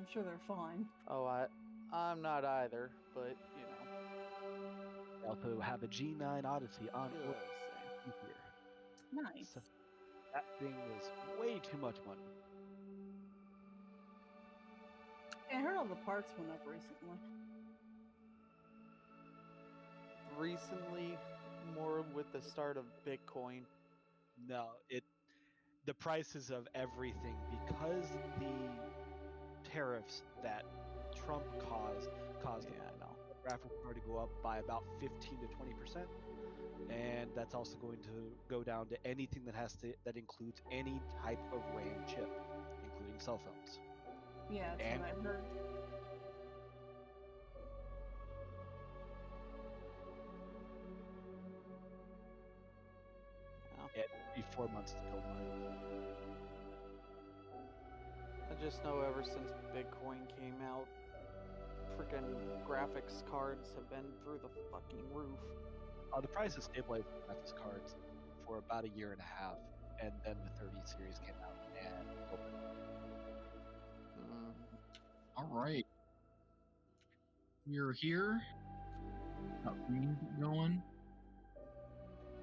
I'm sure they're fine. Oh, I'm not either, but you know. They also have a G9 Odyssey on Yes. order here. Nice. So that thing was way too much money. I heard all the parts went up recently. Recently, more with the start of Bitcoin. No, the prices of everything, because the tariffs that Trump caused Yeah, I know. the graphics card to go up by about 15 to 20%, and that's also going to go down to anything that includes any type of RAM chip, including cell phones. Yeah, that's And what I heard. Yeah. it'd be 4 months to build mine. I just know ever since Bitcoin came out, freaking graphics cards have been through the fucking roof. The price has stabilized for graphics cards for about a year and a half, and then the 30 series came out and All right. We're here. Got green going.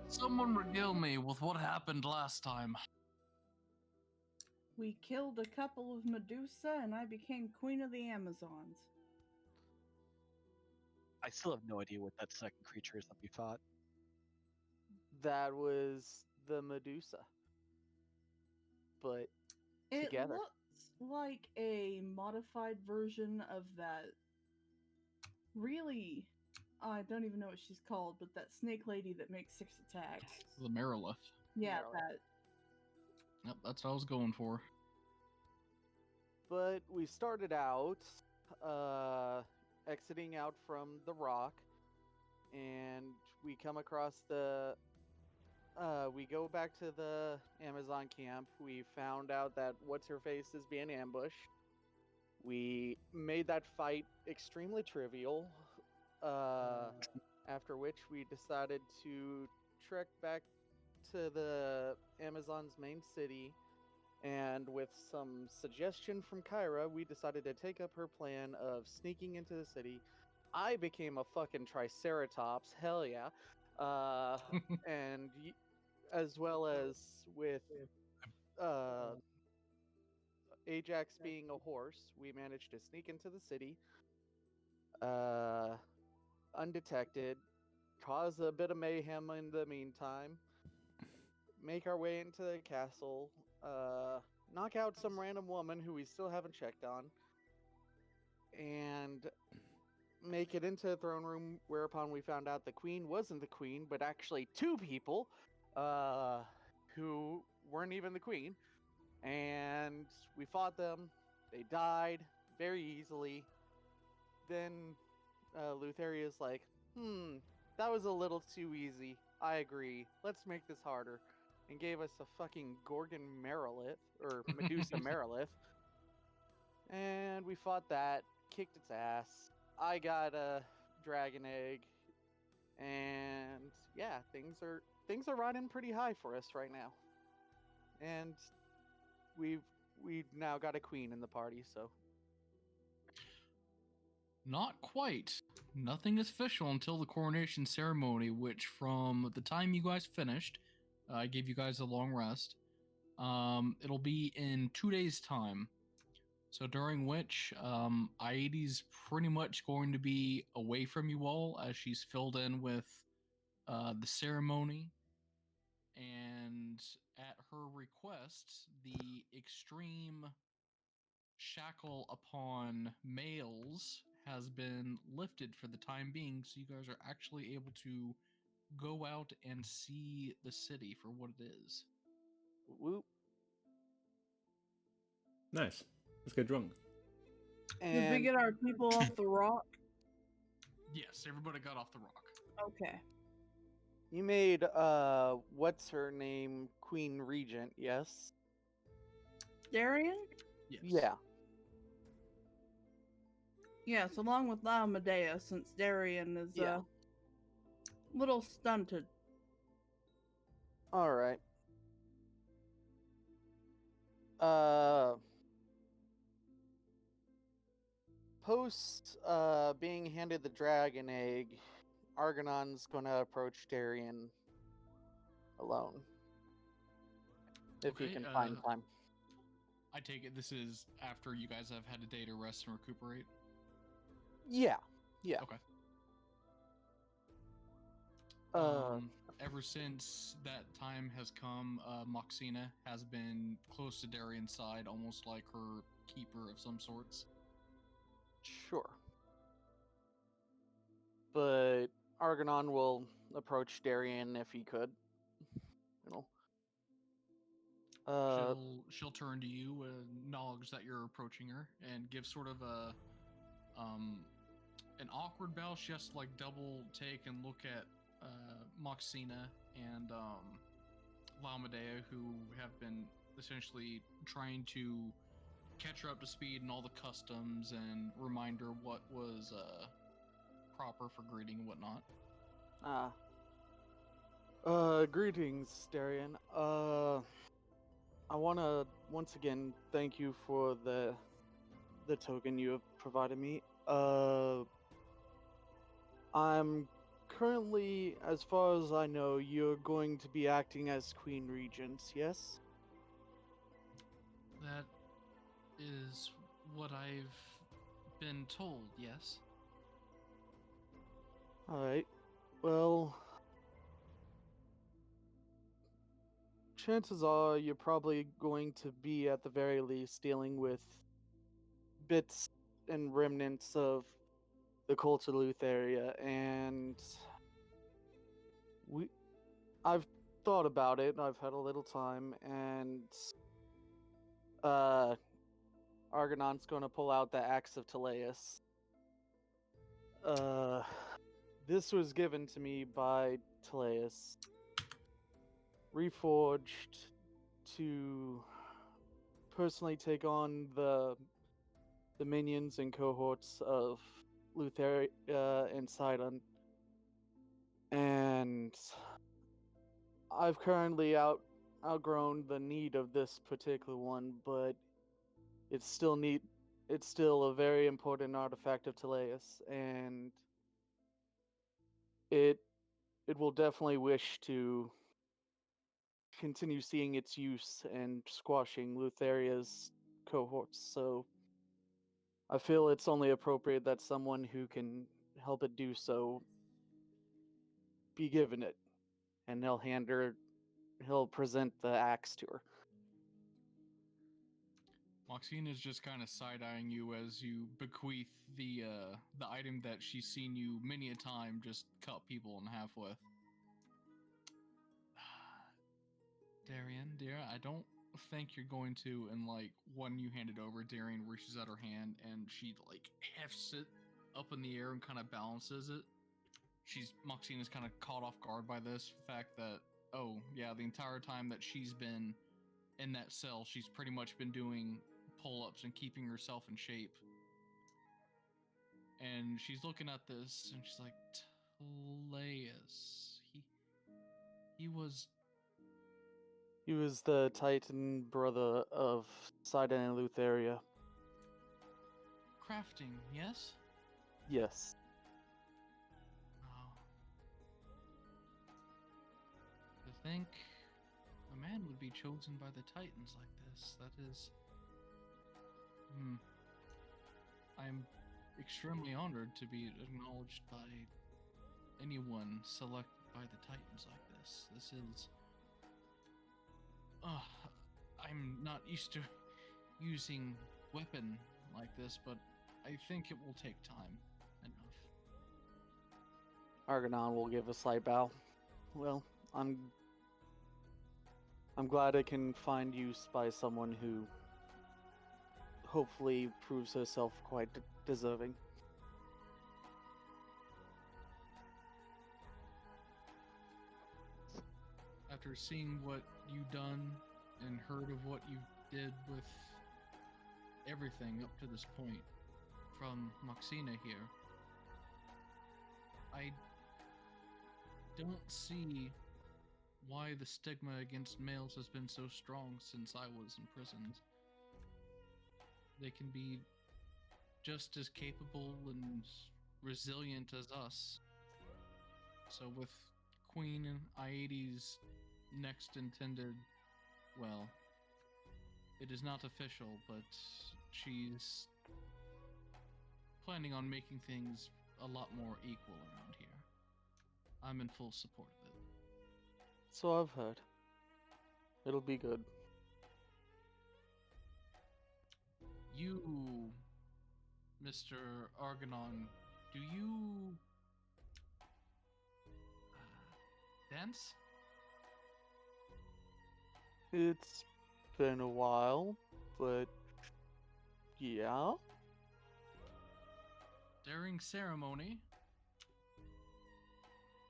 Someone regale me with what happened last time. We killed a couple of Medusa, and I became Queen of the Amazons. I still have no idea what that second creature is that we fought. That was the Medusa. But It together. looks like a modified version of that really, I don't even know what she's called, but that snake lady that makes 6 attacks. The Marilith. Yeah, Marilith. that. Yep, that's what I was going for. But we started out exiting out from the rock, and we come across we go back to the Amazon camp. We found out that what's her face is being ambushed. We made that fight extremely trivial. After which we decided to trek back to the Amazon's main city, and with some suggestion from Kyra, we decided to take up her plan of sneaking into the city. I became a fucking Triceratops, hell yeah. And as well as with Ajax being a horse, we managed to sneak into the city undetected, cause a bit of mayhem in the meantime, make our way into the castle, knock out some random woman who we still haven't checked on, and make it into the throne room, whereupon we found out the queen wasn't the queen, but actually 2 people who weren't even the queen. And we fought them. They died very easily. Then Lutheria's like, that was a little too easy. I agree. Let's make this harder. And gave us a fucking Gorgon Marilith, or Medusa Marilith. And we fought that, kicked its ass. I got a dragon egg. And yeah, things are riding pretty high for us right now. And we've now got a queen in the party, so. Not quite. Nothing is official until the coronation ceremony, which from the time you guys finished, I gave you guys a long rest. It'll be in 2 days' time. So during which, Aoede's pretty much going to be away from you all as she's filled in with the ceremony. And at her request, the extreme shackle upon males has been lifted for the time being, so you guys are actually able to go out and see the city for what it is. Whoop. Nice. Let's get drunk. Did we get our people off the rock? Yes, everybody got off the rock. Okay. You made what's her name Queen Regent, yes? Darian? Yes. Yeah. Yes, along with Laomedea, since Darian is Yeah. little stunted. All right. post being handed the dragon egg, Argonon's gonna approach Darian alone. If he Okay, can find time. I take it this is after you guys have had a day to rest and recuperate? Yeah. Yeah. Okay. Uh, Ever since that time has come, Moxina has been close to Darian's side, almost like her keeper of some sorts. sure. But Argonon will approach Darian if he could. You know. She'll turn to you, acknowledge that you're approaching her, and give sort of a an awkward bow. She has to like double take and look at Moxina and Lamadea, who have been essentially trying to catch her up to speed and all the customs and remind her what was proper for greeting and whatnot. Greetings, Darian. I wanna once again thank you for the token you have provided me. I'm currently, as far as I know, you're going to be acting as Queen Regent, yes? That is what I've been told, yes. Alright. Well, chances are you're probably going to be, at the very least, dealing with bits and remnants of the cult of Lutheria, and I've thought about it. I've had a little time, and Argonon's going to pull out the Axe of Teleus. This was given to me by Teleus, reforged to personally take on the minions and cohorts of Lutheria and Sidon. And I've currently outgrown the need of this particular one, but it's still a very important artifact of Teleus, and it will definitely wish to continue seeing its use and squashing Lutheria's cohorts. So I feel it's only appropriate that someone who can help it do so be given it, and he'll present the axe to her. Moxine is just kind of side-eyeing you as you bequeath the item that she's seen you many a time just cut people in half with. Darian, dear, I don't think you're going to. And like when you hand it over, Darian reaches out her hand and she like hefts it up in the air and kind of balances it. Moxine is kind of caught off guard by this fact that, oh yeah, the entire time that she's been in that cell, she's pretty much been doing pull-ups and keeping herself in shape. And she's looking at this and she's like, Teleus, he was the Titan brother of Sidon and Lutheria. crafting, yes? Yes. Oh. To think a man would be chosen by the Titans like this, that is... I'm extremely honored to be acknowledged by anyone selected by the Titans like this. This is... I'm not used to using weapon like this, but I think it will take time enough. Argonon will give a slight bow. Well, I'm glad it can find use by someone who hopefully proves herself quite deserving. After seeing what you've done and heard of what you did with everything up to this point from Moxina here, I don't see why the stigma against males has been so strong since I was imprisoned. They can be just as capable and resilient as us. So with Queen Aoede's next intended, well, it is not official, but she's planning on making things a lot more equal around here. I'm in full support of it. So I've heard. It'll be good. You, Mr. Argonon, do you dance? It's been a while, but yeah. During ceremony,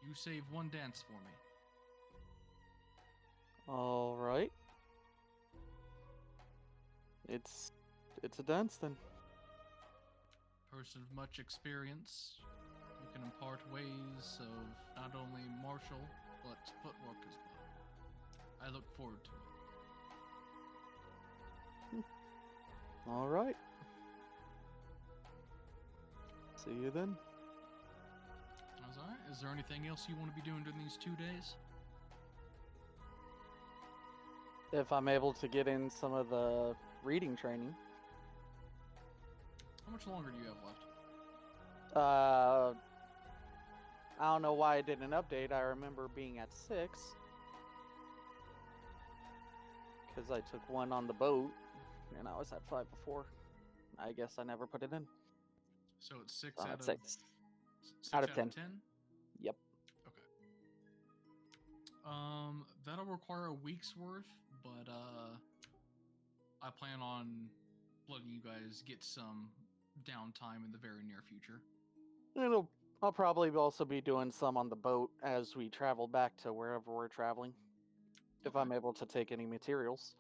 you save one dance for me. All right. It's a dance then. Person of much experience, you can impart ways of not only martial, but footwork as well. I look forward to it. All right. See you then. That's all right. Is there anything else you want to be doing during these 2 days? If I'm able to get in some of the reading training. How much longer do you have left? I don't know why I didn't update. I remember being at 6. Because I took one on the boat, and I was at 5 before. I guess I never put it in. So it's 6 So I'm out at of 6. 6 Out of 10. 10? Yep. Okay. That'll require a week's worth, but I plan on letting you guys get some downtime in the very near future. I'll probably also be doing some on the boat as we travel back to wherever we're traveling. If Okay. I'm able to take any materials.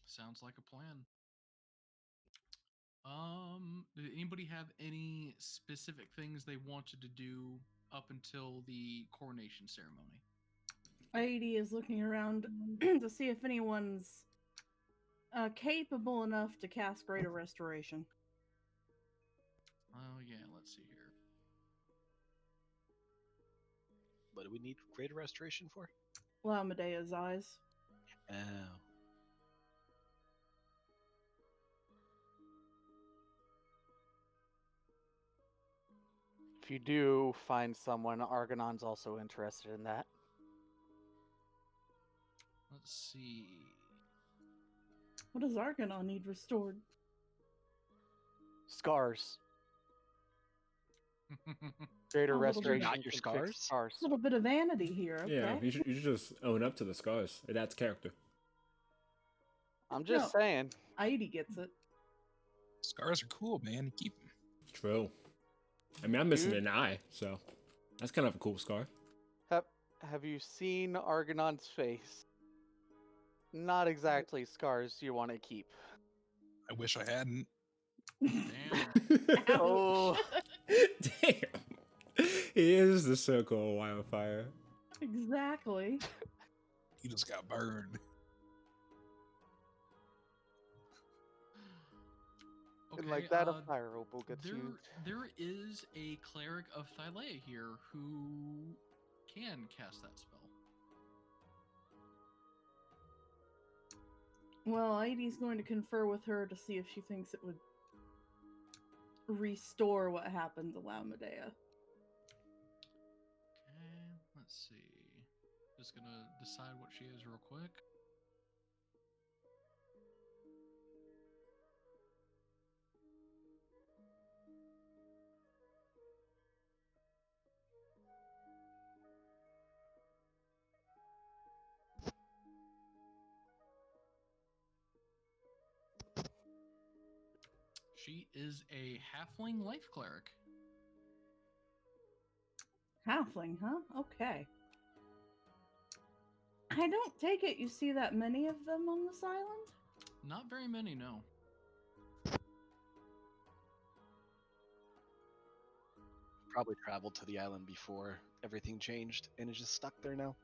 Sounds like a plan. Did anybody have any specific things they wanted to do up until the coronation ceremony? Aoede is looking around to see if anyone's capable enough to cast Greater Restoration. Oh yeah, let's see here. What do we need greater restoration for? Allow Medea's eyes. Oh. If you do find someone, Argonon's also interested in that. Let's see. What does Argonon need restored? Scars. Greater A little bit. restoration. Not your can scars? fix scars. A little bit of vanity here, okay? Yeah, you should just own up to the scars. It adds character. I'm just saying. Aoede gets it. Scars are cool, man. Keep them. True. I mean, I'm missing Dude. an eye, so that's kind of a cool scar. Have you seen Argonon's face? Not exactly scars you want to keep. I wish I hadn't. Damn. Oh. Damn. He is the circle of wildfire. Exactly. He just got burned. And like that, a fire opal gets there, used. there is a cleric of Thylea here who can cast that spell. Well, Aoede's going to confer with her to see if she thinks it would restore what happened to Medea. Okay, let's see. Just gonna decide what she is real quick. She is a halfling life cleric. Halfling, huh? Okay. I don't take it you see that many of them on this island? Not very many, no. Probably traveled to the island before everything changed and is just stuck there now.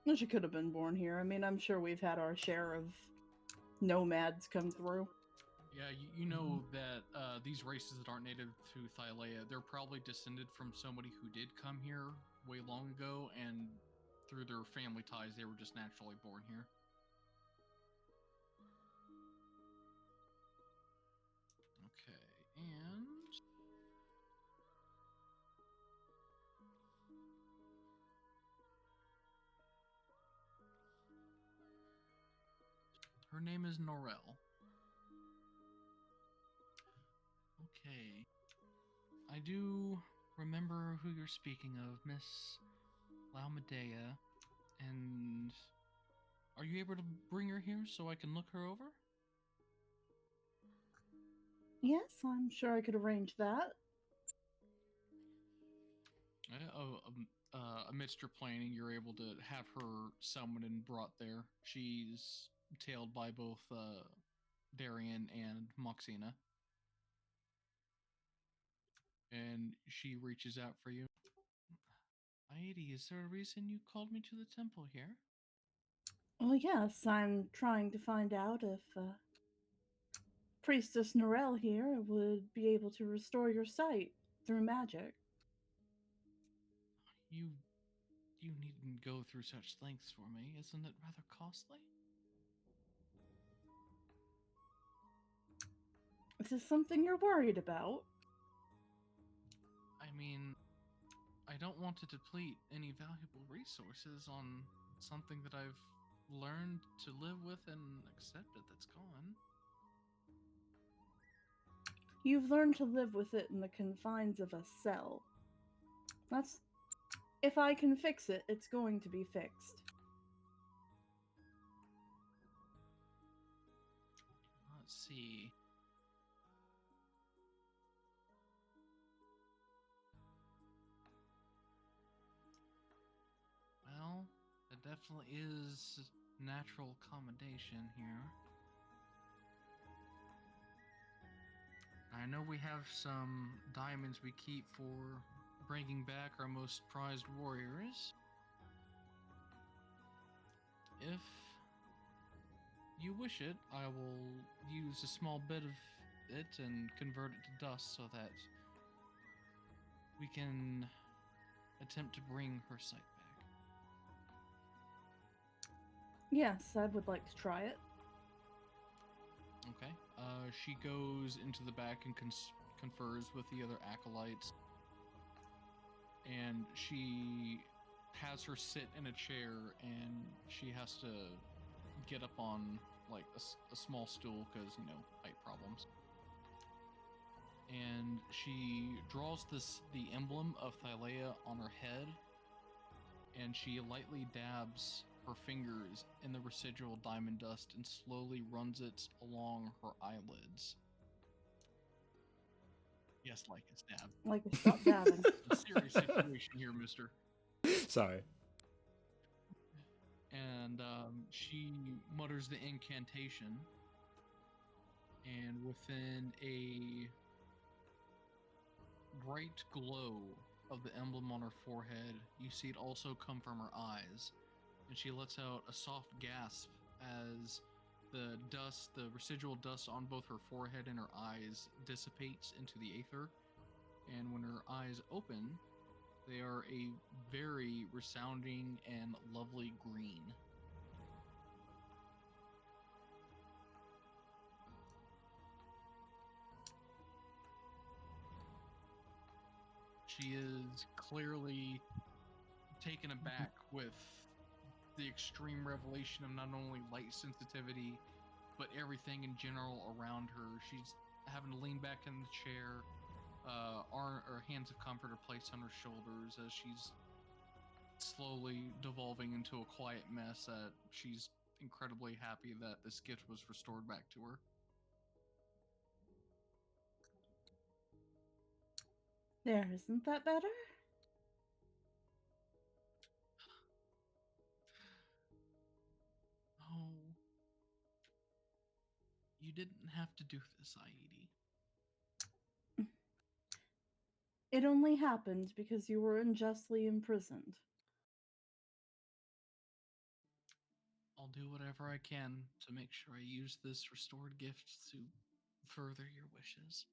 Well, she could have been born here. I mean, I'm sure we've had our share of nomads come through. Yeah, you know that these races that aren't native to Thylea, they're probably descended from somebody who did come here way long ago, and through their family ties, they were just naturally born here. Okay, and her name is Norel. Okay. I do remember who you're speaking of, Miss Laumedea. And are you able to bring her here so I can look her over? Yes, I'm sure I could arrange that. Amidst your planning, you're able to have her summoned and brought there. She's tailed by both Darian and Moxina. And she reaches out for you. Aoede, is there a reason you called me to the temple here? Well, yes, I'm trying to find out if Priestess Norel here would be able to restore your sight through magic. You needn't go through such lengths for me. Isn't it rather costly? Is this something you're worried about? I mean, I don't want to deplete any valuable resources on something that I've learned to live with and accepted that's gone. You've learned to live with it in the confines of a cell. That's. If I can fix it, it's going to be fixed. Let's see. Well, it definitely is natural accommodation here. I know we have some diamonds we keep for bringing back our most prized warriors. If you wish it, I will use a small bit of it and convert it to dust so that we can attempt to bring her sight back. Yes, I would like to try it. Okay. She goes into the back and confers with the other acolytes. And she has her sit in a chair, and she has to get up on like a small stool because, height problems. And she draws the emblem of Thylea on her head, and she lightly dabs her fingers in the residual diamond dust and slowly runs it along her eyelids. Yes, like a stab. Like a stop dabbing. A serious situation here, mister. Sorry. And she mutters the incantation, and within a bright glow of the emblem on her forehead, you see it also come from her eyes, and she lets out a soft gasp as the residual dust on both her forehead and her eyes dissipates into the aether, and when her eyes open, they are a very resounding and lovely green. She is clearly taken aback with the extreme revelation of not only light sensitivity, but everything in general around her. She's having to lean back in the chair. Hands of comfort are placed on her shoulders as she's slowly devolving into a quiet mess that she's incredibly happy that this gift was restored back to her. There, isn't that better? Oh, you didn't have to do this, Aoede. It only happened because you were unjustly imprisoned. I'll do whatever I can to make sure I use this restored gift to further your wishes.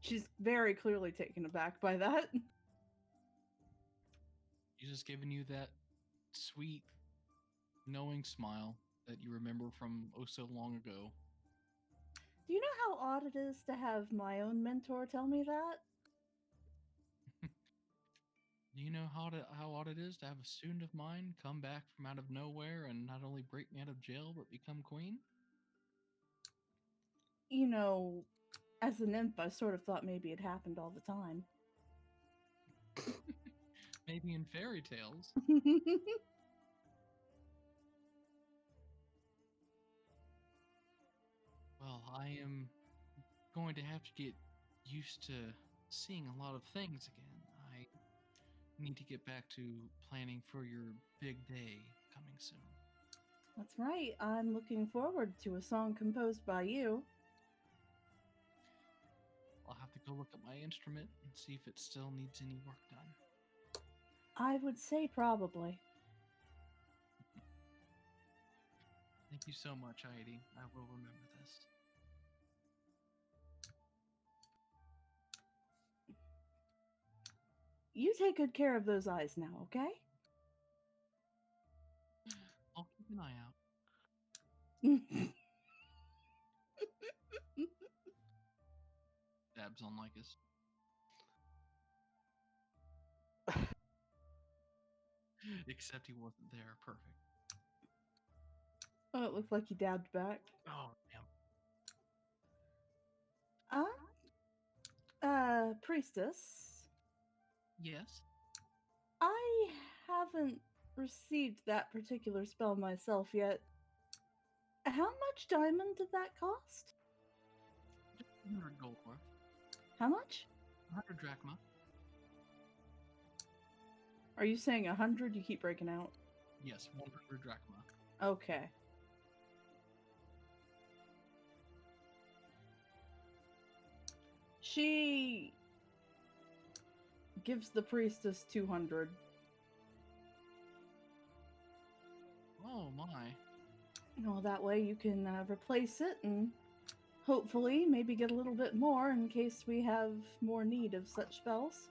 She's very clearly taken aback by that. She's just giving you that sweet, knowing smile that you remember from oh so long ago. Do you know how odd it is to have my own mentor tell me that? Do you know how odd it is to have a student of mine come back from out of nowhere and not only break me out of jail but become queen? You know, as an imp, I sort of thought maybe it happened all the time. Maybe in fairy tales. Well, I am going to have to get used to seeing a lot of things again. I need to get back to planning for your big day coming soon. That's right. I'm looking forward to a song composed by you. I'll have to go look at my instrument and see if it still needs any work done. I would say probably. Thank you so much, Aoede. I will remember this. You take good care of those eyes now, okay? I'll keep an eye out. Dabs on Lycus. Except he wasn't there. Perfect. Oh, it looked like he dabbed back. Oh, damn. Priestess. Yes? I haven't received that particular spell myself yet. How much diamond did that cost? 100 gold worth. How much? 100 drachma. Are you saying 100? You keep breaking out. Yes, 100 drachma. Okay. She gives the priestess 200. Oh my. Well, that way you can replace it and hopefully maybe get a little bit more in case we have more need of such spells.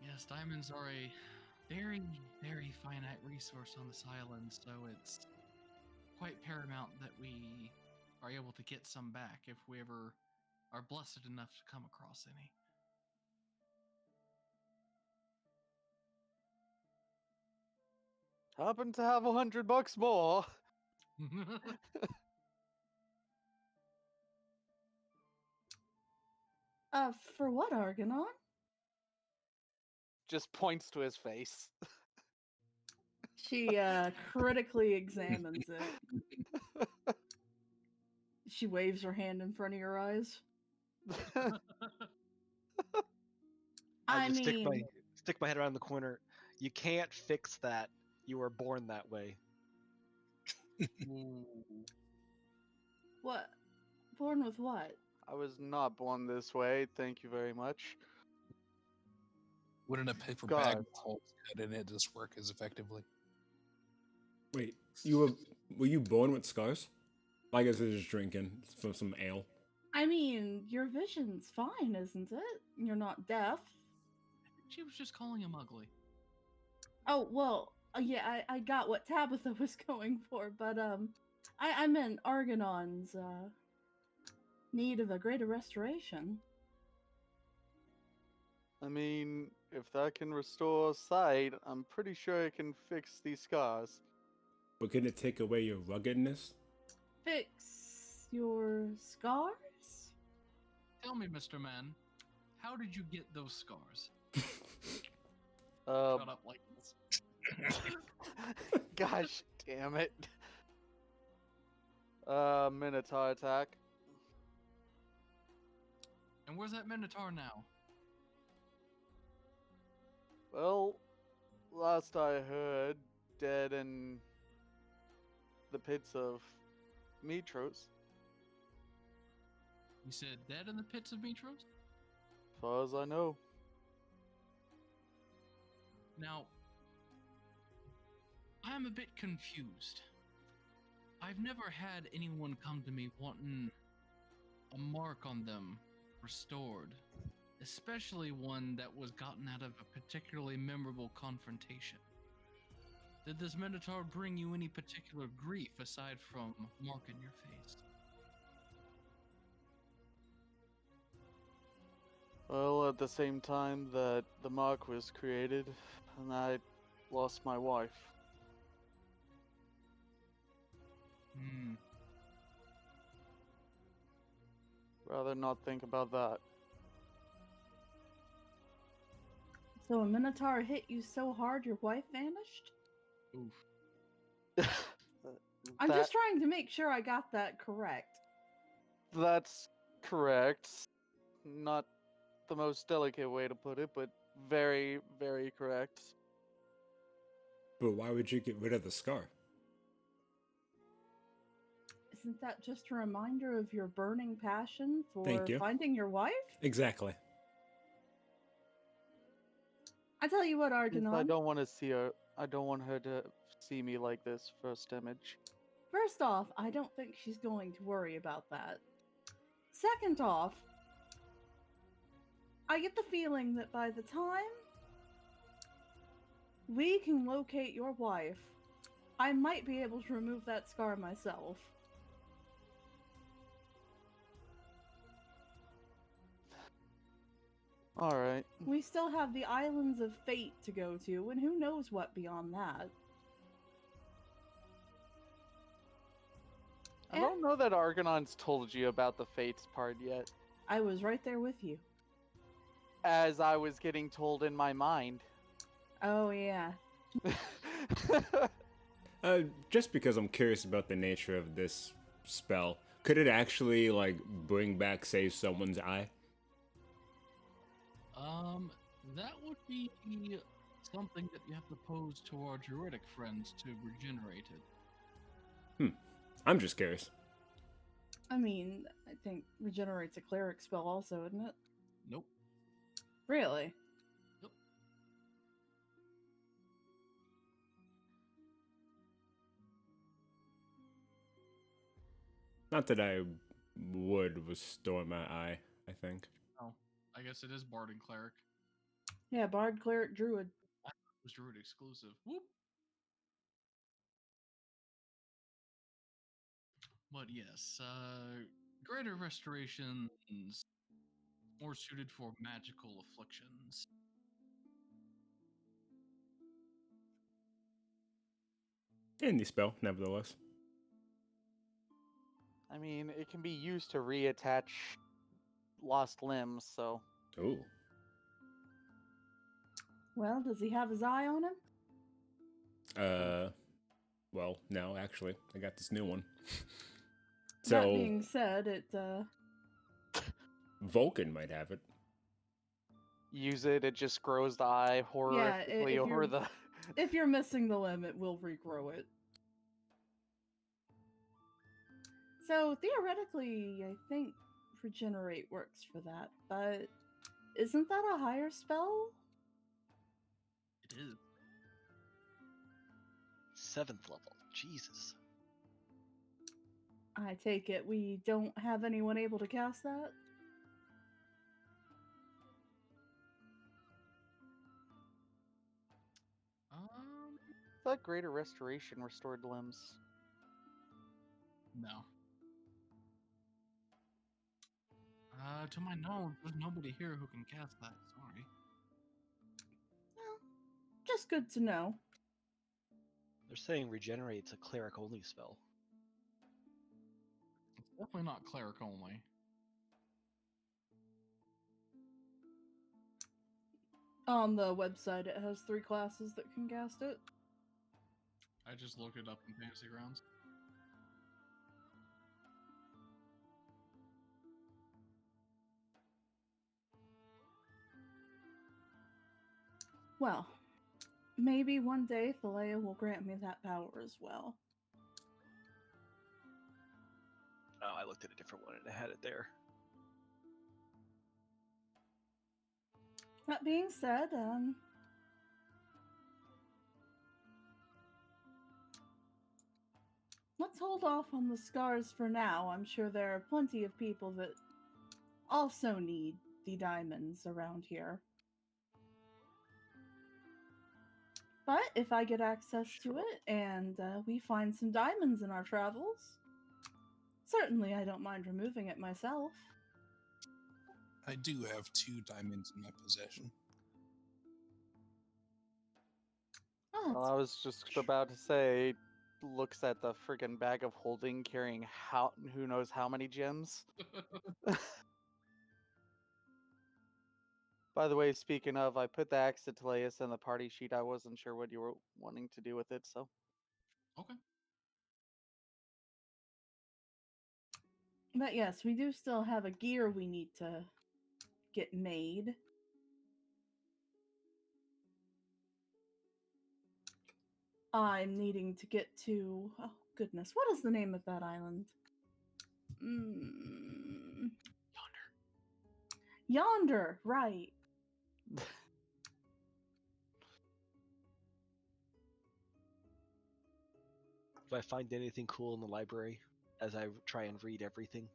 Yes, diamonds are a very, very finite resource on this island, so it's quite paramount that we are able to get some back if we ever are blessed enough to come across any. Happen to have $100 more. For what, Argonon? Just points to his face. She critically examines it. She waves her hand in front of your eyes. I just mean, stick my head around the corner. You can't fix that. You were born that way. what? Born with what? I was not born this way. Thank you very much. Wouldn't a paper God. bag with holes cut in it just work as effectively? Wait, were you born with scars? I guess they're just drinking from some ale. I mean, your vision's fine, isn't it? You're not deaf. She was just calling him ugly. Oh, well, yeah, I got what Tabitha was going for, but, I meant Argonon's, need of a greater restoration. I mean, if that can restore sight, I'm pretty sure it can fix these scars. But can it take away your ruggedness? Fix your scars? Tell me, Mr. Man, how did you get those scars? Um, Shut up, like this. Gosh damn it. Minotaur attack. And where's that Minotaur now? Well, last I heard, dead in the pits of Mitros, You said dead in the pits of Mitros? as far as I know. Now, I'm a bit confused. I've never had anyone come to me wanting a mark on them restored, especially one that was gotten out of a particularly memorable confrontation. Did this Minotaur bring you any particular grief aside from mark in your face? Well, at the same time that the mark was created, and I lost my wife. Hmm. Rather not think about that. So a Minotaur hit you so hard your wife vanished? Oof. I'm just trying to make sure I got that correct. That's correct. Not the most delicate way to put it, but very, very correct. But why would you get rid of the scar? Isn't that just a reminder of your burning passion for Thank you. finding your wife? Exactly. I tell you what, Argonon. I don't want to see her. I don't want her to see me like this. First image. First off, I don't think she's going to worry about that. Second off, I get the feeling that by the time we can locate your wife, I might be able to remove that scar myself. Alright. We still have the Islands of Fate to go to, and who knows what beyond that. I don't know that Argonon's told you about the Fates part yet. I was right there with you. As I was getting told in my mind. Oh, yeah. Just because I'm curious about the nature of this spell, could it actually, like, bring back, say, someone's eye? That would be something that you have to pose to our druidic friends to regenerate it. I'm just curious. I mean, I think regenerate's a cleric spell also, isn't it? Nope. Really? Nope. Not that I would restore my eye, I think. Oh, I guess it is Bard and Cleric. Yeah, Bard, Cleric, Druid. It was Druid exclusive. Whoop. But yes, greater restorations more suited for magical afflictions. Any spell, nevertheless. I mean, it can be used to reattach lost limbs, so. Ooh. Well, does he have his eye on him? Well, no, actually. I got this new one. That being said, it, Vulcan might have it. Use it, it just grows the eye horrifically over the... If you're missing the limb, it will regrow it. So, theoretically, I think Regenerate works for that, but isn't that a higher spell? It is. 7th level. Jesus. I take it we don't have anyone able to cast that? That greater restoration restored limbs. No. To my knowledge, there's nobody here who can cast that. Sorry. Well, just good to know. They're saying Regenerate's a cleric only spell. It's definitely not cleric only. On the website, it has 3 classes that can cast it. I just looked it up in Fantasy Grounds. Well, maybe one day Thalea will grant me that power as well. Oh, I looked at a different one and it had it there. That being said, let's hold off on the scars for now. I'm sure there are plenty of people that also need the diamonds around here. But if I get access to Sure. it and we find some diamonds in our travels, certainly I don't mind removing it myself. I do have 2 diamonds in my possession. Oh, Well, I was just about to say, looks at the friggin' bag of holding carrying who knows how many gems. By the way, speaking of, I put the axe to Teleus in the party sheet. I wasn't sure what you were wanting to do with it, so. Okay. but yes, we do still have a gear we need to get made. I'm needing to get to. Oh, goodness. What is the name of that island? Yonder, right. Do I find anything cool in the library as I try and read everything?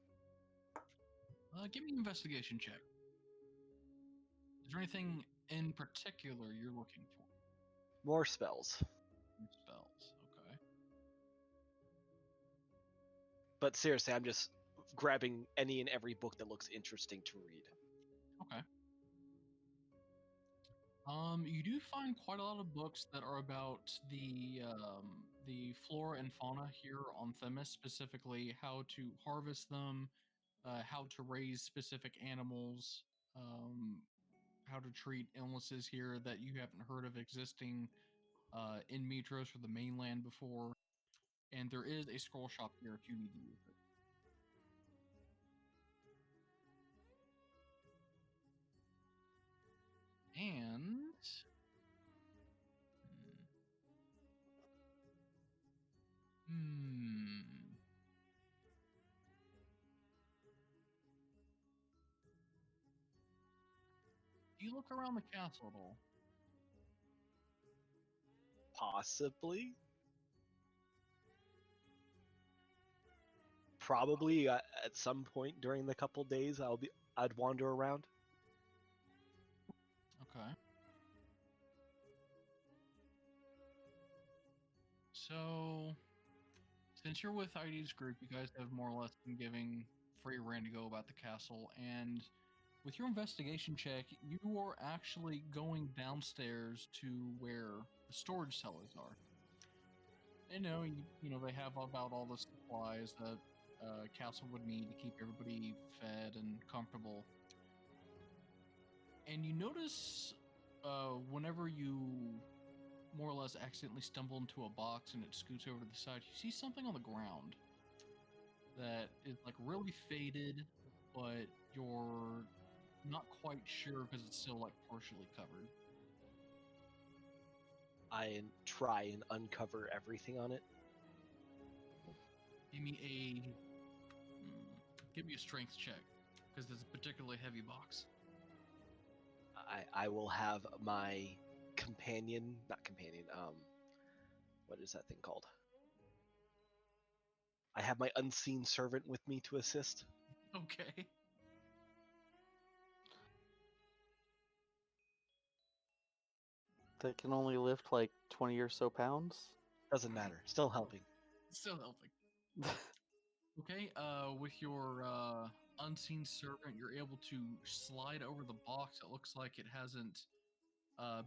Give me an investigation check. Is there anything in particular you're looking for? More spells. Spells. Okay. But seriously, I'm just grabbing any and every book that looks interesting to read. Okay. You do find quite a lot of books that are about the flora and fauna here on Themis, specifically how to harvest them, how to raise specific animals, how to treat illnesses here that you haven't heard of existing in Metros or the mainland before. And there is a scroll shop here if you need to use it. And do you look around the castle at all? Possibly. Probably at some point during the couple days I'd wander around. Okay. So, since you're with Aoede's group, you guys have more or less been giving free rein to go about the castle, and with your investigation check, you are actually going downstairs to where the storage cellars are. And you know they have about all the supplies that castle would need to keep everybody fed and comfortable. And you notice whenever you more or less accidentally stumble into a box and it scoots over to the side, you see something on the ground that is like really faded, but you're not quite sure because it's still like partially covered. I try and uncover everything on it. Give me a strength check because it's a particularly heavy box. I will have my what is that thing called? I have my unseen servant with me to assist. Okay. They can only lift like 20 or so pounds. Doesn't matter. Still helping. Still helping. Okay, with your unseen servant, you're able to slide over the box. It looks like it hasn't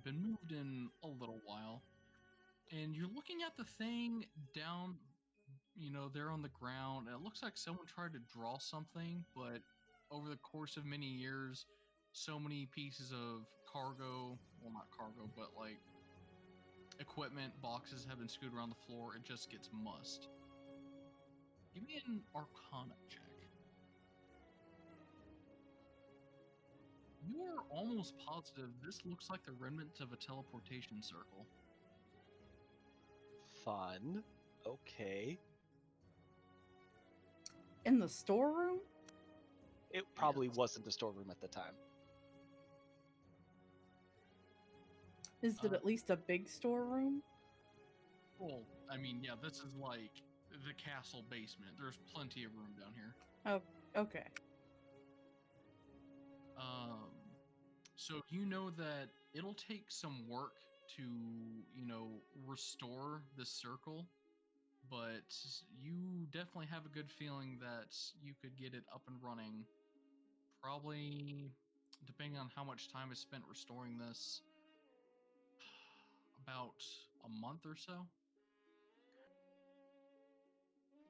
been moved in a little while. And you're looking at the thing down, there on the ground, and it looks like someone tried to draw something, but over the course of many years, so many pieces of cargo, well, not cargo, but like equipment, boxes have been scooted around the floor, it just gets mussed. Give me an Arcana check. You are almost positive this looks like the remnants of a teleportation circle. Fun. Okay. In the storeroom? It probably Yes. wasn't a storeroom at the time. Is it at least a big storeroom? Well, I mean, yeah, this the castle basement. There's plenty of room down here. Oh, okay. So you know that it'll take some work to, restore the circle, but you definitely have a good feeling that you could get it up and running. Probably, depending on how much time is spent restoring this, about a month or so.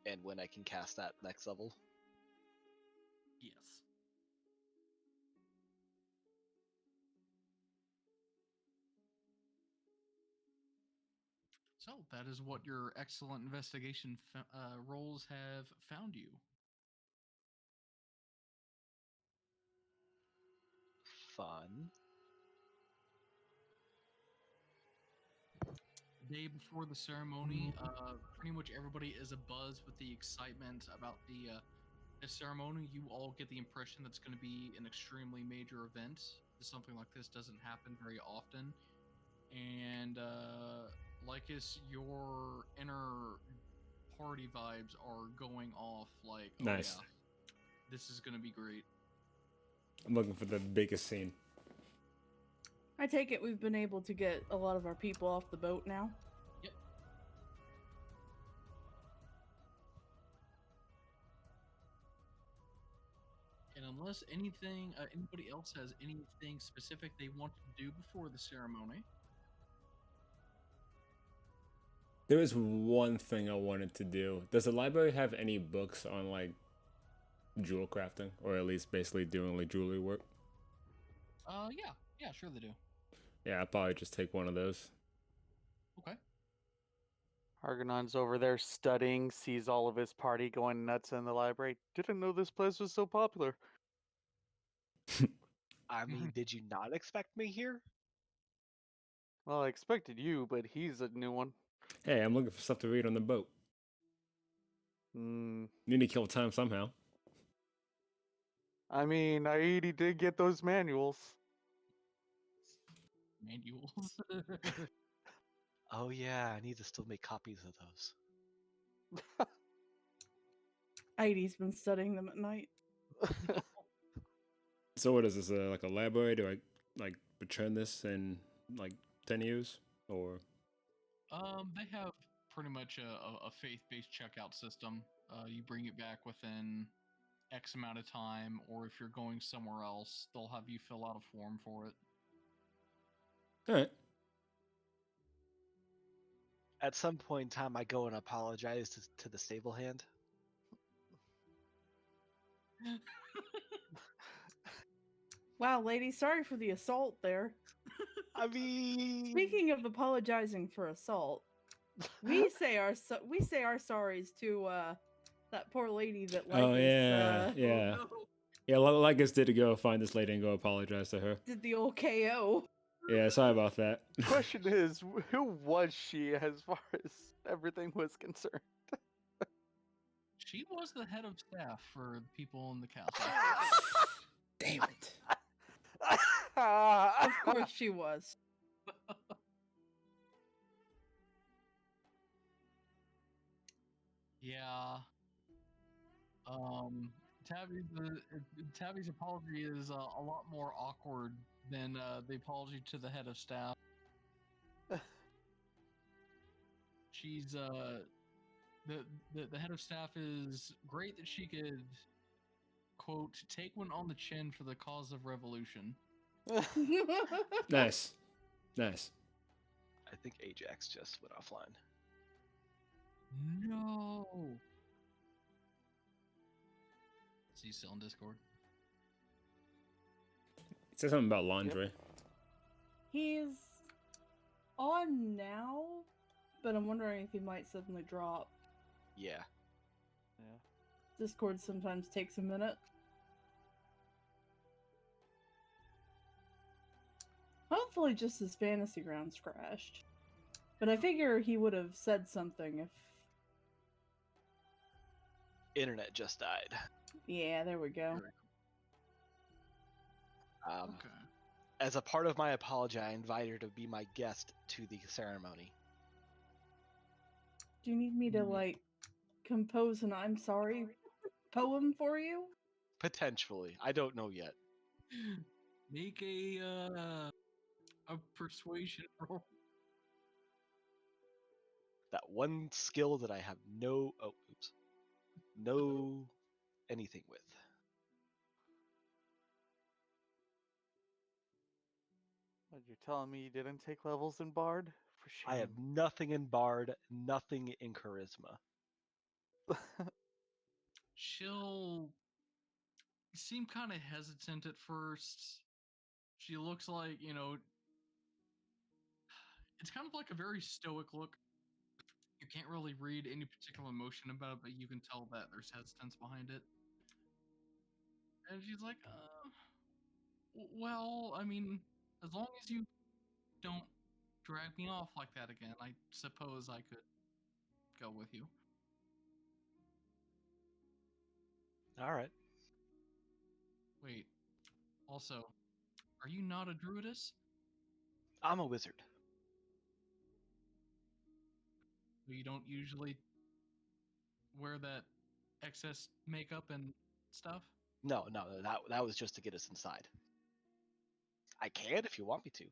And when I can cast that next level. Yes. So that is what your excellent investigation rolls have found you. Fun. The day before the ceremony, pretty much everybody is abuzz with the excitement about the ceremony. You all get the impression that it's going to be an extremely major event. Something like this doesn't happen very often. And Lycus, your inner party vibes are going off like, oh Nice. yeah, this is going to be great. I'm looking for the biggest scene. I take it we've been able to get a lot of our people off the boat now. Yep. And unless anybody else has anything specific they want to do before the ceremony. There is one thing I wanted to do. Does the library have any books on like jewel crafting, or at least basically doing like jewelry work? Yeah, sure they do. Yeah, I'll probably just take one of those. Okay. Argonon's over there studying, sees all of his party going nuts in the library. Didn't know this place was so popular. I mean, did you not expect me here? Well, I expected you, but he's a new one. Hey, I'm looking for stuff to read on the boat. Hmm. Need to kill time somehow. I mean, Aoede did get those manuals. Manuals. Oh yeah, I need to still make copies of those. Aidi's been studying them at night. So what is this, like a library? Do I like return this in like 10 years? Or They have pretty much a faith-based checkout system. You bring it back within X amount of time, or if you're going somewhere else, they'll have you fill out a form for it. Alright. At some point in time, I go and apologize to the stable hand. Wow, lady, sorry for the assault there. I mean, Speaking of apologizing for assault, we say our sorries to that poor lady that Lycus Oh yeah, yeah. Oh, no. Yeah, like us did to go find this lady and go apologize to her. did the old KO. Yeah, sorry about that. Question is, who was she as far as everything was concerned? She was the head of staff for the people in the castle. Damn it. Of course she was. Yeah. Tabby's apology is a lot more awkward than the apology to the head of staff. She's the head of staff is great that she could quote take one on the chin for the cause of revolution. Nice. Nice. I think Ajax just went offline. No. Is he still in Discord? It says something about laundry. He's on now, but I'm wondering if he might suddenly drop. Yeah. Yeah. Discord sometimes takes a minute. Hopefully just his fantasy grounds crashed. But I figure he would have said something if... Internet just died. Yeah, there we go. Okay. As a part of my apology, I invite her to be my guest to the ceremony. Do you need me to, Mm. like, compose an I'm sorry poem for you? Potentially. I don't know yet. Make a persuasion roll. That one skill that I have no anything with. What, you're telling me you didn't take levels in Bard? For shame. I have nothing in Bard, nothing in Charisma. She'll seem kind of hesitant at first. She looks like, it's kind of like a very stoic look. You can't really read any particular emotion about it, but you can tell that there's hesitance behind it. And she's like, well, I mean, as long as you don't drag me off like that again, I suppose I could go with you. All right. Wait, also, are you not a druidess? I'm a wizard. You don't usually wear that excess makeup and stuff? No, that was just to get us inside. I can if you want me to.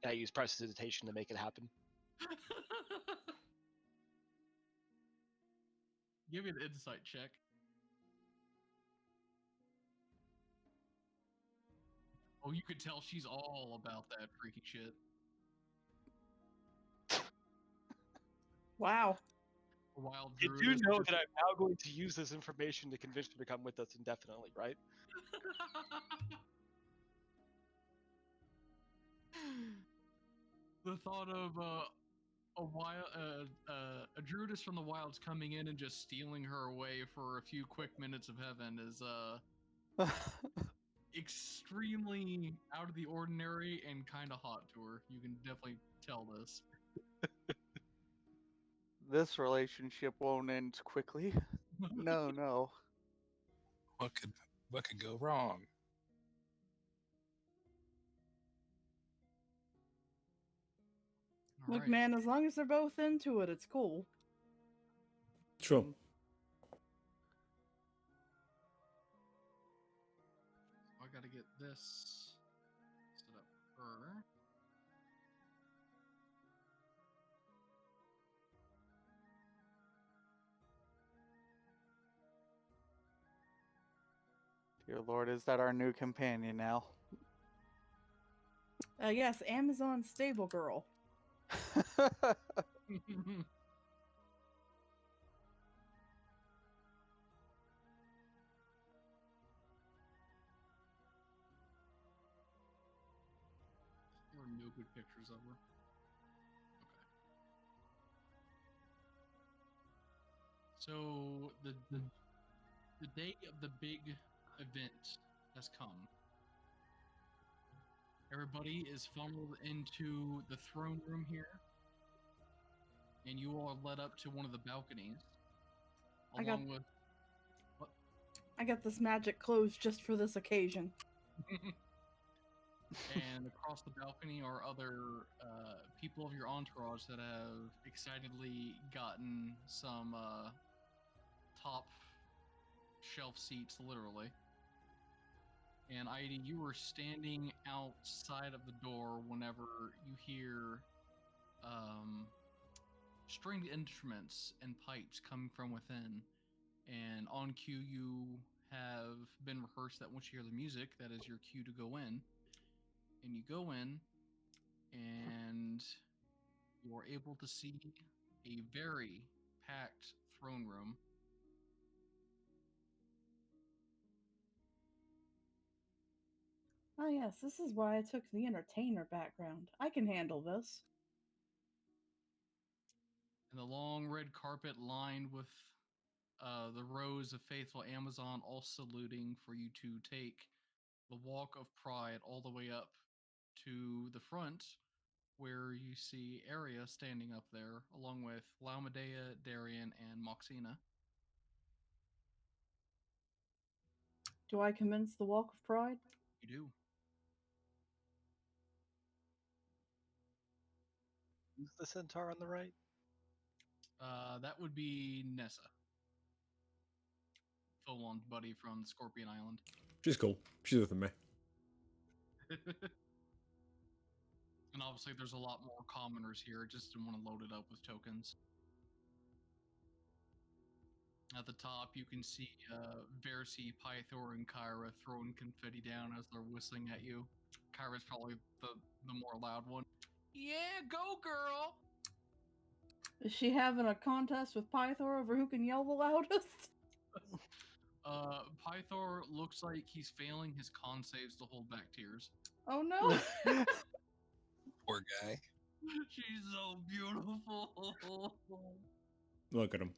I use prestidigitation to make it happen. Give me an insight check. Oh, you could tell she's all about that freaky shit. Wow. Wild You druidess. do know that I'm now going to use this information to convince her to come with us indefinitely, right? The thought of a druidess from the wilds coming in and just stealing her away for a few quick minutes of heaven is extremely out of the ordinary and kind of hot to her. You can definitely tell this. This relationship won't end quickly. No. What could go wrong? All Look, right. man, as long as they're both into it, it's cool. True. I gotta get this set up for her. Dear Lord, is that our new companion now? Yes, Amazon Stable Girl. There are no good pictures of her. Okay. So the day of the big event has come. Everybody is funneled into the throne room here, and you all are led up to one of the balconies, along with. What? I got this magic clothes just for this occasion. And across the balcony are other people of your entourage that have excitedly gotten some top shelf seats, literally. And Aoede, you were standing outside of the door whenever you hear stringed instruments and pipes coming from within. And on cue, you have been rehearsed that once you hear the music, that is your cue to go in. And you go in, and you are able to see a very packed throne room. Oh yes, this is why I took the entertainer background. I can handle this. And the long red carpet lined with the rows of faithful Amazon all saluting for you to take the walk of pride all the way up to the front, where you see Arya standing up there, along with Laumedea, Darian, and Moxina. Do I commence the Walk of Pride? You do. Who's the centaur on the right? That would be Nessa. Full-on buddy from Scorpion Island. She's cool. She's with me. And obviously there's a lot more commoners here. I just didn't want to load it up with tokens. At the top, you can see Versi, Pythor, and Kyra throwing confetti down as they're whistling at you. Kyra's probably the more loud one. Yeah, go girl! Is she having a contest with Pythor over who can yell the loudest? Pythor looks like he's failing his con saves to hold back tears. Oh no! Poor guy. She's so beautiful. Look at him.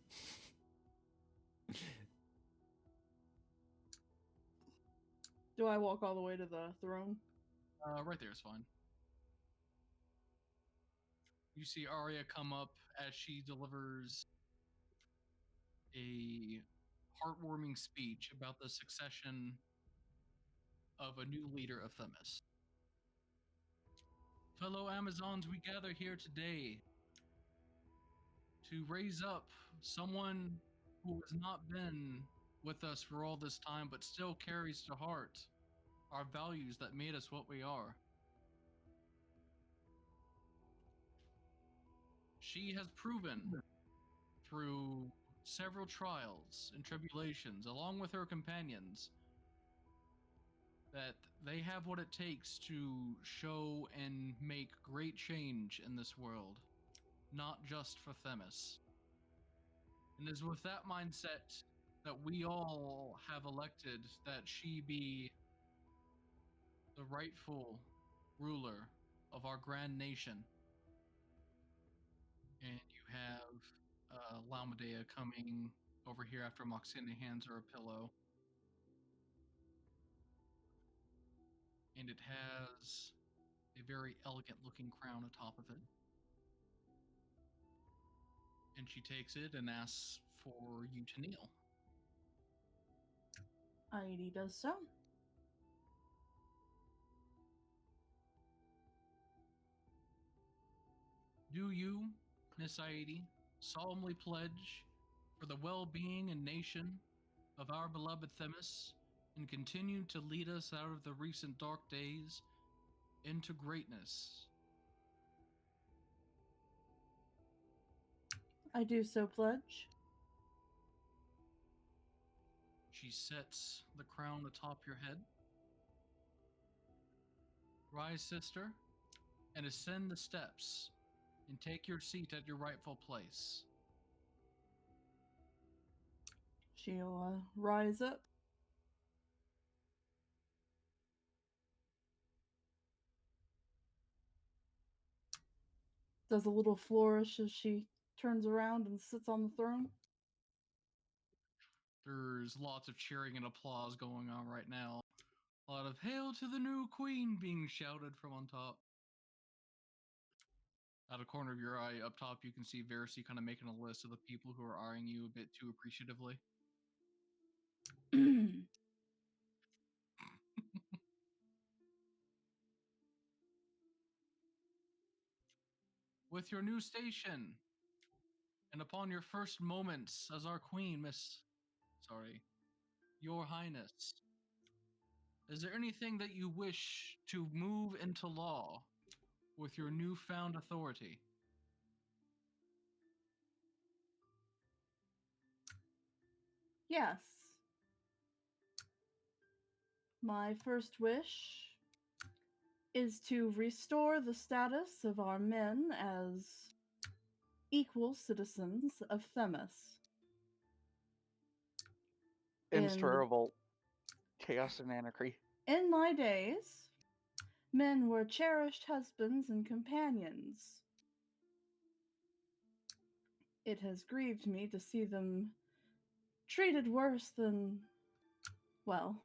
Do I walk all the way to the throne? Right there is fine. You see Arya come up as she delivers a heartwarming speech about the succession of a new leader of Themis. Fellow Amazons, we gather here today to raise up someone who has not been with us for all this time, but still carries to heart our values that made us what we are. She has proven through several trials and tribulations, along with her companions, that they have what it takes to show and make great change in this world, not just for Themis. And it is with that mindset that we all have elected that she be the rightful ruler of our grand nation. And you have Laumedea coming over here after Moxina hands her a pillow. And it has a very elegant looking crown atop of it. And she takes it and asks for you to kneel. Aoede does so. Do you, Miss Aoede, solemnly pledge for the well-being and nation of our beloved Themis and continue to lead us out of the recent dark days into greatness? I do so pledge. She sets the crown atop your head. Rise, sister, and ascend the steps and take your seat at your rightful place. She'll rise up. Does a little flourish as she turns around and sits on the throne. There's lots of cheering and applause going on right now. A lot of "Hail to the new queen" being shouted from on top. Out of corner of your eye, up top, you can see Versi kind of making a list of the people who are eyeing you a bit too appreciatively. With your new station, and upon your first moments as our queen, Your Highness, is there anything that you wish to move into law with your newfound authority? Yes. My first wish is to restore the status of our men as equal citizens of Themis. Insta revolt. Chaos and anarchy. In my days, men were cherished husbands and companions. It has grieved me to see them treated worse than, well,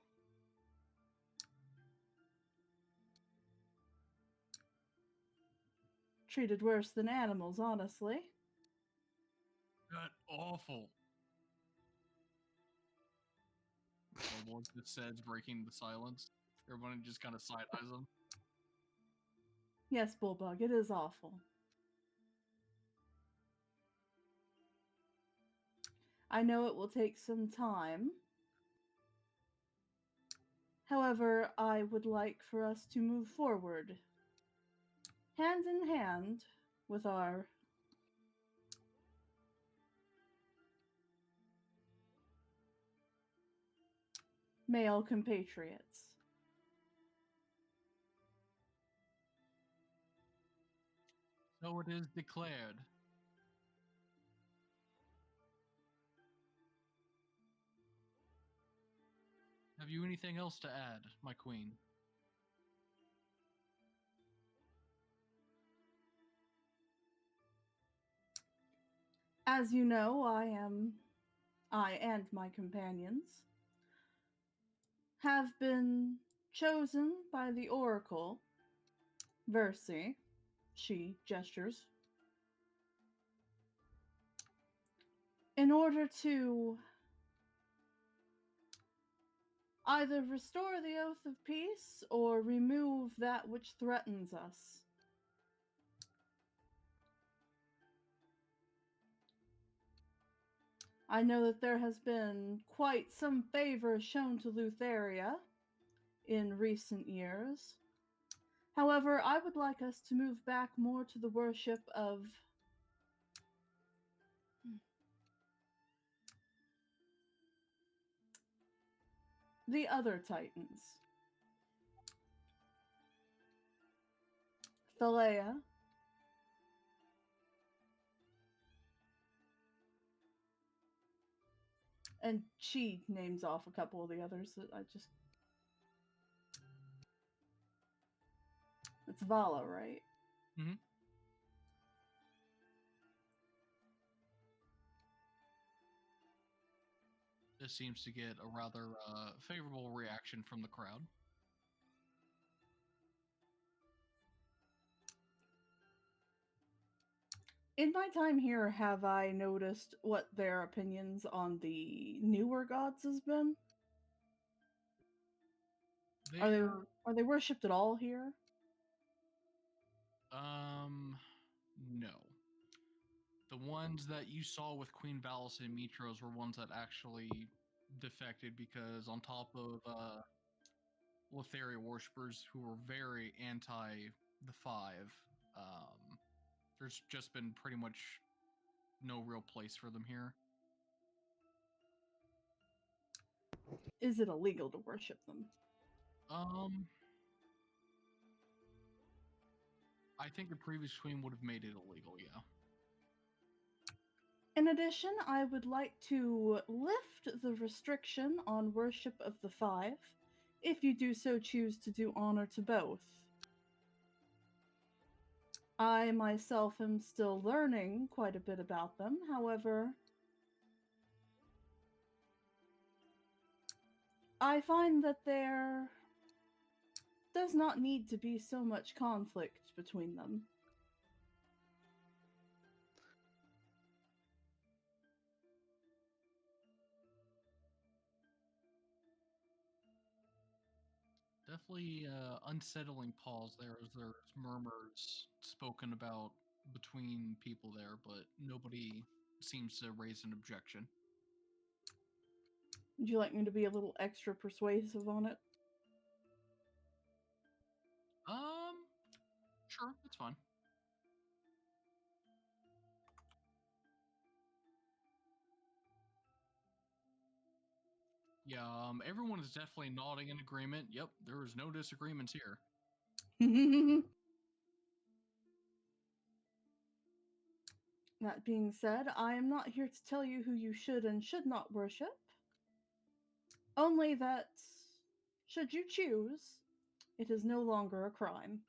treated worse than animals, honestly. That awful. One just says, breaking the silence. Everyone just kind of side-eyes them. Yes, Bulldog, it is awful. I know it will take some time. However, I would like for us to move forward, hand in hand, with our male compatriots. So it is declared. Have you anything else to add, my queen? As you know, I and my companions have been chosen by the Oracle, Versi, she gestures, in order to either restore the Oath of Peace or remove that which threatens us. I know that there has been quite some favor shown to Lutheria in recent years. However, I would like us to move back more to the worship of the other titans. Thalea, and she names off a couple of the others that I just... It's Vala, right? Mm-hmm. This seems to get a rather favorable reaction from the crowd. In my time here, have I noticed what their opinions on the newer gods has been? Are they worshipped at all here? No. The ones that you saw with Queen Valis and Mitros were ones that actually defected because on top of Letheria worshippers who were very anti the Five, there's just been pretty much no real place for them here. Is it illegal to worship them? I think the previous queen would have made it illegal, yeah. In addition, I would like to lift the restriction on worship of the Five, if you do so choose to do honor to both. I myself am still learning quite a bit about them, however, I find that there does not need to be so much conflict between them. Definitely unsettling pause there as there's murmurs spoken about between people there, but nobody seems to raise an objection. Would you like me to be a little extra persuasive on it? Sure, that's fine. Yeah, everyone is definitely nodding in agreement. Yep, there is no disagreements here. That being said, I am not here to tell you who you should and should not worship. Only that, should you choose, it is no longer a crime.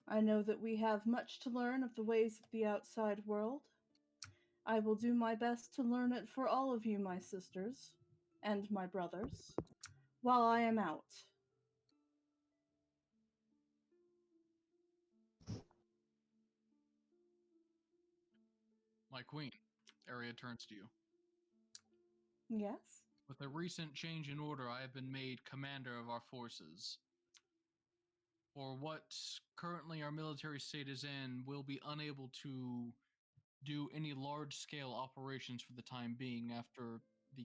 I know that we have much to learn of the ways of the outside world. I will do my best to learn it for all of you, my sisters, and my brothers, while I am out. My queen, Aoede turns to you. Yes? With a recent change in order, I have been made commander of our forces. or what currently our military state is in, will be unable to do any large-scale operations for the time being after the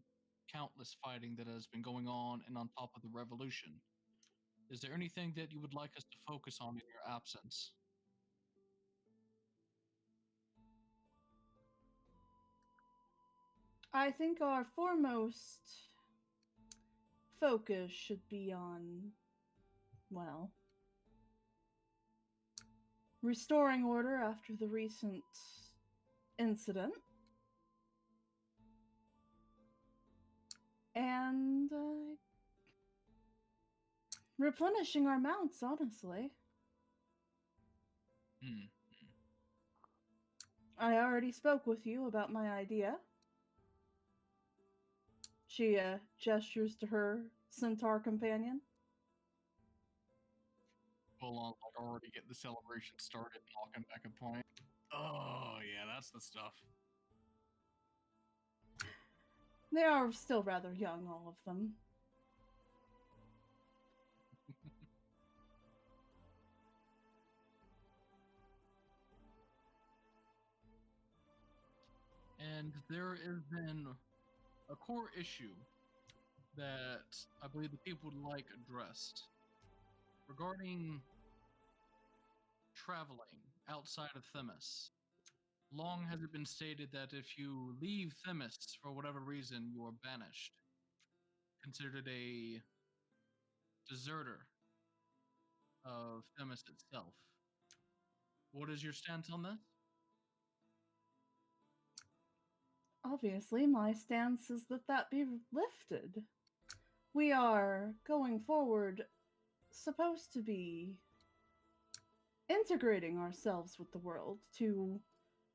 countless fighting that has been going on and on top of the revolution. Is there anything that you would like us to focus on in your absence? I think our foremost focus should be on, well, restoring order after the recent incident. And replenishing our mounts, honestly. Hmm. I already spoke with you about my idea. She gestures to her centaur companion. Full on, like, already get the celebration started, walking back a point. Oh, yeah, that's the stuff. They are still rather young, all of them. And there has been a core issue that I believe the people would like addressed regarding traveling outside of Themis. Long has it been stated that if you leave Themis for whatever reason, you are banished, considered a deserter of Themis itself. What is your stance on this? Obviously, my stance is that that be lifted. We are, going forward, supposed to be integrating ourselves with the world. To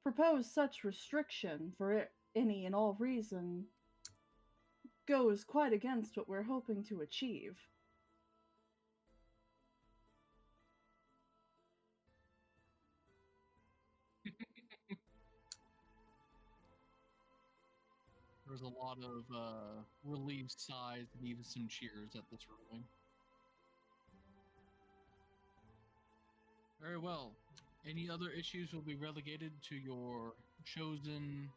propose such restriction for any and all reason goes quite against what we're hoping to achieve. There's a lot of relieved sighs and even some cheers at this ruling. Very well. Any other issues will be relegated to your chosen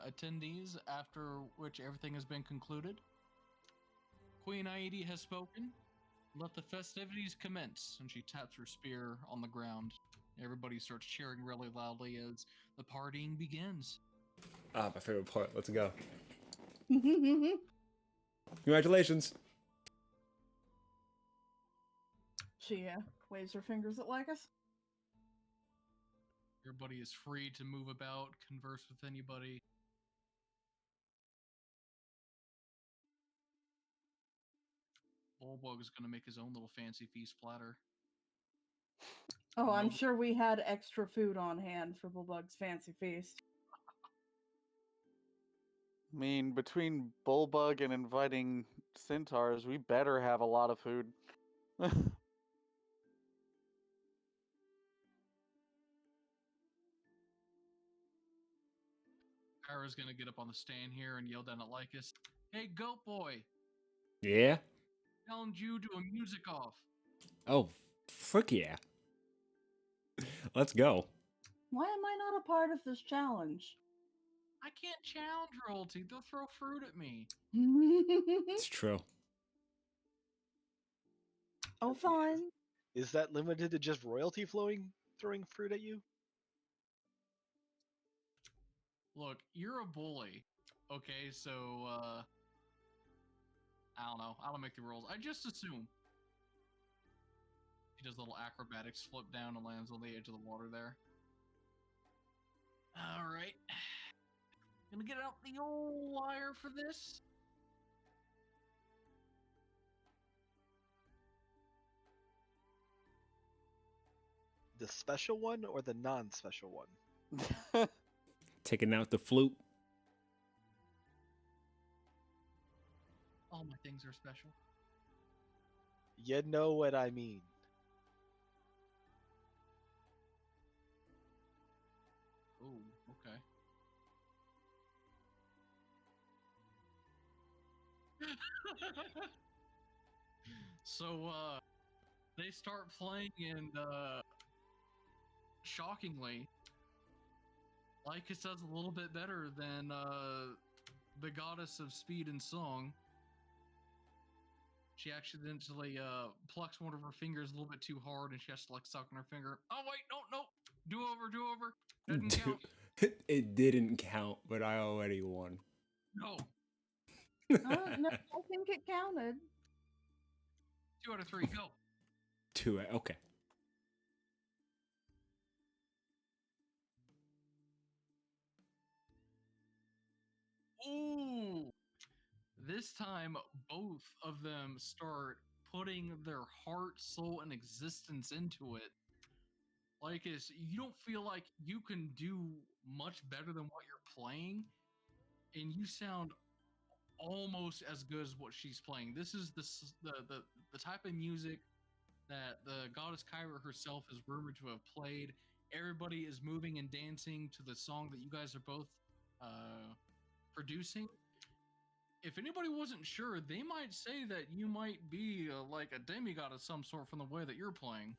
attendees, after which everything has been concluded. Queen Aoede has spoken. Let the festivities commence. And she taps her spear on the ground. Everybody starts cheering really loudly as the partying begins. Ah, my favorite part. Let's go. Congratulations. She waves her fingers at Lycus. Everybody is free to move about, converse with anybody. Bulbug is going to make his own little fancy feast platter. Oh, I'm Nope. sure we had extra food on hand for Bulbug's fancy feast. I mean, between Bullbug and inviting centaurs, we better have a lot of food. Kara's going to get up on the stand here and yell down at Lycus, "Hey, Goat Boy! Yeah? Challenge you to a music off." Oh, frick yeah. Let's go. Why am I not a part of this challenge? I can't challenge royalty. They'll throw fruit at me. It's true. Oh, fine. Is that limited to just royalty throwing fruit at you? Look, you're a bully. Okay, so, I don't know. I don't make the rules. I just assume. He does little acrobatics, flip down, and lands on the edge of the water there. Alright. Gonna get out the old wire for this. The special one or the non-special one? Taking out the flute. All my things are special. You know what I mean. Oh, okay. So, They start playing, and shockingly, Lycus does a little bit better than the goddess of speed and song. She accidentally plucks one of her fingers a little bit too hard, and she has to like suck on her finger. Oh wait, no, do over. Didn't count. It didn't count, but I already won. No, No, I think it counted. 2 out of 3, go. 2. Okay. Ooh. This time, both of them start putting their heart, soul, and existence into it. Lycus, you don't feel like you can do much better than what you're playing, and you sound almost as good as what she's playing. This is the type of music that the goddess Kyra herself is rumored to have played. Everybody is moving and dancing to the song that you guys are both producing. If anybody wasn't sure, they might say that you might be like a demigod of some sort from the way that you're playing.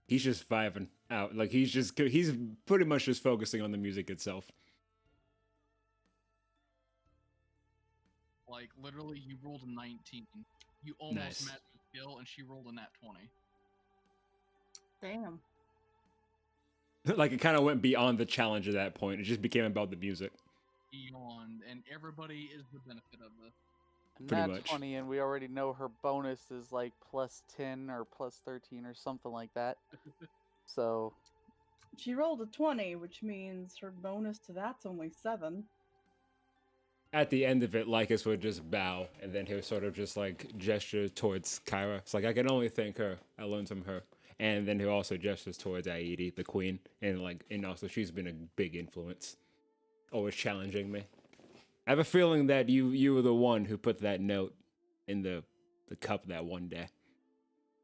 He's just vibing out. Like he's pretty much just focusing on the music itself. Like literally, you rolled a 19. You almost Nice. matched the skill, and she rolled a nat 20. Damn. Like it kind of went beyond the challenge at that point. It just became about the music. Beyond, and everybody is the benefit of this. Pretty Nat much. 20, and we already know her bonus is like plus 10 or plus 13 or something like that. So, She rolled a 20, which means her bonus to that's only 7. At the end of it, Lycus would just bow, and then he'll sort of just like gesture towards Kyra. It's like I can only thank her. I learned from her. And then he'll also gestures towards Aoede, the queen, and also she's been a big influence, always challenging me. I have a feeling that you were the one who put that note in the cup that one day,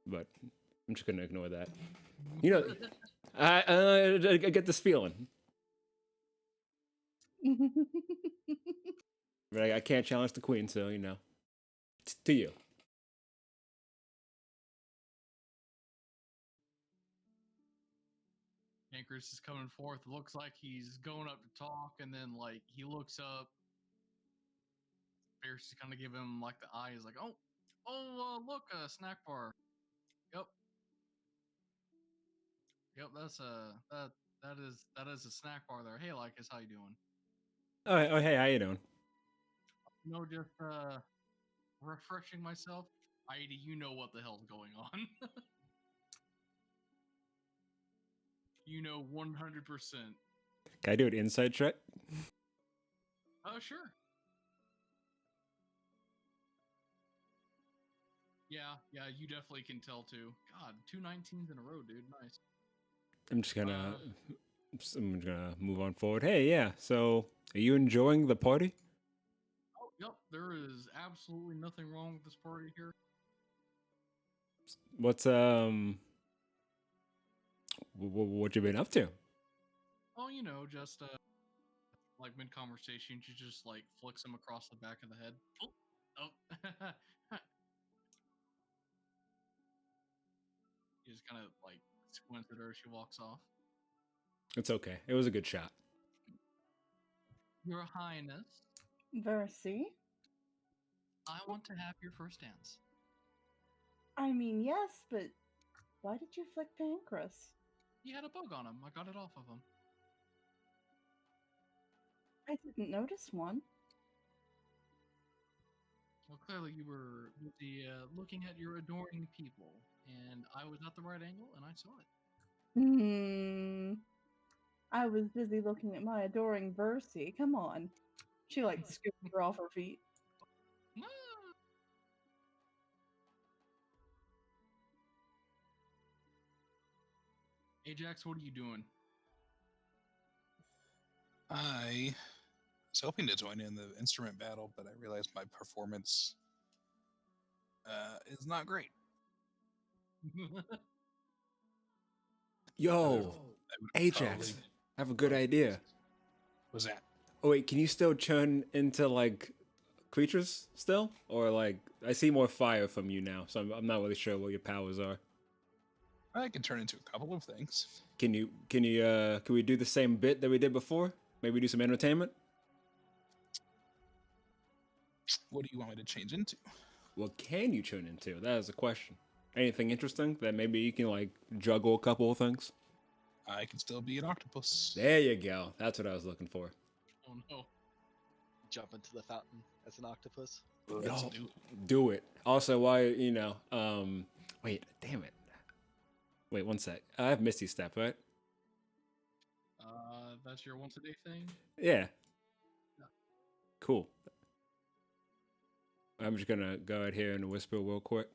but I'm just gonna ignore that. You know, I get this feeling, but I can't challenge the queen, so you know, it's to you. Anchorus is coming forth. Looks like he's going up to talk, and then like he looks up. Bears is gonna give him like the eye. He's like, look, a snack bar. Yep, that's that is a snack bar there. Hey, Lycus, how you doing? Oh, hey, how you doing? No, just refreshing myself. Aoede, you know what the hell's going on. You know 100%. Can I do an inside check? Oh, sure. Yeah, you definitely can tell too. God, 2 19s in a row, dude. Nice. I'm just gonna move on forward. Hey, yeah. So, are you enjoying the party? Oh, yep. There is absolutely nothing wrong with this party here. What's what you been up to? Oh, you know, just like mid conversation, she just like flicks him across the back of the head. Oh. He just kind of like squints at her as she walks off. It's okay. It was a good shot. Your Highness, Versi? I want to have your first dance. I mean, yes, but why did you flick Pancras? He had a bug on him. I got it off of him. I didn't notice one. Well, clearly you were busy looking at your adoring people, and I was at the right angle, and I saw it. I was busy looking at my adoring Versi. Come on. She like scooted her off her feet. Ah! Ajax, what are you doing? I was hoping to join in the instrument battle, but I realized my performance is not great. Yo, I would've Ajax, probably- I have a good idea. Was that? Oh wait, can you still turn into like creatures still, or like I see more fire from you now, so I'm not really sure what your powers are. I can turn into a couple of things. Can we do the same bit that we did before? Maybe do some entertainment. What do you want me to change into? What can you turn into? That is a question. Anything interesting that maybe you can like juggle a couple of things? I can still be an octopus. There you go. That's what I was looking for. Oh no. Jump into the fountain as an octopus. Let's Yo, do do it. Also, why wait, damn it. Wait, one sec. I have Misty Step, right? That's your once a day thing? Yeah. Yeah. Cool. I'm just gonna go out here and whisper real quick.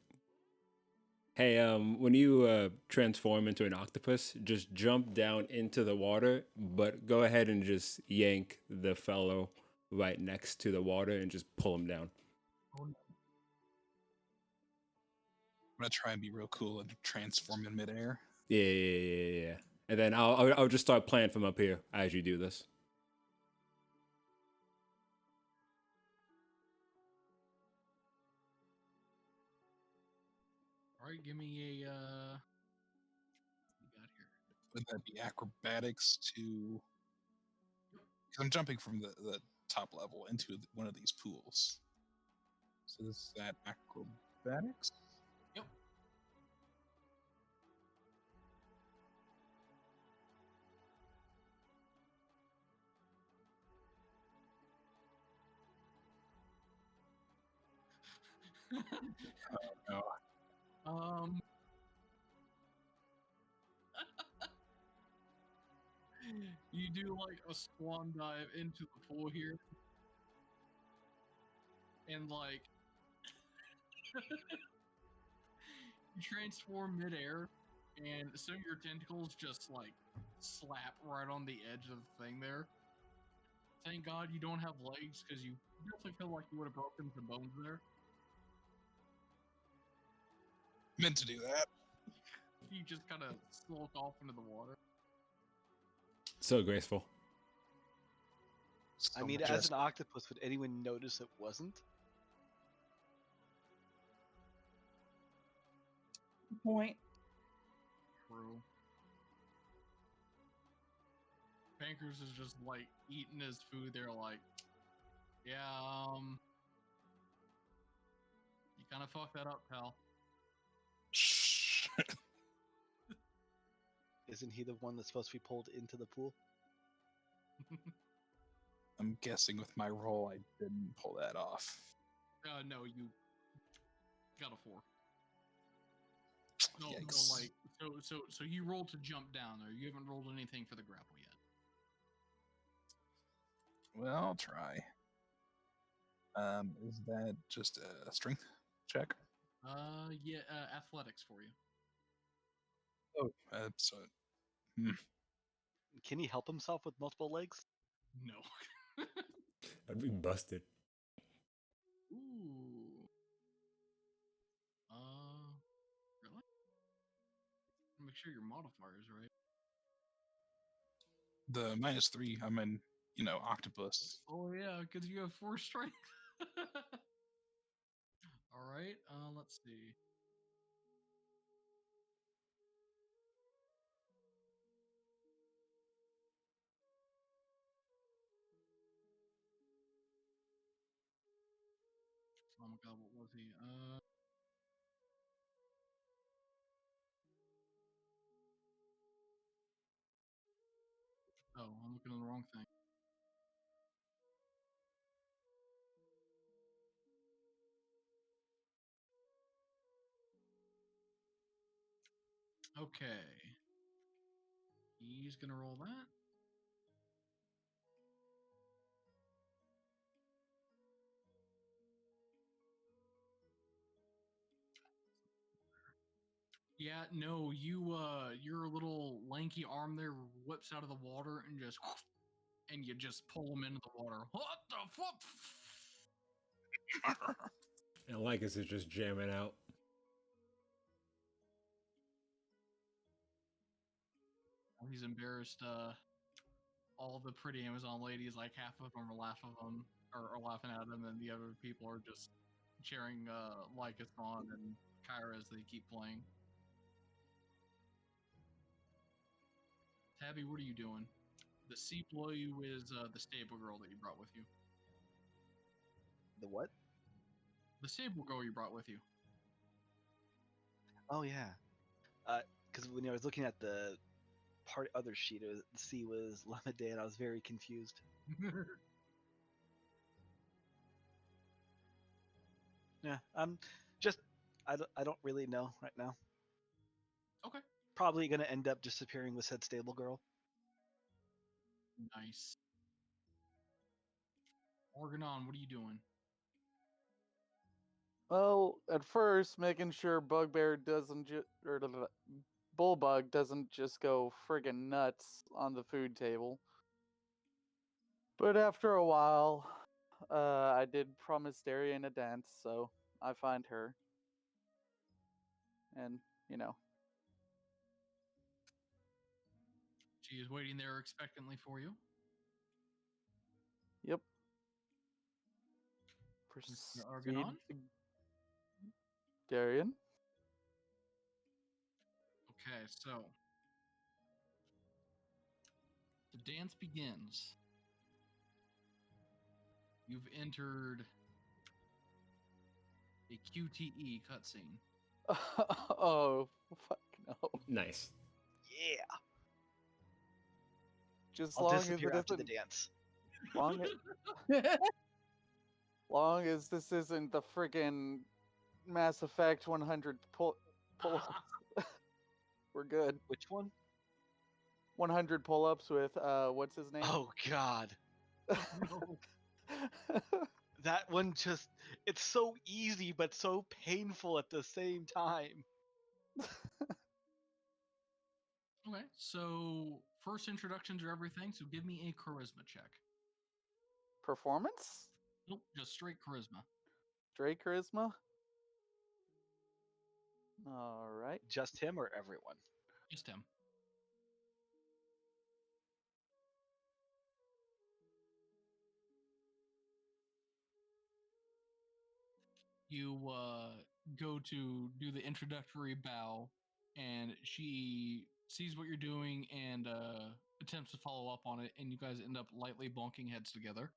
Hey, when you transform into an octopus, just jump down into the water, but go ahead and just yank the fellow right next to the water and just pull him down. Oh no. I'm gonna try and be real cool and transform in midair. Yeah. And then I'll just start playing from up here as you do this. Alright, give me a what you got here? Would that be acrobatics to? Because I'm jumping from the top level into one of these pools. So is that acrobatics? Yep. No. You do like a swan dive into the pool here. And like you transform midair and some of your tentacles just like slap right on the edge of the thing there. Thank God you don't have legs because you definitely feel like you would have broken some bones there. Meant to do that. You just kind of slunk off into the water. So graceful. I So mean, as majestic. an octopus, would anyone notice it wasn't? Point. True. Bankers is just like eating his food. They're like, yeah, you kind of fucked that up, pal. Shh. Isn't he the one that's supposed to be pulled into the pool? I'm guessing with my roll, I didn't pull that off. No, you got a 4. No, Yikes. like so you rolled to jump down there. You haven't rolled anything for the grapple yet. Well, I'll try. Is that just a strength check? Yeah, athletics for you. Oh, so Can he help himself with multiple legs? No. I'd be busted. Ooh. Really? Make sure your modifier is right. the -3. I'm an octopus. Oh yeah, because you have 4 strength. All right. Let's see. Oh my god, what was he? Oh, I'm looking at the wrong thing. Okay. He's gonna roll that. Yeah, no, your little lanky arm there whips out of the water and you just pull him into the water. What the fuck? And Lycus is just jamming out. He's embarrassed. All the pretty Amazon ladies, like half of them are are laughing at him, and the other people are just cheering Lycus on and Kyra as they keep playing. Tabby, what are you doing? The seat below you is the stable girl that you brought with you. The what? The stable girl you brought with you. Oh yeah. Because when I was looking at the other sheet, the C was Lamade, and I was very confused. Yeah. I don't really know right now. Okay. Probably gonna end up disappearing with said stable girl. Nice. Organon, what are you doing? Well, at first, making sure Bugbear doesn't Bullbug doesn't just go friggin' nuts on the food table. But after a while, I did promise Darian a dance, so I find her. And, you know. She is waiting there expectantly for you. Yep. Mr. Proceed, Argonon? Darian. Okay, so the dance begins. You've entered a QTE cutscene. Oh, fuck no. Nice. Yeah. Just I'll long as disappear it after the isn't dance. long as this isn't the friggin' Mass Effect 100 pull we're good. Which one? 100 pull-ups with what's his name? Oh God. No. That one it's so easy but so painful at the same time. Okay, so first introductions are everything, so give me a charisma check. Performance? Nope, just straight charisma. Straight charisma? All right. Just him or everyone? Just him. You go to do the introductory bow, and she sees what you're doing and attempts to follow up on it, and you guys end up lightly bonking heads together.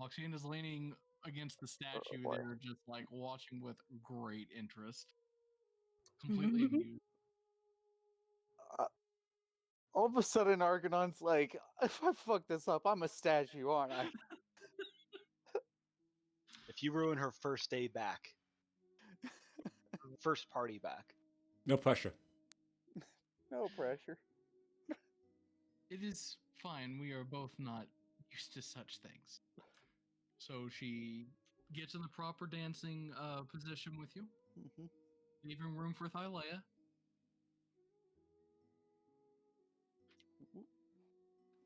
Loxian is leaning against the statue boy. there, just like watching with great interest. Completely amused. All of a sudden, Argonon's like, if I fuck this up, I'm a statue, aren't I? If you ruin her first day back, first party back. No pressure. No pressure. It is fine. We are both not used to such things. So she gets in the proper dancing position with you, Mm-hmm. leaving room for Thylea.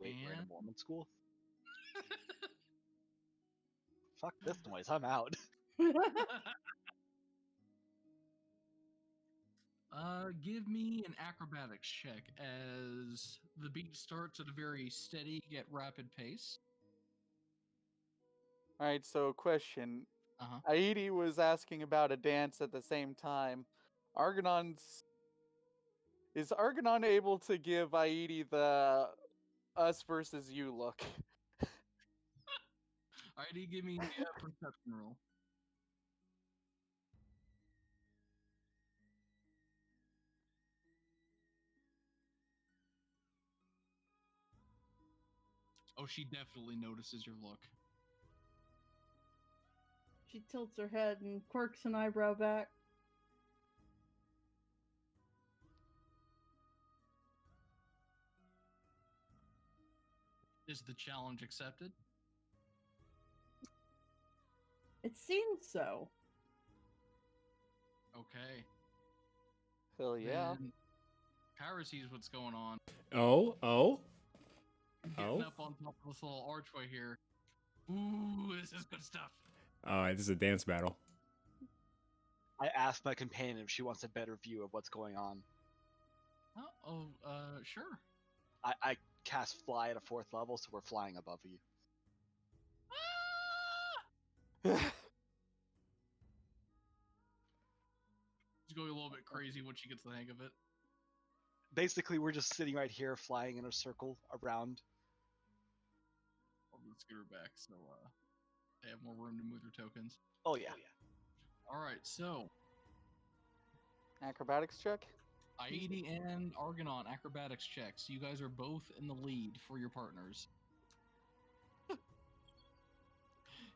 Wait, we're in a And- Mormon school? Fuck this noise, I'm out. Give me an acrobatics check as the beat starts at a very steady yet rapid pace. All right, so question. Uh-huh. Aoede was asking about a dance at the same time. Is Argonon able to give Aoede the us versus you look? Alrighty, give me a perception roll. Oh, she definitely notices your look. She tilts her head and quirks an eyebrow back. Is the challenge accepted? It seems so. Okay. Hell yeah. Then Kyra sees what's going on. Oh. Getting up on top of this little archway here. Ooh, this is good stuff. All right, this is a dance battle. I asked my companion if she wants a better view of what's going on. Sure. I cast fly at a 4th level, so we're flying above you. She's going a little bit crazy when she gets the hang of it. Basically, we're just sitting right here, flying in a circle around. I'll just scoot her back so they have more room to move their tokens. Oh yeah. All right, so Acrobatics check. Aoede and Argonaut acrobatics checks. You guys are both in the lead for your partners.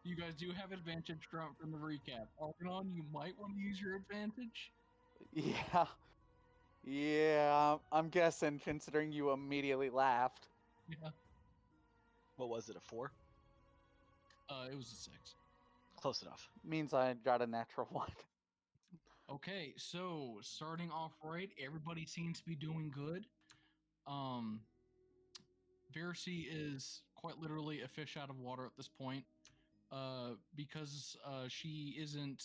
You guys do have advantage from the recap. Argonaut, you might want to use your advantage. Yeah. Yeah, I'm guessing considering you immediately laughed. Yeah. What was it, a 4? It was a 6. Close enough. Means I got a natural 1. Okay, so starting off right, everybody seems to be doing good. Versi is quite literally a fish out of water at this point. Because she isn't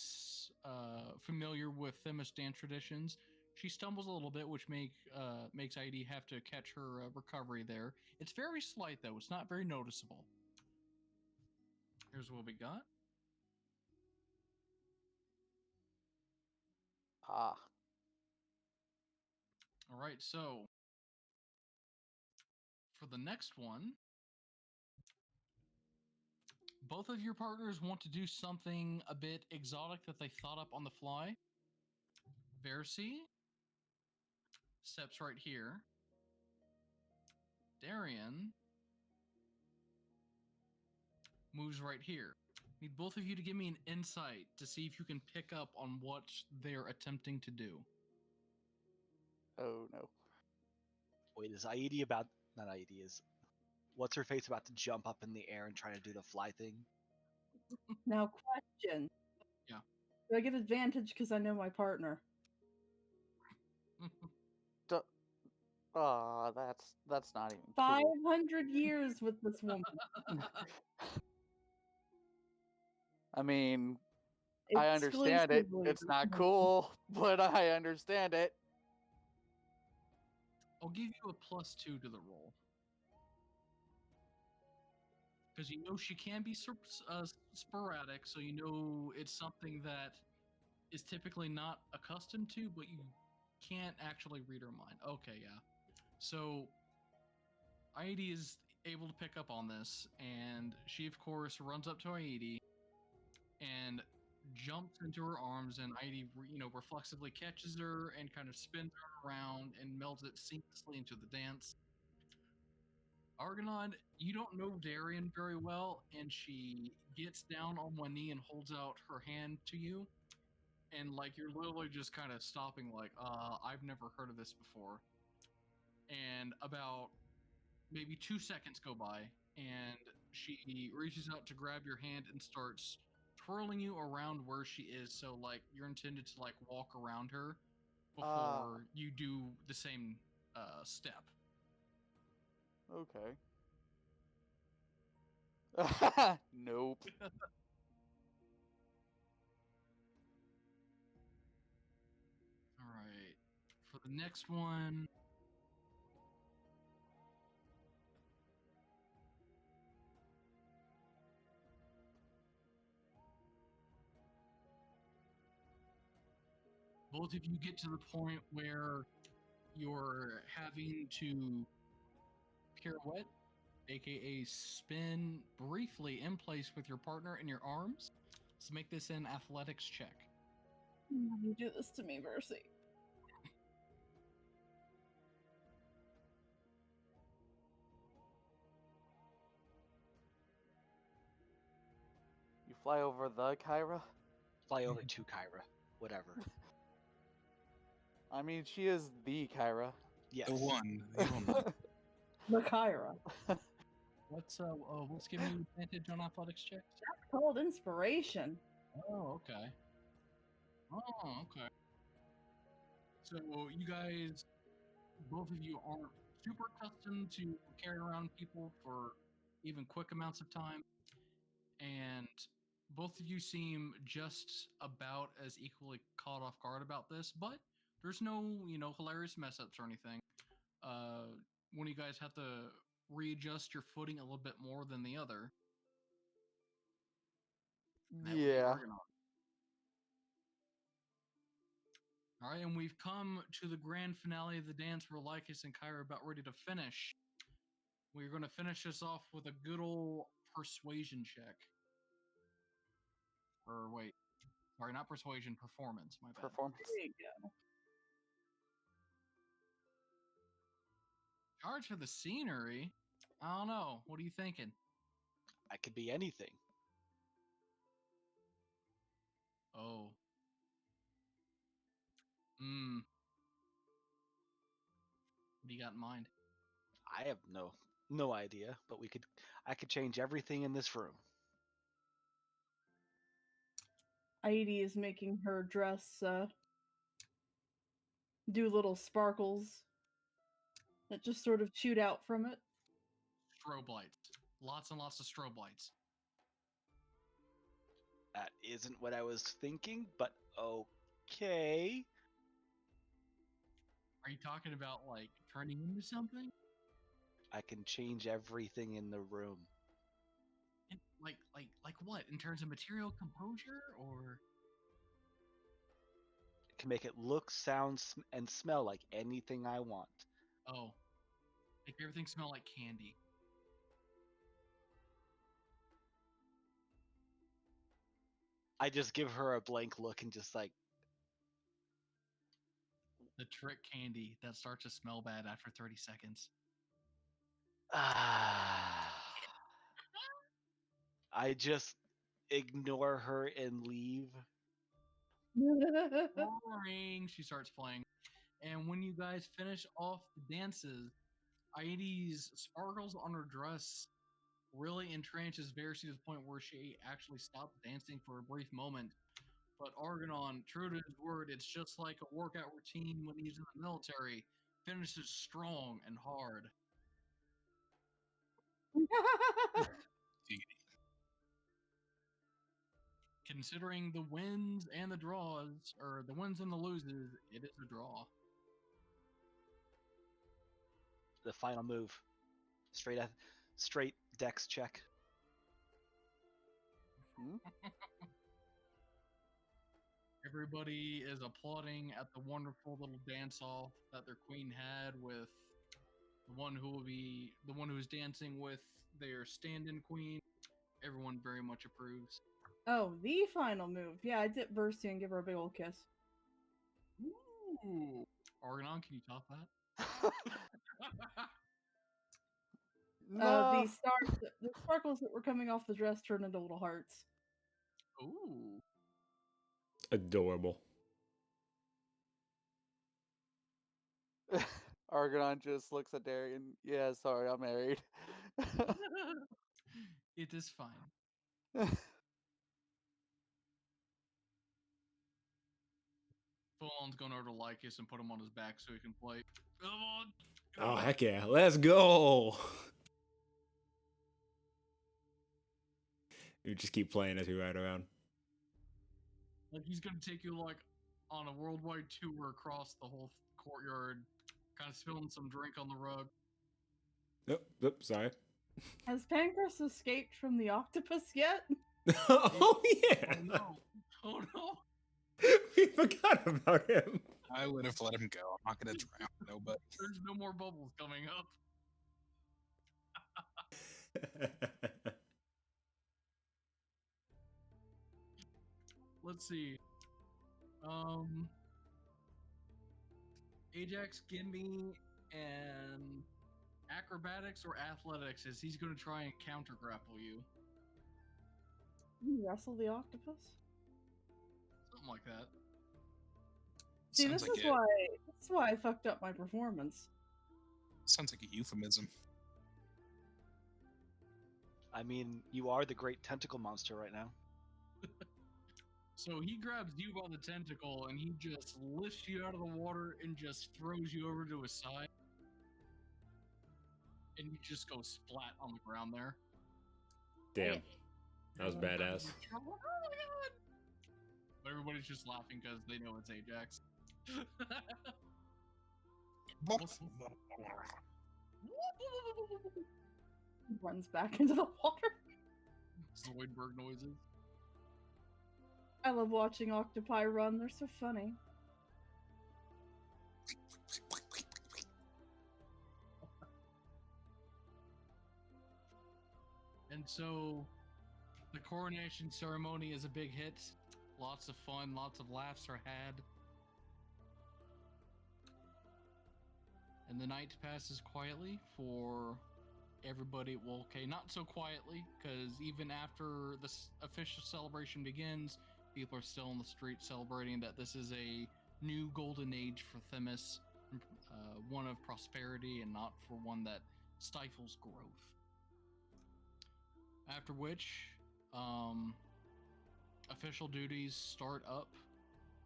familiar with Themis dance traditions, she stumbles a little bit, which makes Aoede have to catch her recovery there. It's very slight, though. It's not very noticeable. Here's what we got. Ah. All right, so for the next one, both of your partners want to do something a bit exotic that they thought up on the fly. Versi steps right here. Darian moves right here. Need both of you to give me an insight to see if you can pick up on what they're attempting to do. Oh no. Wait, is Aoede about? Not Aoede, is what's her face about to jump up in the air and try to do the fly thing? Now, question. Yeah. Do I get advantage because I know my partner? That's not even cool. 500 years with this woman. I mean, I understand it. Exclusively It's this not woman. cool, but I understand it. I'll give you a +2 to the roll. Because you know she can be sporadic, so you know it's something that is typically not accustomed to, but you can't actually read her mind. Okay, yeah. So Aoede is able to pick up on this, and she, of course, runs up to Aoede and jumps into her arms, and Aoede, reflexively catches her and kind of spins her around and melds it seamlessly into the dance. Argonaut, you don't know Darian very well, and she gets down on one knee and holds out her hand to you. And you're literally just kind of stopping, I've never heard of this before. And about maybe 2 seconds go by, and she reaches out to grab your hand and starts twirling you around where she is. So you're intended to walk around her before you do the same step. Okay. Nope. All right. For the next one, both of you get to the point where you're having to pirouette, aka spin briefly in place with your partner in your arms. Let's make this an athletics check. You do this to me, Versi. You fly over the Kyra? Fly over to Kyra, whatever. I mean, she is the Kyra. Yes. The one. The only. The Kyra. What's giving you advantage on athletics checks? That's called inspiration. Oh, okay. So you guys, both of you aren't super accustomed to carry around people for even quick amounts of time, and both of you seem just about as equally caught off guard about this, but there's no, hilarious mess ups or anything. One of you guys have to readjust your footing a little bit more than the other. And that would be Yeah. Argonaut. All right, and we've come to the grand finale of the dance where Lycus and Kyra are about ready to finish. We're going to finish this off with a good old persuasion check. Or wait, sorry, not persuasion, performance. My bad. Performance. There you go. Charge for the scenery? I don't know. What are you thinking? I could be anything. Oh. What do you got in mind? I have no idea, but I could change everything in this room. Aoede is making her dress do little sparkles that just sort of shoot out from it. Strobe lights. Lots and lots of strobe lights. That isn't what I was thinking, but okay. Are you talking about like turning into something? I can change everything in the room. And like what? In terms of material composure or It can make it look, sound, and smell like anything I want. oh. Make everything smell like candy. I just give her a blank look and just like, The trick candy that starts to smell bad after 30 seconds. ah. I just ignore her and leave. Boring. She starts playing. And when you guys finish off the dances, Aoede's sparkles on her dress really entrances Verity to the point where she actually stopped dancing for a brief moment. But Argonon, true to his word, it's just like a workout routine when he's in the military, finishes strong and hard. Considering the wins and the draws, or the wins and the loses, it is a draw. The final move. Straight dex check. Hmm? Everybody is applauding at the wonderful little dance-off that their queen had with the one who is dancing with their stand-in queen. Everyone very much approves. Oh, the final move. Yeah, I dip Verity and give her a big old kiss. Ooh. Argonon, can you top that? No. The sparkles that were coming off the dress turned into little hearts. Ooh. Adorable. Argonon just looks at Darian. Yeah, sorry, I'm married. It is fine. Full-on's going over to Lycus and put him on his back so he can play. Come on! Oh, heck yeah. Let's go. You just keep playing as we ride around. Like, he's gonna take you, like, on a worldwide tour across the whole courtyard, kind of spilling some drink on the rug. Oops, sorry. Has Pancras escaped from the octopus yet? Oh, yeah. Oh no! Oh no! We forgot about him. I would have let him go. I'm not gonna drown nobody. There's no more bubbles coming up. Let's see. Ajax, Gimby, and acrobatics or athletics, as he's going to try and counter grapple you. You wrestle the octopus? Something like that. See, Sounds this like is why I fucked up my performance. sounds like a euphemism. I mean, you are the great tentacle monster right now. So he grabs you by the tentacle and he just lifts you out of the water and just throws you over to his side. And you just go splat on the ground there. Damn. That was badass. Oh my god! But everybody's just laughing because they know it's Ajax. Runs back into the water. Zoidberg noises. I love watching octopi run. They're so funny. And so the coronation ceremony is a big hit. Lots of fun, lots of laughs are had. And the night passes quietly for everybody. Well, okay, not so quietly, because even after the official celebration begins, people are still in the street celebrating that this is a new golden age for Themis, one of prosperity and not for one that stifles growth. After which, official duties start up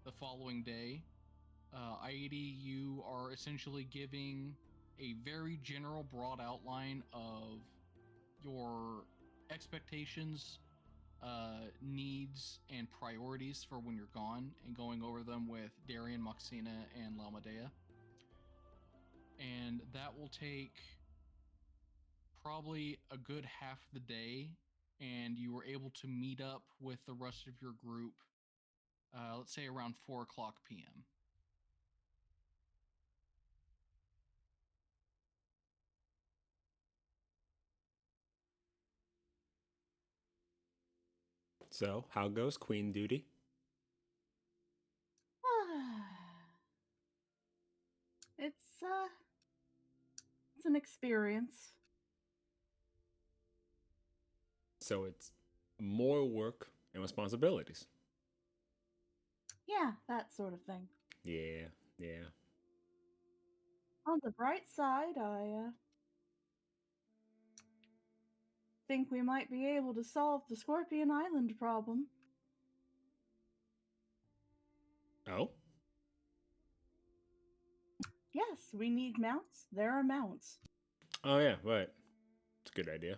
the following day. Aoede, you are essentially giving a very general, broad outline of your expectations, needs, and priorities for when you're gone, and going over them with Darian, Moxina, and Lamadea. And that will take probably a good half the day, and you were able to meet up with the rest of your group, let's say around 4 o'clock p.m. So, how goes queen duty? It's an experience. So it's more work and responsibilities. Yeah, that sort of thing. Yeah, yeah. On the bright side, I think we might be able to solve the Scorpion Island problem. Oh? Yes, we need mounts. There are mounts. Oh, yeah, right. It's a good idea.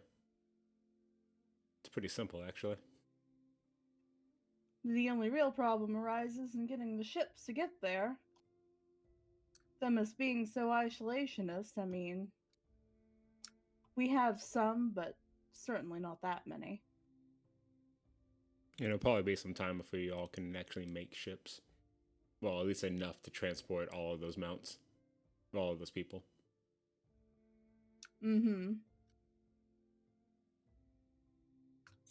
It's pretty simple, actually. The only real problem arises in getting the ships to get there. Them as being so isolationist, I mean, we have some, but certainly not that many. It'll probably be some time before you all can actually make ships. Well, at least enough to transport all of those mounts. All of those people. Mm-hmm.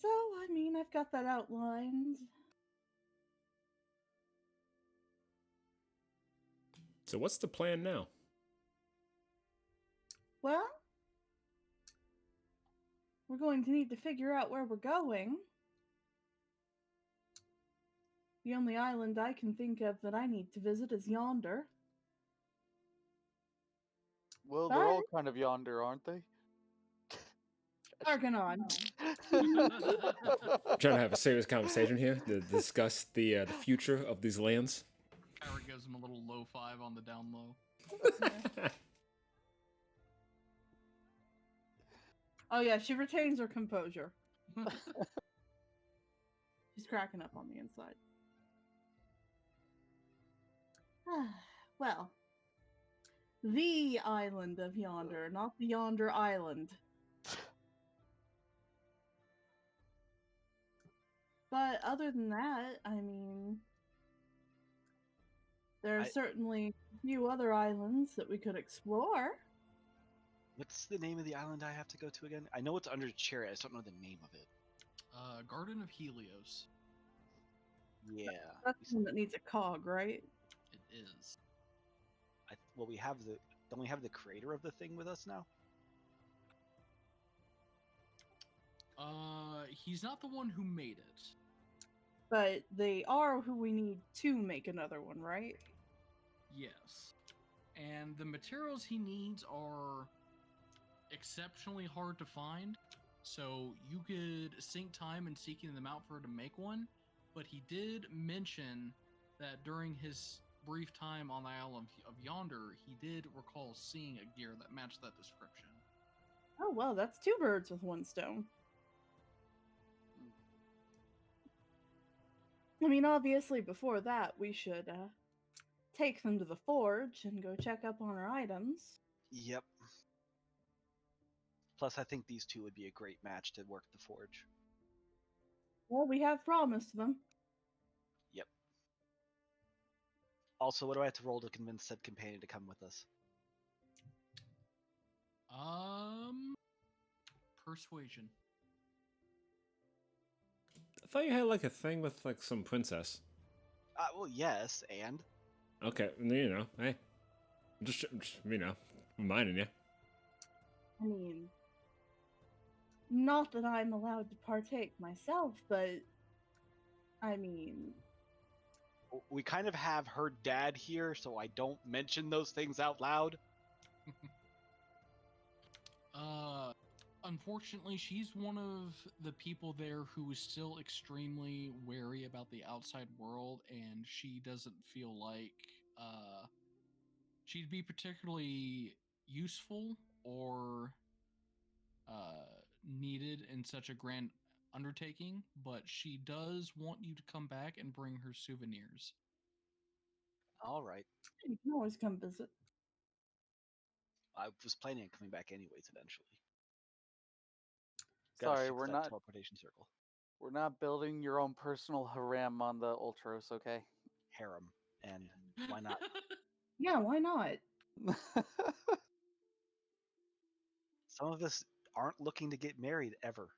So, I mean, I've got that outlined. So what's the plan now? Well, we're going to need to figure out where we're going. The only island I can think of that I need to visit is yonder. Well, they're all kind of yonder, aren't they? Argonon. Trying to have a serious conversation here to discuss the future of these lands. Kyra gives him a little low five on the down low. Oh yeah, she retains her composure. She's cracking up on the inside. Well, the island of yonder, not the yonder island. But other than that, I mean, there are certainly a few other islands that we could explore. What's the name of the island I have to go to again? I know it's under Cherry. I just don't know the name of it. Garden of Helios. Yeah. That's the one that needs a cog, right? It is. Well, don't we have the creator of the thing with us now? He's not the one who made it. But they are who we need to make another one, right? Yes. And the materials he needs are exceptionally hard to find, so you could sink time in seeking them out for her to make one, but he did mention that during his brief time on the Isle of Yonder, he did recall seeing a gear that matched that description. Oh, well, that's 2 birds with 1 stone. I mean, obviously, before that, we should take them to the forge and go check up on our items. Yep. Plus, I think these two would be a great match to work the forge. Well, we have promised them. Yep. Also, what do I have to roll to convince said companion to come with us? Persuasion. I thought you had like a thing with like some princess. Well, yes, and Okay, you know, hey, just you know, reminding you. I mean, not that I'm allowed to partake myself, but I mean, we kind of have her dad here, so I don't mention those things out loud. Unfortunately, she's one of the people there who is still extremely wary about the outside world, and she doesn't feel like she'd be particularly useful or needed in such a grand undertaking, but she does want you to come back and bring her souvenirs. All right. you can always come visit. I was planning on coming back anyways eventually. Gotta Sorry, fix we're that not teleportation circle. we're not building your own personal harem on the Ultros, okay? Harem. And why not? Yeah, why not? Some of us aren't looking to get married ever.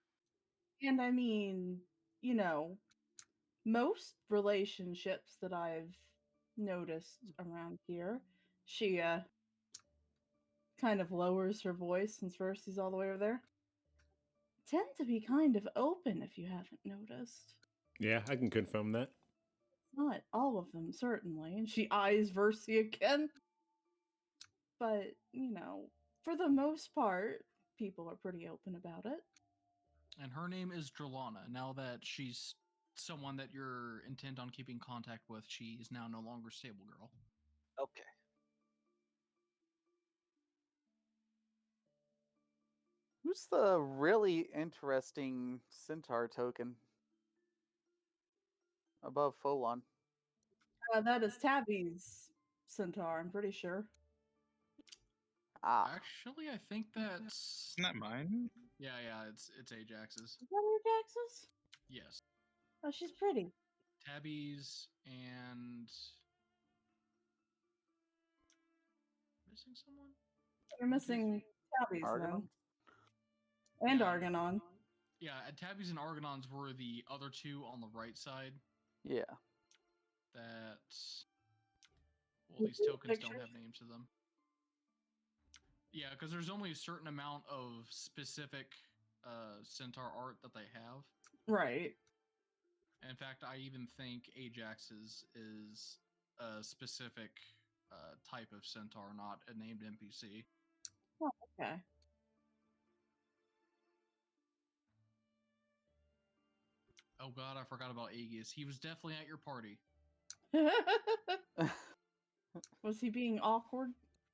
And I mean, you know, most relationships that I've noticed around here, she kind of lowers her voice since Mercy's all the way over there, tend to be kind of open if you haven't noticed. Yeah, I can confirm that. Not all of them, certainly. And she eyes Versi again. But, you know, for the most part, people are pretty open about it. And her name is Drolana. Now that she's someone that you're intent on keeping contact with, she is now no longer Stable Girl. Okay. Who's the really interesting centaur token above Folon? That is Tabby's centaur, I'm pretty sure. Ah, Actually, I think that's Isn't that mine? yeah, it's Ajax's. Is that Ajax's? Yes, Oh, she's pretty. Tabby's and missing someone. You're missing Tabby's Argonon? then. And Yeah. Argonon. Yeah, Tabby's and Argonon's were the other two on the right side. Yeah. That well, With these these tokens don't pictures? have names to them. Yeah, because there's only a certain amount of specific centaur art that they have. Right. In fact, I even think Ajax's is a specific type of centaur, not a named NPC. Oh, okay. Oh god, I forgot about Aegis. He was definitely at your party. Was he being awkward?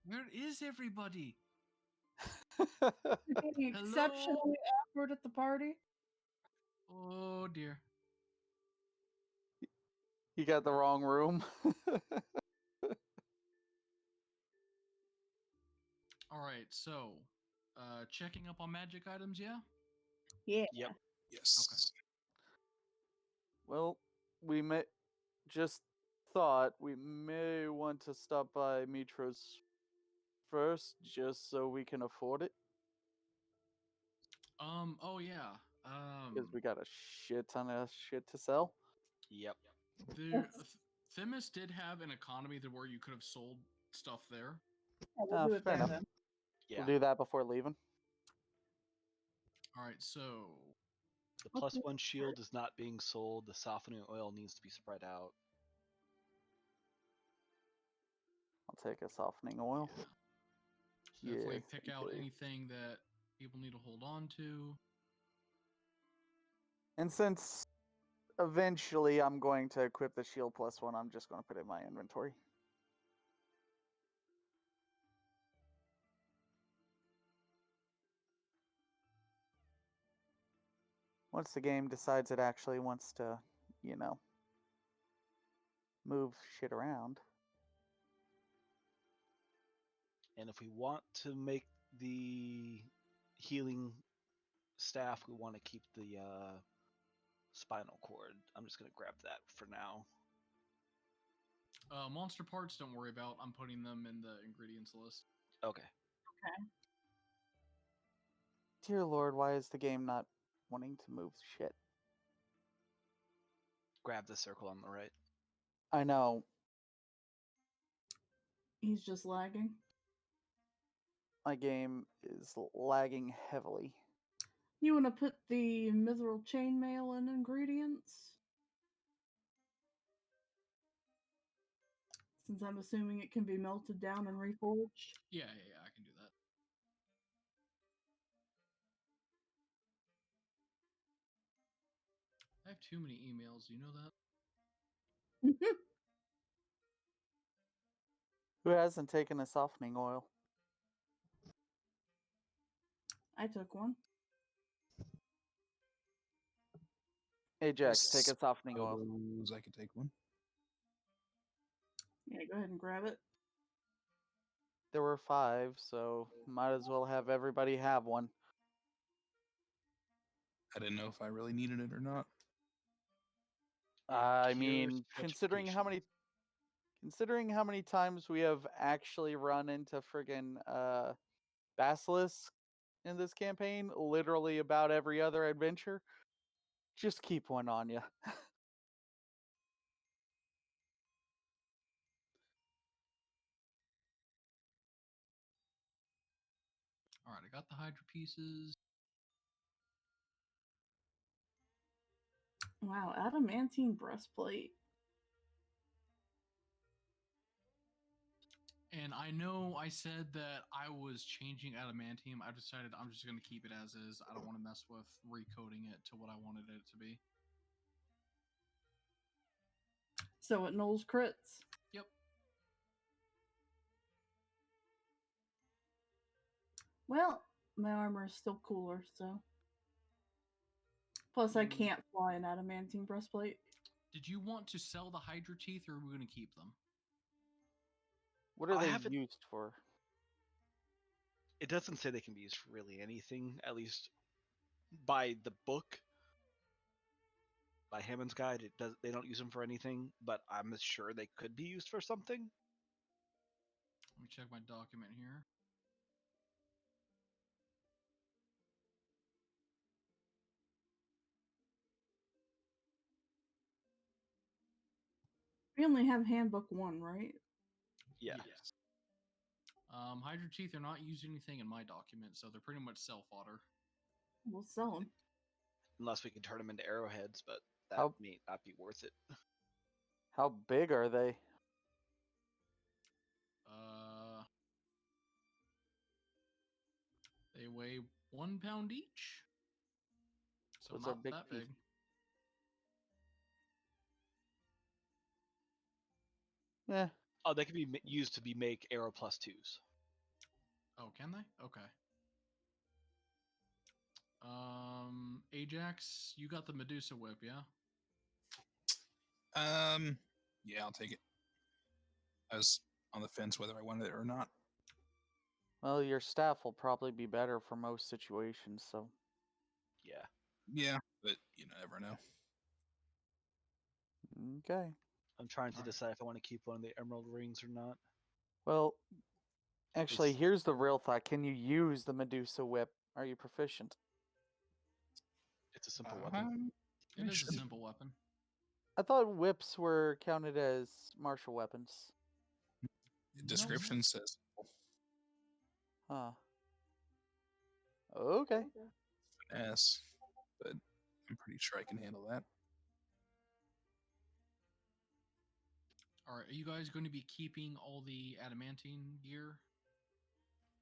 Where is everybody? Being exceptionally awkward at the party? Oh dear. You got the wrong room. Alright, so checking up on magic items, yeah? Yeah. Yep. Yes. Well, we may just thought we may want to stop by Mitro's first, just so we can afford it, Oh yeah. because we got a shit ton of shit to sell. Yep. There, Themis did have an economy to where you could have sold stuff there. Yeah, we'll do it Fair there enough. then. Yeah. We'll do that before leaving. Alright, so The What's plus the- one shield is not being sold. The softening oil needs to be spread out. I'll take a softening oil. definitely Yes, pick thank out you. anything that people need to hold on to. And since eventually I'm going to equip the shield plus one, I'm just going to put it in my inventory. Once the game decides it actually wants to, you know, move shit around. And if we want to make the healing staff, we want to keep the spinal cord. I'm just gonna grab that for now. Monster parts, don't worry about. I'm putting them in the ingredients list. Okay. Dear Lord, why is the game not wanting to move shit? Grab the circle on the right. I know. He's just lagging. My game is lagging heavily. You want to put the mithril chainmail in ingredients? Since I'm assuming it can be melted down and reforged. Yeah, I can do that. I have too many emails. You know that? Who hasn't taken a softening oil? I took one. Ajax, take a softening oil. Suppose I could take one. Yeah, go ahead and grab it. There were 5, so might as well have everybody have one. I didn't know if I really needed it or not. I Cures mean, considering how many times we have actually run into friggin' basilisk in this campaign, literally about every other adventure, just keep one on you. All right, I got the Hydra pieces. Wow, adamantine breastplate. And I know I said that I was changing adamantium. I decided I'm just going to keep it as is. I don't want to mess with recoding it to what I wanted it to be. So it nulls crits. Yep. Well, my armor is still cooler, so. Plus, I can't fly an adamantine breastplate. Did you want to sell the Hydra teeth, or are we going to keep them? What are I they haven't- used for? It doesn't say they can be used for really anything, at least by the book. By Hammond's guide, it does. They don't use them for anything, but I'm sure they could be used for something. Let me check my document here. We only have handbook 1, right? Yeah. Yes. Hydra teeth are not using anything in my document, so they're pretty much self-fodder. We'll sell them. Unless we can turn them into arrowheads, but that How- may not be worth it. How big are they? They weigh 1 pound each. So Those are not big that teeth. big. Yeah. Oh, they can be used to make arrow plus 2s. Oh, can they? Okay. Ajax, you got the Medusa whip, yeah? Yeah, I'll take it. I was on the fence whether I wanted it or not. Well, your staff will probably be better for most situations, so. Yeah. Yeah, but you never know. Okay. I'm trying to Alright. decide if I want to keep one of the emerald rings or not. Well, actually, It's- here's the real thought. Can you use the Medusa whip? Are you proficient? It's a simple weapon. It is a should- simple weapon. I thought whips were counted as martial weapons. Description says Huh. Okay. finesse, but I'm pretty sure I can handle that. All right, are you guys going to be keeping all the adamantine gear?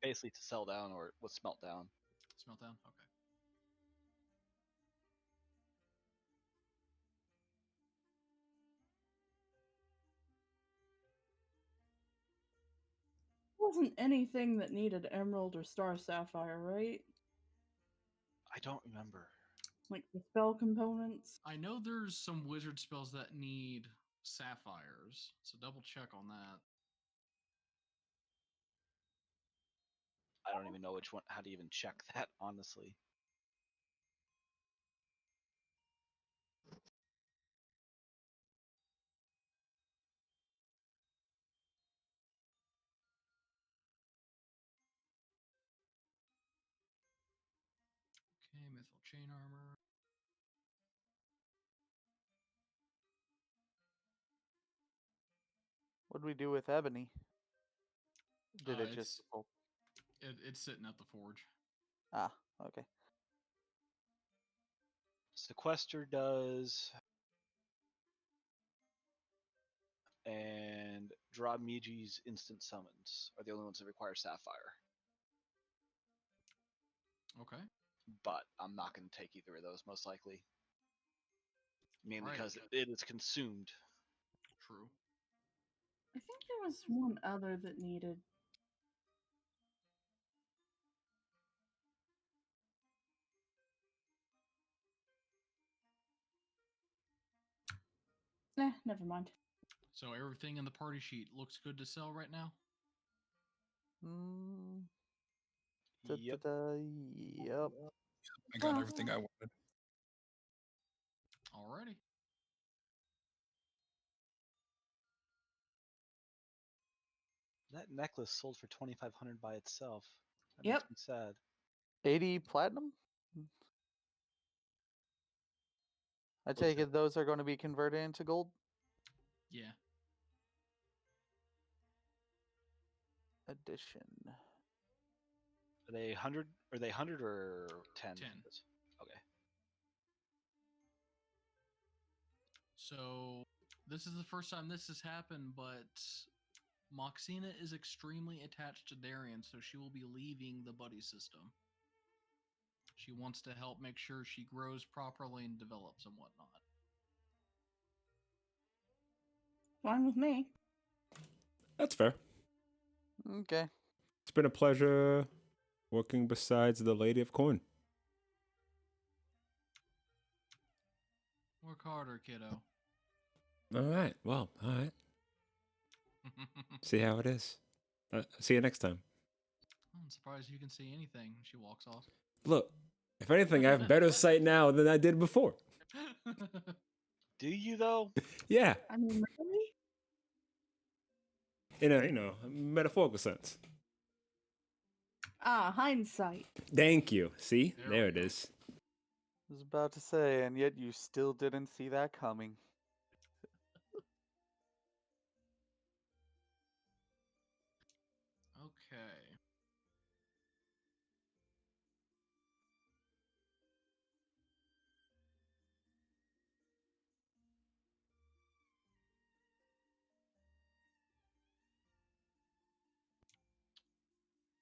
Basically to sell down or was smelt down. Smelt down? Okay. Wasn't anything that needed emerald or star sapphire, right? I don't remember. Like the spell components. I know there's some wizard spells that need sapphires, so double check on that. I don't even know which one, how to even check that, honestly. Okay, mithril chain armor. What do we do with ebony? Did it just? It's it's sitting at the forge. Ah, okay. Sequester does, and Draw Miji's instant summons are the only ones that require Sapphire. Okay. But I'm not going to take either of those, most likely. Mainly Right. because it is consumed. True. I think there was one other that needed. Never mind. So everything in the party sheet looks good to sell right now? Mm, Yep. Yep. I got Well- everything I wanted. Alrighty. That necklace sold for 2,500 by itself. That Yep. makes me sad. 80 platinum? I take it those are going to be converted into gold? Yeah. Edition. Are they 100? Are they 100 or 10? 10. Okay. So this is the first time this has happened, but Moxina is extremely attached to Darian, so she will be leaving the buddy system. She wants to help make sure she grows properly and develops and whatnot. Fine with me. That's fair. Okay. It's been a pleasure working besides the Lady of Corn. Work harder, kiddo. All right. Well, all right. See how it is. See you next time. I'm surprised you can see anything. She walks off. Look, if anything, I have better sight now than I did before. Do you, though? Yeah, I mean, really? in a metaphorical sense. Ah, hindsight. Thank you. See, There there we it go. is. I was about to say, and yet you still didn't see that coming. Okay.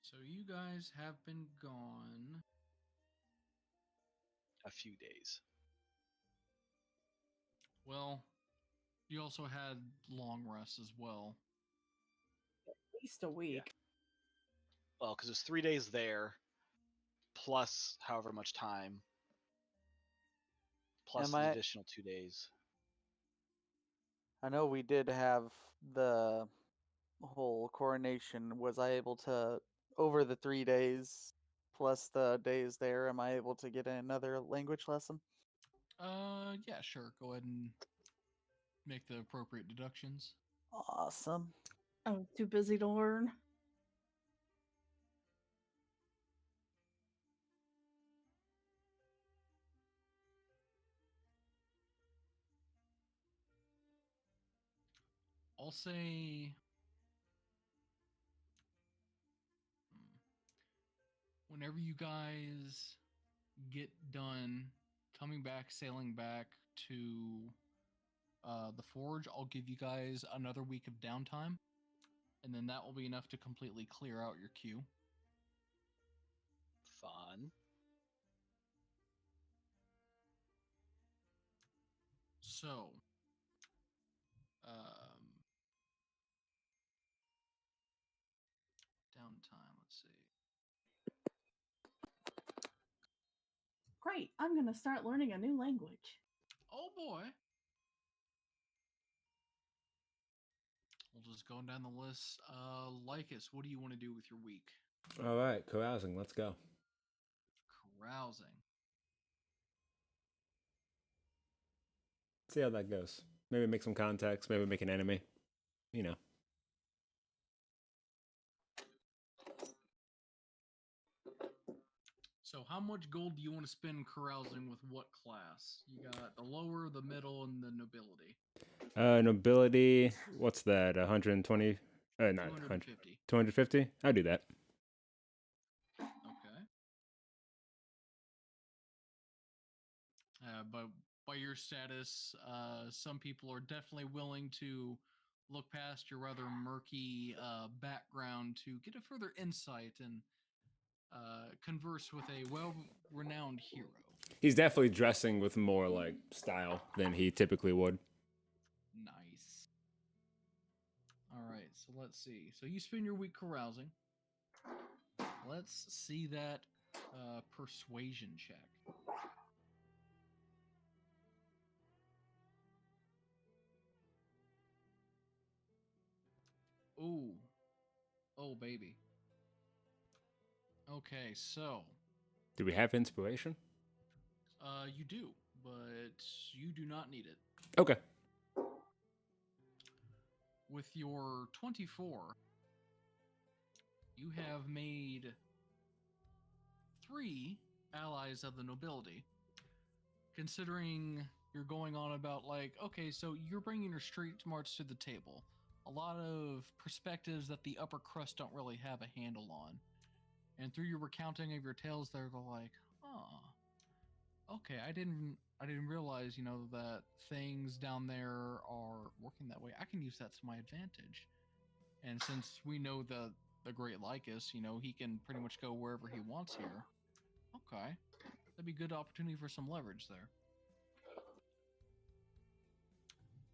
So you guys have been gone. A few days. Well, you also had long rests as well. At least a week. Well, because it's 3 days there, plus however much time, plus Am an I- additional 2 days. I know we did have the whole coronation. Was I able to, over the 3 days plus the days there, am I able to get another language lesson? Yeah, sure. Go ahead and make the appropriate deductions. Awesome. I was too busy to learn. I'll say whenever you guys get done coming back, sailing back to the forge, I'll give you guys another week of downtime, and then that will be enough to completely clear out your queue. Fun. So, downtime. Let's see. Great, I'm gonna start learning a new language. Oh boy. We'll just go down the list. Lycus, what do you want to do with your week? All right, carousing. Let's go. Carousing. See how that goes. Maybe make some contacts. Maybe make an enemy. You know. So how much gold do you want to spend carousing with what class? You got the lower, the middle, and the nobility. Nobility. What's that? 120. Not 100. 250. 250. I'll do that. Okay. But by your status, some people are definitely willing to look past your rather murky background to get a further insight and converse with a well-renowned hero. He's definitely dressing with more like style than he typically would. Nice. All right, so let's see. So you spend your week carousing. Let's see that persuasion check. Ooh. Oh, baby. Okay, so Do we have inspiration? you do, but you do not need it. Okay. With your 24, you have made 3 allies of the nobility. Considering you're going on about like, okay, so you're bringing your street smarts to the table. A lot of perspectives that the upper crust don't really have a handle on. And through your recounting of your tales, they're like, oh, okay, I didn't realize, that things down there are working that way. I can use that to my advantage. And since we know the great Lycus, he can pretty much go wherever he wants here. Okay. That'd be a good opportunity for some leverage there.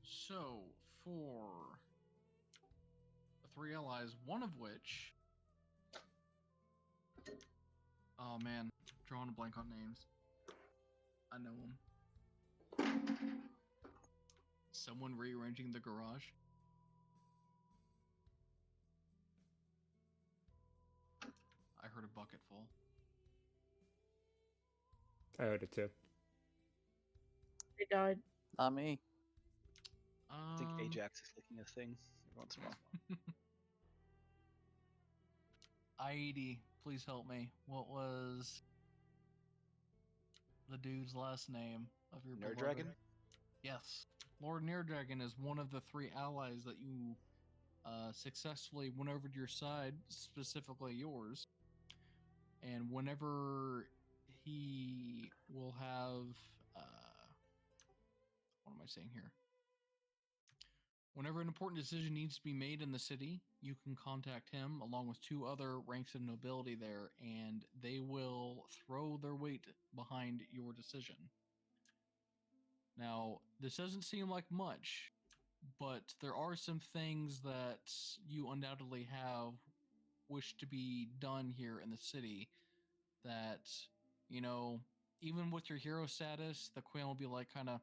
So, for the 3 allies, one of which... Oh man, drawing a blank on names. I know them. Someone rearranging the garage. I heard a bucket full. I heard it too. They died. Not me. I think Ajax is licking a thing every once in a while. Aoede, please help me. What was the dude's last name of your Nerd beloved? Dragon? Yes. Lord Dragon is one of the 3 allies that you successfully went over to your side, specifically yours. And whenever he will have... what am I saying here? Whenever an important decision needs to be made in the city, you can contact him along with 2 other ranks of nobility there, and they will throw their weight behind your decision. Now, this doesn't seem like much, but there are some things that you undoubtedly have wished to be done here in the city that, even with your hero status, the Queen will be like kind of,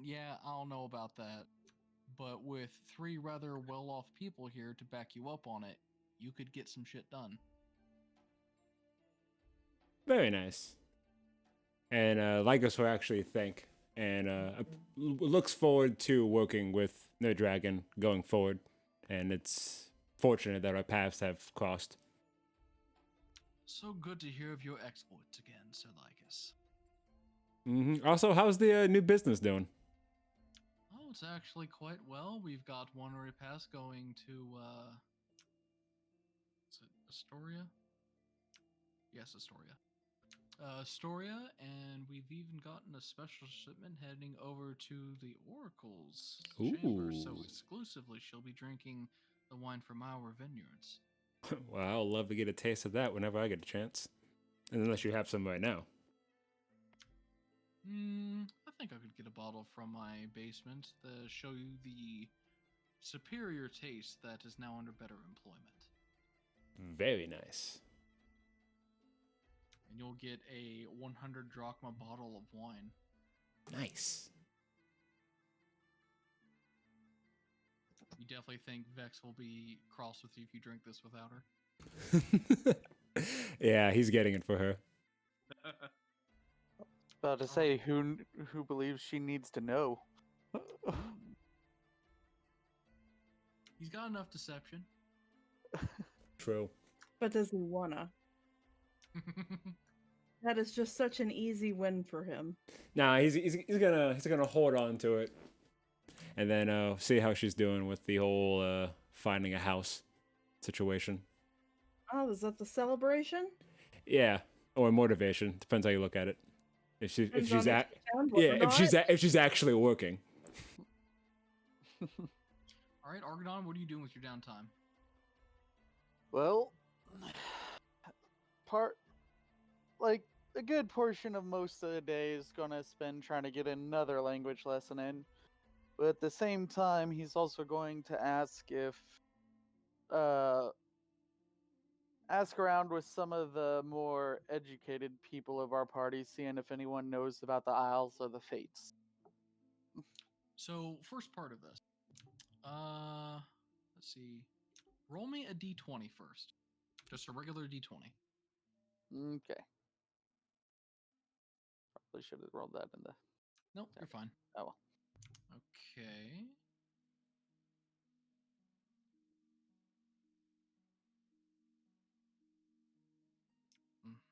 yeah, I don't know about that. But with 3 rather well-off people here to back you up on it, you could get some shit done. Very nice. And Lycos will actually think and looks forward to working with the dragon going forward. And it's fortunate that our paths have crossed. So good to hear of your exploits again, Sir Lycus. Also, how's the new business doing? Oh, it's actually quite well. We've got one repass going to, is it Astoria? Yes, Astoria. Astoria, and we've even gotten a special shipment heading over to the Oracle's chamber, so Ooh. exclusively she'll be drinking the wine from our vineyards. Well, I'll love to get a taste of that whenever I get a chance. Unless you have some right now. I think I could get a bottle from my basement to show you the superior taste that is now under better employment. Very nice. And you'll get a 100 drachma bottle of wine. Nice. You definitely think Vex will be cross with you if you drink this without her? Yeah, he's getting it for her. About to say, who believes she needs to know? He's got enough deception. True. But does he wanna? That is just such an easy win for him. Nah, he's gonna hold on to it, and then see how she's doing with the whole finding a house situation. Oh, is that the celebration? Yeah, or motivation, depends how you look at it. If Depends she's on if she found one or if she's actually working. All right, Argadon, what are you doing with your downtime? Well, a good portion of most of the day is gonna spend trying to get another language lesson in. But at the same time, he's also going to ask ask around with some of the more educated people of our party, seeing if anyone knows about the Isles or the Fates. So, first part of this. Let's see. Roll me a d20 first. Just a regular d20. Okay. Probably should have rolled that in the. Nope, you're fine. Oh well. Okay.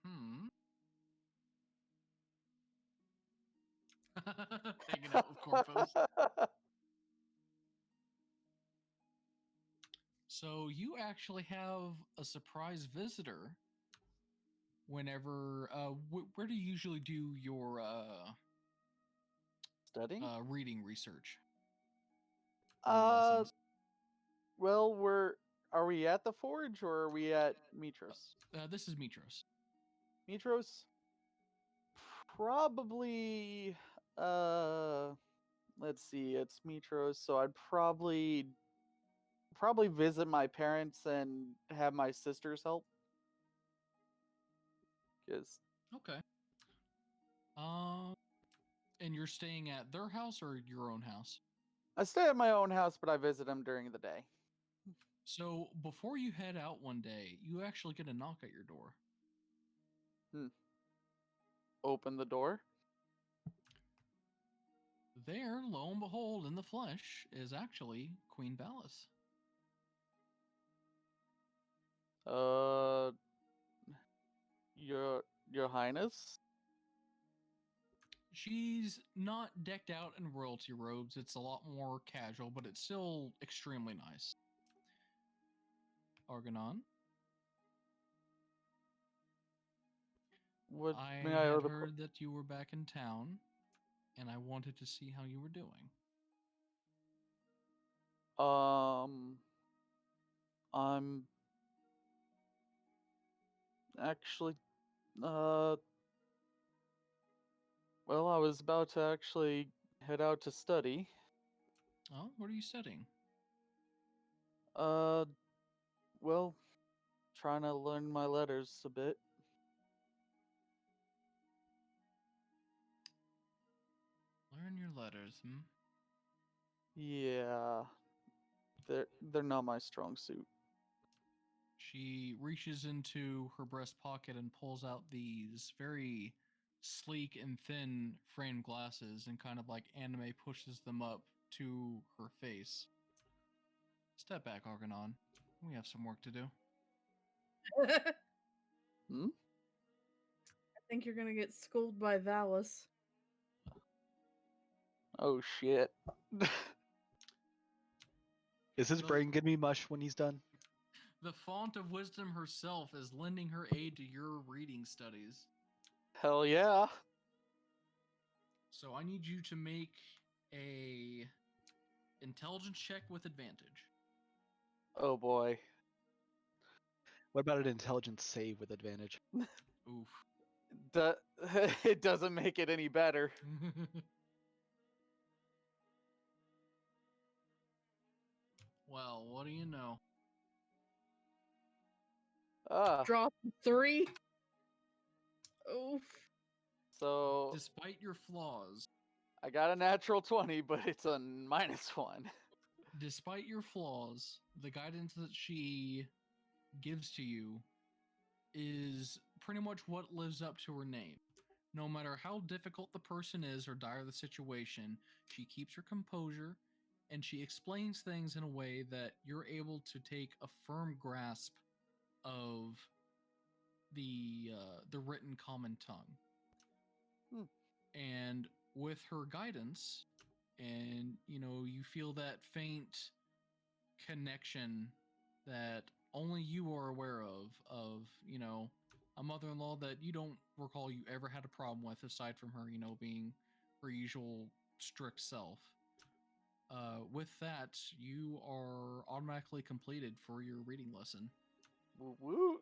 Mm-hmm. Hanging out with Corpos. So you actually have a surprise visitor. Whenever, where do you usually do your Studying? reading research? For lessons? Well, are we at the forge or are we at Mitros? This is Mitros. Mitros? Probably let's see, it's Mitros, so I'd probably visit my parents and have my sisters help. Cause Okay. And you're staying at their house or your own house? I stay at my own house, but I visit them during the day. So before you head out one day, you actually get a knock at your door. Open the door. There, lo and behold, in the flesh, is actually Queen Valis. Your Highness? She's not decked out in royalty robes. It's a lot more casual, but it's still extremely nice. Argonon? What I may I had owe the heard that you were back in town, and I wanted to see how you were doing. I'm actually well, I was about to actually head out to study. Oh, what are you studying? Well, trying to learn my letters a bit. Learn your letters, hmm? Yeah. They're not my strong suit. She reaches into her breast pocket and pulls out these very sleek and thin framed glasses and kind of like anime pushes them up to her face. Step back, Argonon. We have some work to do. I Hmm? think you're gonna get schooled by Valis. Oh shit. Is his The- brain gonna be mush when he's done? The font of wisdom herself is lending her aid to your reading studies. Hell yeah. So I need you to make a intelligence check with advantage. Oh boy. What about an intelligence save with advantage? Oof. It doesn't make it any better. Well, what do you know? Drop 3. Oof. So Despite your flaws, I got a natural 20, but it's a -1. the guidance that she gives to you is pretty much what lives up to her name. No matter how difficult the person is or dire the situation, she keeps her composure and she explains things in a way that you're able to take a firm grasp of the written common tongue. And with her guidance, and you feel that faint connection that only you are aware of a mother-in-law that you don't recall you ever had a problem with, aside from her being her usual strict self. With that, you are automatically completed for your reading lesson. Woo woo.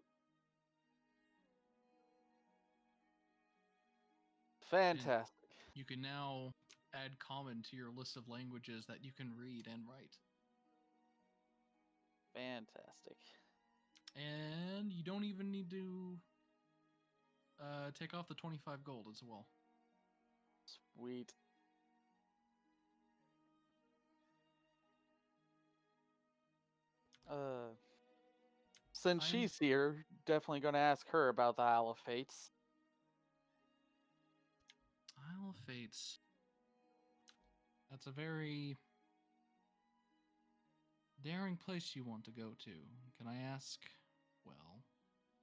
Fantastic. You can now add common to your list of languages that you can read and write. Fantastic. And you don't even need to take off the 25 gold as well. Sweet. Since she's here, definitely gonna ask her about the Isle of Fates. Isle of Fates. That's a very daring place you want to go to. Can I ask? Well,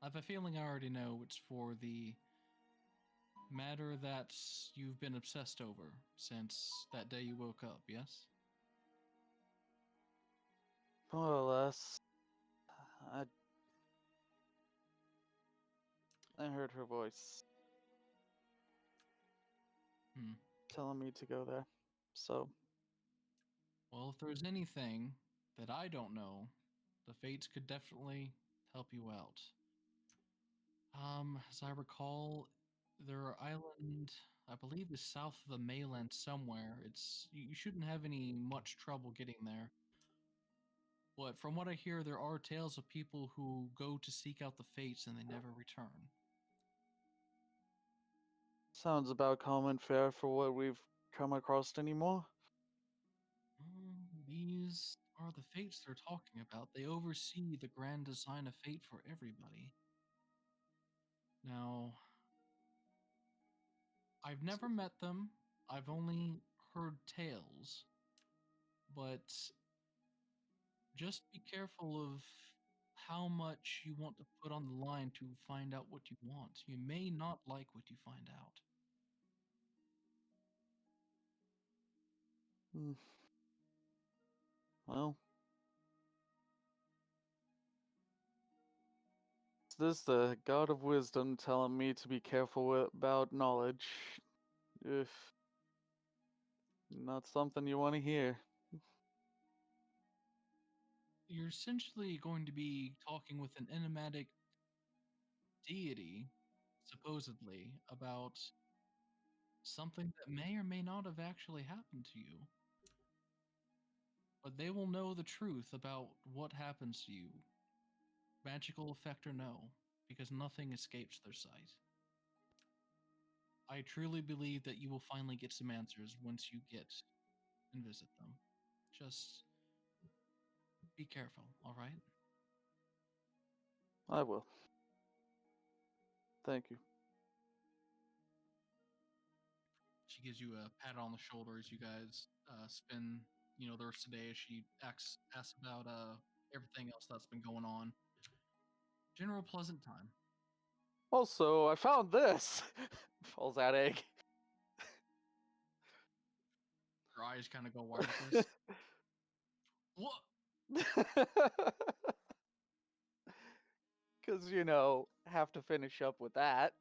I have a feeling I already know it's for the matter that you've been obsessed over since that day you woke up, yes? More or less. I heard her voice telling me to go there. So, well, if there's anything that I don't know, the Fates could definitely help you out. As I recall, their island, I believe, is south of the mainland somewhere. You shouldn't have any much trouble getting there. But from what I hear, there are tales of people who go to seek out the Fates and they never return. sounds about common fare for what we've come across anymore. These are the Fates they're talking about. They oversee the grand design of fate for everybody. Now, I've never met them. I've only heard tales. But just be careful of how much you want to put on the line to find out what you want. You may not like what you find out. Well, is this the God of Wisdom telling me to be careful about knowledge? If not something you want to hear. You're essentially going to be talking with an enigmatic deity, supposedly, about something that may or may not have actually happened to you. But they will know the truth about what happens to you, magical effect or no, because nothing escapes their sight. I truly believe that you will finally get some answers once you get and visit them. Just be careful, alright? I will. Thank you. She gives you a pat on the shoulder as you guys spend, the rest of the day as she asks about everything else that's been going on. General pleasant time. Also, I found this. Falls out egg. Her eyes kind of go wide at this. What? Because, have to finish up with that.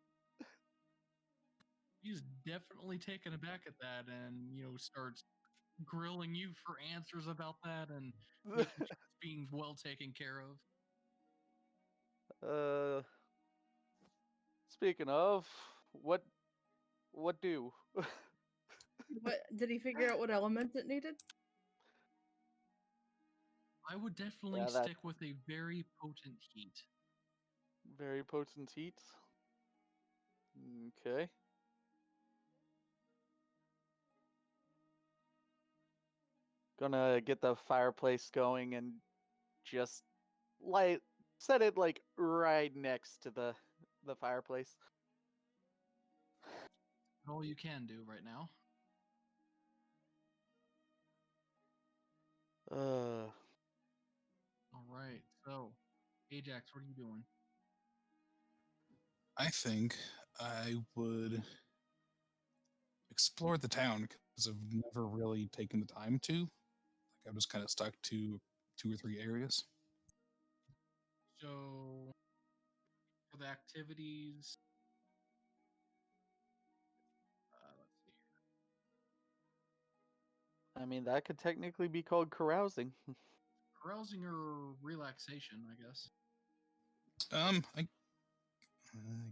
He's definitely taken aback at that and, starts grilling you for answers about that and making sure it's being well taken care of. Speaking of, what do? What did he figure out what element it needed? I would definitely stick with a very potent heat. Very potent heat? Okay. Gonna get the fireplace going and just light set it like right next to the fireplace. All you can do right now. All right. So, Ajax, what are you doing? I think I would explore the town because I've never really taken the time to. Like I'm just kind of stuck to 2 or 3 areas. So, for the activities, let's see here. I mean, that could technically be called carousing. Carousing or relaxation, I guess. I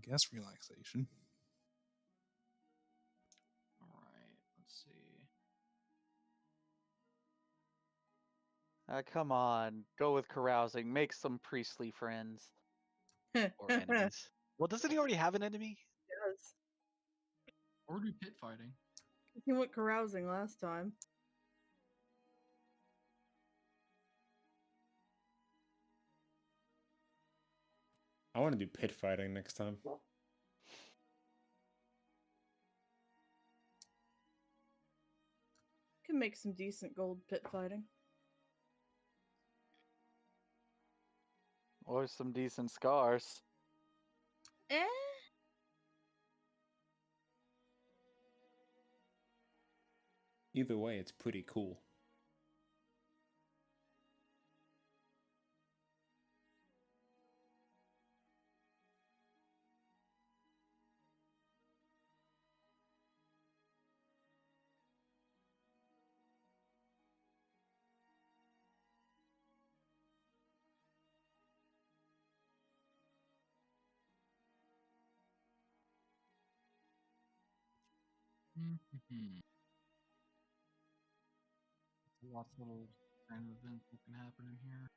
guess relaxation. All right. Let's see. Come on, go with carousing. Make some priestly friends. Or enemies. Well, doesn't he already have an enemy? Yes. Or do pit fighting. He went carousing last time. I want to do pit fighting next time. Can make some decent gold pit fighting. Or some decent scars. Eh? Either way, it's pretty cool. Lots of little random events that can happen in here.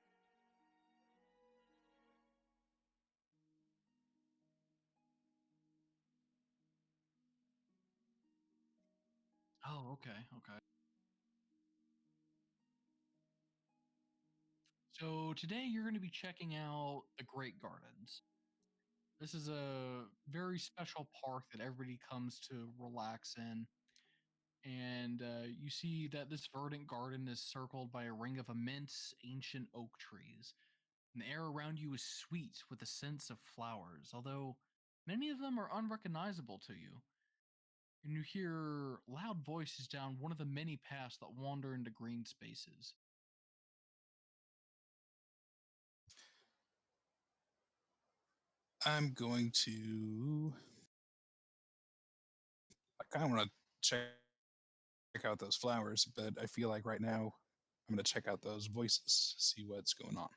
Oh, okay, okay. So today you're going to be checking out the Great Gardens. This is a very special park that everybody comes to relax in. And you see that this verdant garden is circled by a ring of immense ancient oak trees. And the air around you is sweet with the scents of flowers, although many of them are unrecognizable to you. And you hear loud voices down one of the many paths that wander into green spaces. I'm going to. I kind of want to check out those flowers, but I feel like right now I'm going to check out those voices, see what's going on.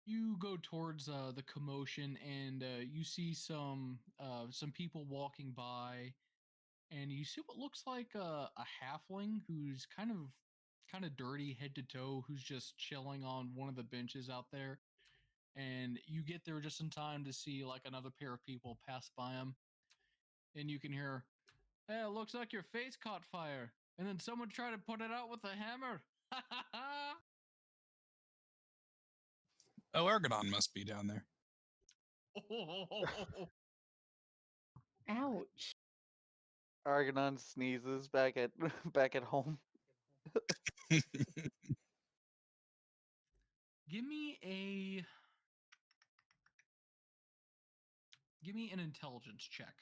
You go towards the commotion, and you see some people walking by, and you see what looks like a halfling who's kind of dirty head to toe, who's just chilling on one of the benches out there. And you get there just in time to see like another pair of people pass by him, and you can hear, "Hey, it looks like your face caught fire, and then someone tried to put it out with a hammer." Ha ha ha! Oh, Argonon must be down there. Ouch. Argonon sneezes back at back at home. Give me an intelligence check.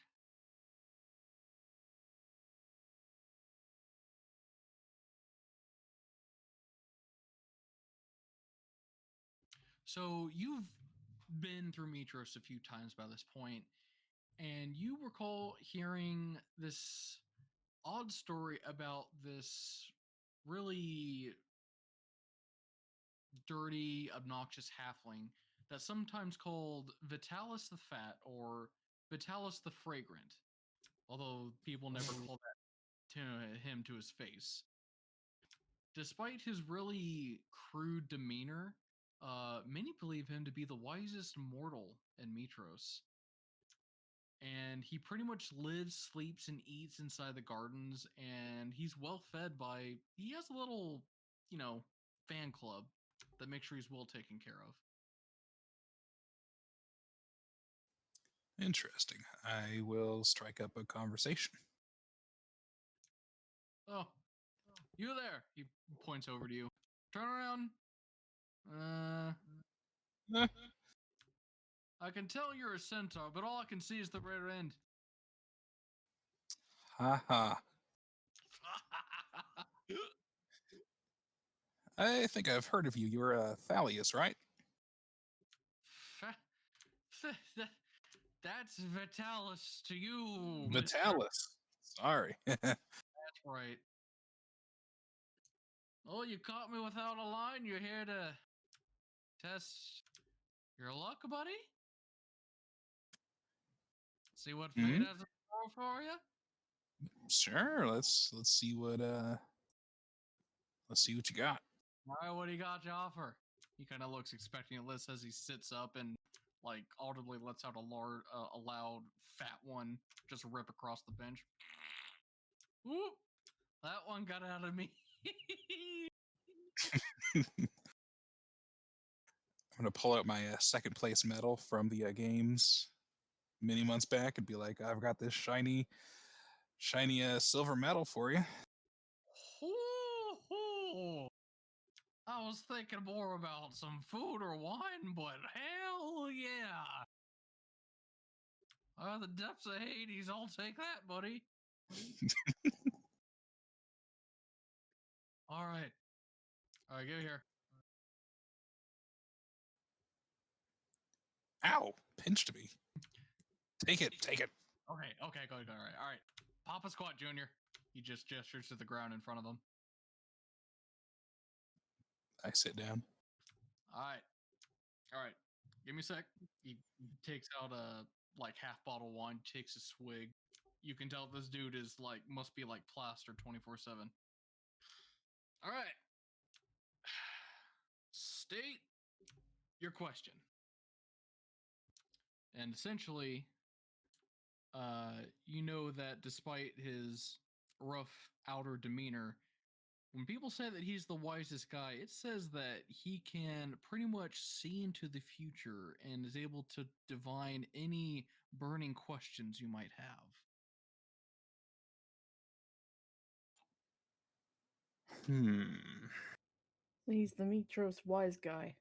So you've been through Mitros a few times by this point, and you recall hearing this odd story about this really dirty, obnoxious halfling that's sometimes called Vitalis the Fat or Vitalis the Fragrant, although people never call that to him to his face. Despite his really crude demeanor, many believe him to be the wisest mortal in Mitros. And he pretty much lives, sleeps, and eats inside the gardens, and he's well fed by. He has a little, fan club that makes sure he's well taken care of. Interesting. I will strike up a conversation. Oh, you there? He points over to you. Turn around. Eh, I can tell you're a centaur, but all I can see is the rear end. haha. I think I've heard of you. You're Thalius, right? That's Vitalis to you, mister. Vitalis. Sorry. That's right. Oh, you caught me without a line. You're here to test your luck, buddy? See what fate Mhm. has in store for you? Sure. Let's see what you got. All right, what do you got to offer? He kind of looks expecting a list as he sits up and like audibly lets out a loud fat one just rip across the bench. Whoop! That one got out of me. I'm gonna pull out my second place medal from the games many months back and be like, I've got this shiny silver medal for you. Hoo-hoo. I was thinking more about some food or wine, but hell yeah. The depths of Hades, I'll take that, buddy. All right. All right, give it here. Ow! Pinched me. Take it. Okay, go. All right. Papa Squat Jr. He just gestures to the ground in front of him. I sit down. All right. Give me a sec. He takes out a like half bottle of wine, takes a swig. You can tell this dude is like must be like plastered 24/7. All right. State your question. And essentially, you know that despite his rough outer demeanor, when people say that he's the wisest guy, it says that he can pretty much see into the future and is able to divine any burning questions you might have. He's the Mitros wise guy.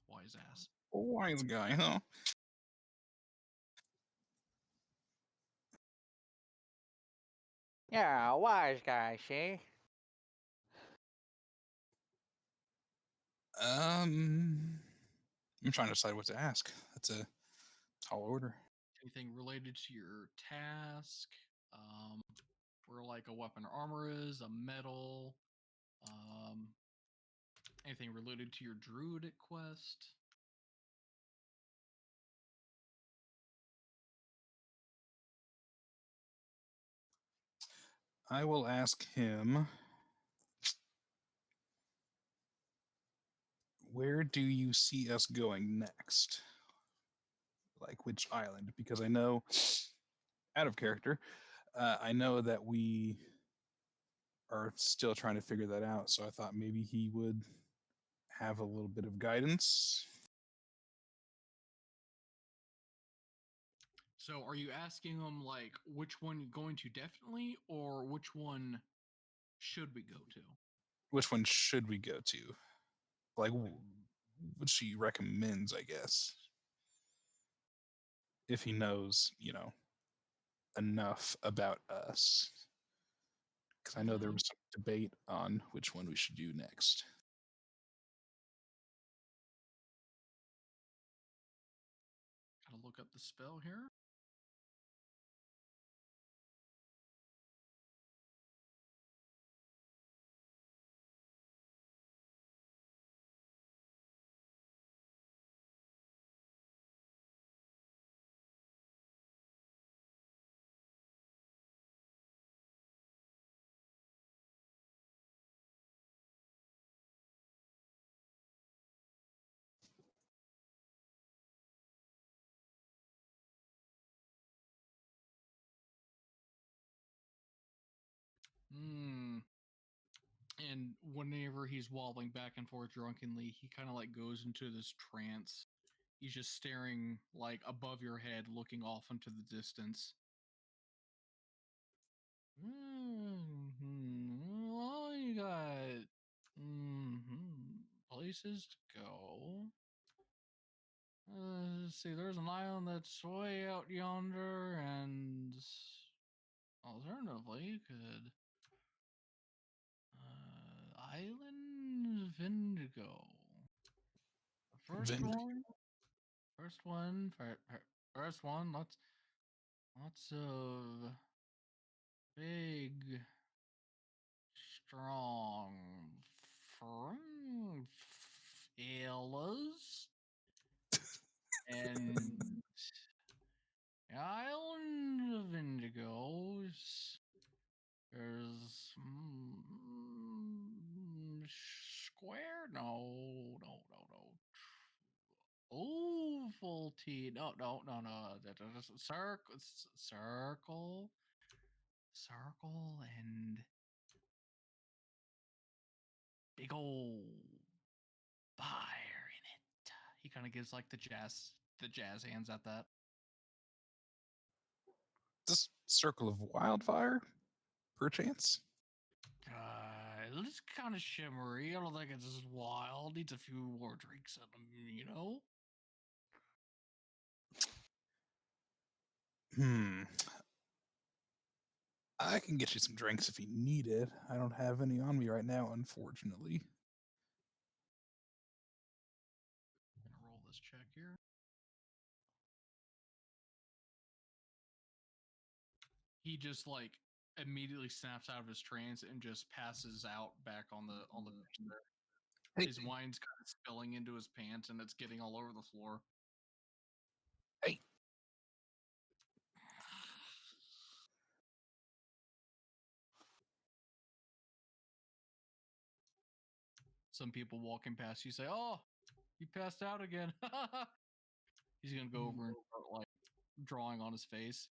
Wise ass. Wise guy, huh? Yeah, wise guy, see? I'm trying to decide what to ask. That's a tall order. Anything related to your task, where like a weapon or armor is, a medal, um, anything related to your druidic quest. I will ask him, where do you see us going next? Like which island? Because I know, out of character, I know that we are still trying to figure that out. So I thought maybe he would have a little bit of guidance. So are you asking him like which one you're going to definitely or which one should we go to? Which one should we go to? Like, which he recommends, I guess. If he knows, enough about us. Because I know there was some debate on which one we should do next. Gotta look up the spell here. Hmm. And whenever he's wobbling back and forth drunkenly, he kind of like goes into this trance. He's just staring like above your head, looking off into the distance. Well, you got places to go. Let's see, there's an island that's way out yonder, and alternatively, you could Island Vindigo. The first Vind- one, first one. Lots of big, strong fellas, and the Island of Indigos. There's square. No. Ovaltine. No. That is circle, and big old fire in it. He kind of gives like the jazz hands at that. this circle of wildfire, perchance. It's kind of shimmery. I don't think it's as wild. Needs a few more drinks in them, you know. I can get you some drinks if you need it. I don't have any on me right now, unfortunately. I'm gonna roll this check here. He just like immediately snaps out of his trance and just passes out back on the bench there. Hey, His wine's kind of spilling into his pants and it's getting all over the floor. hey, Some people walking past you say, "Oh, you passed out again." He's gonna go over and start like drawing on his face.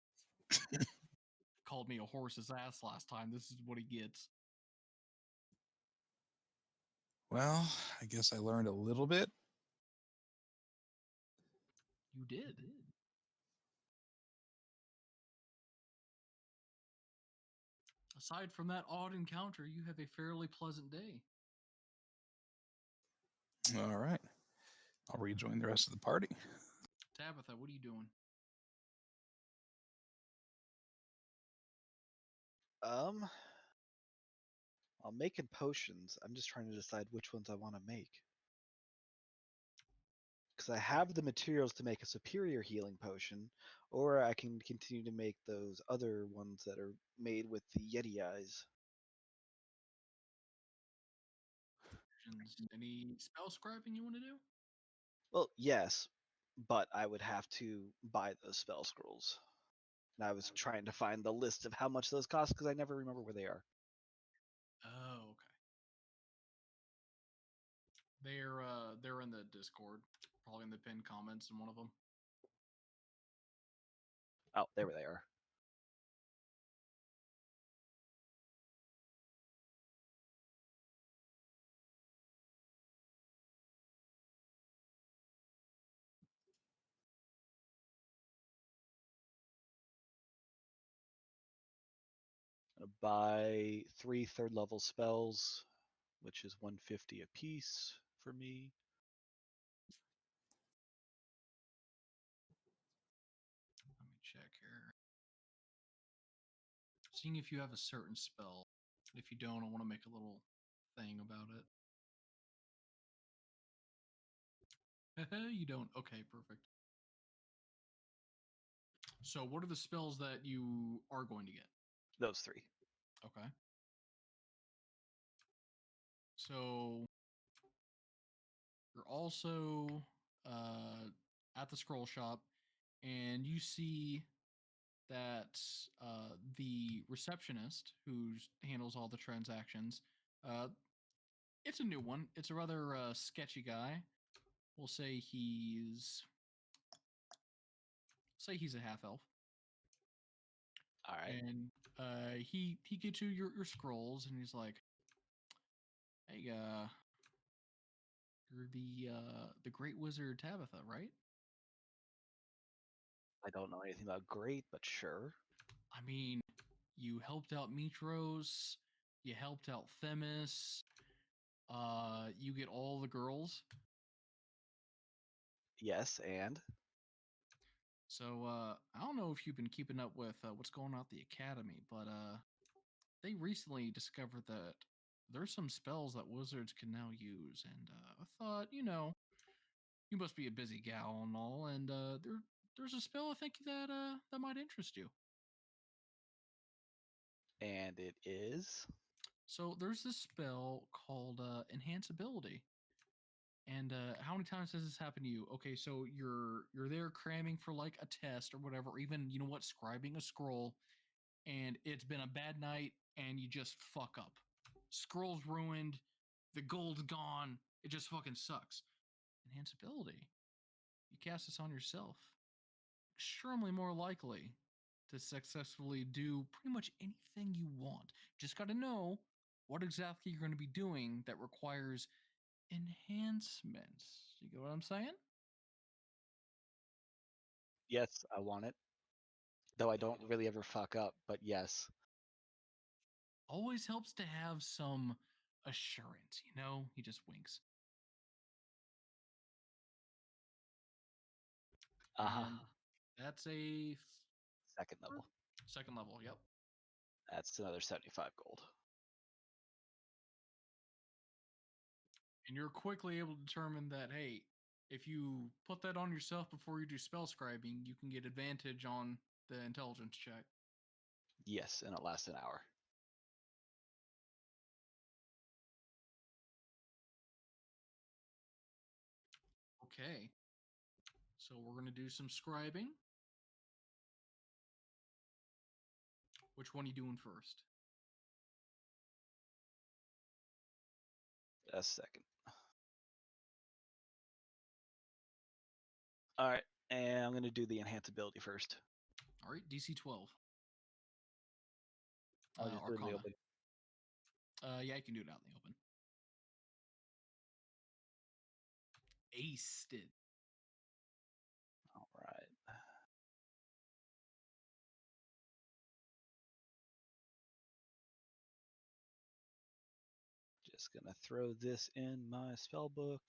Called me a horse's ass last time. This is what he gets. well, I guess I learned a little bit. You did. Aside from that odd encounter, you have a fairly pleasant day. All right. I'll rejoin the rest of the party. Tabitha, what are you doing? I'm making potions. I'm just trying to decide which ones I want to make. Because I have the materials to make a superior healing potion, or I can continue to make those other ones that are made with the Yeti eyes. Any spell scribing you want to do? Well, yes, but I would have to buy those spell scrolls. And I was trying to find the list of how much those cost because I never remember where they are. Oh, okay. They're in the Discord, probably in the pinned comments in one of them. Oh, there they are. Buy 3 third level spells, which is 150 a piece for me. Let me check here. Seeing if you have a certain spell. If you don't, I want to make a little thing about it. You don't. Okay, perfect. So, what are the spells that you are going to get? Those 3. Okay. So, you're also at the scroll shop, and you see that the receptionist who handles all the transactions, uh, it's a new one. It's a rather sketchy guy. We'll say he's a half elf, All right. and he gets you your scrolls, and he's like, "Hey, you're the Great Wizard Tabitha, right?" I don't know anything about great, but sure. I mean, you helped out Mitros, you helped out Themis, you get all the girls. Yes, and So I don't know if you've been keeping up with what's going on at the academy, but they recently discovered that there's some spells that wizards can now use, and I thought, you must be a busy gal and all, and there's a spell I think that might interest you. it is. So there's this spell called Enhance Ability. And how many times has this happened to you? Okay, so you're there cramming for like a test or whatever, or even scribing a scroll, and it's been a bad night, and you just fuck up. Scroll's ruined, the gold's gone. It just fucking sucks. Enhance Ability. You cast this on yourself. Extremely more likely to successfully do pretty much anything you want. Just got to know what exactly you're going to be doing that requires enhancements. You get what I'm saying? Yes, I want it. Though I don't really ever fuck up, but yes. Always helps to have some assurance, He just winks. And that's a Second level. second level, yep. That's another 75 gold. And you're quickly able to determine that, hey, if you put that on yourself before you do spell scribing, you can get advantage on the intelligence check. Yes, and it lasts an hour. Okay. So we're going to do some scribing. Which one are you doing first? A second. All right, and I'm going to do the enhance ability first. All right, DC 12. I'll just do it in the Arcana. open. Yeah, you can do it out in the open. Aced it. All right. Just gonna throw this in my spell book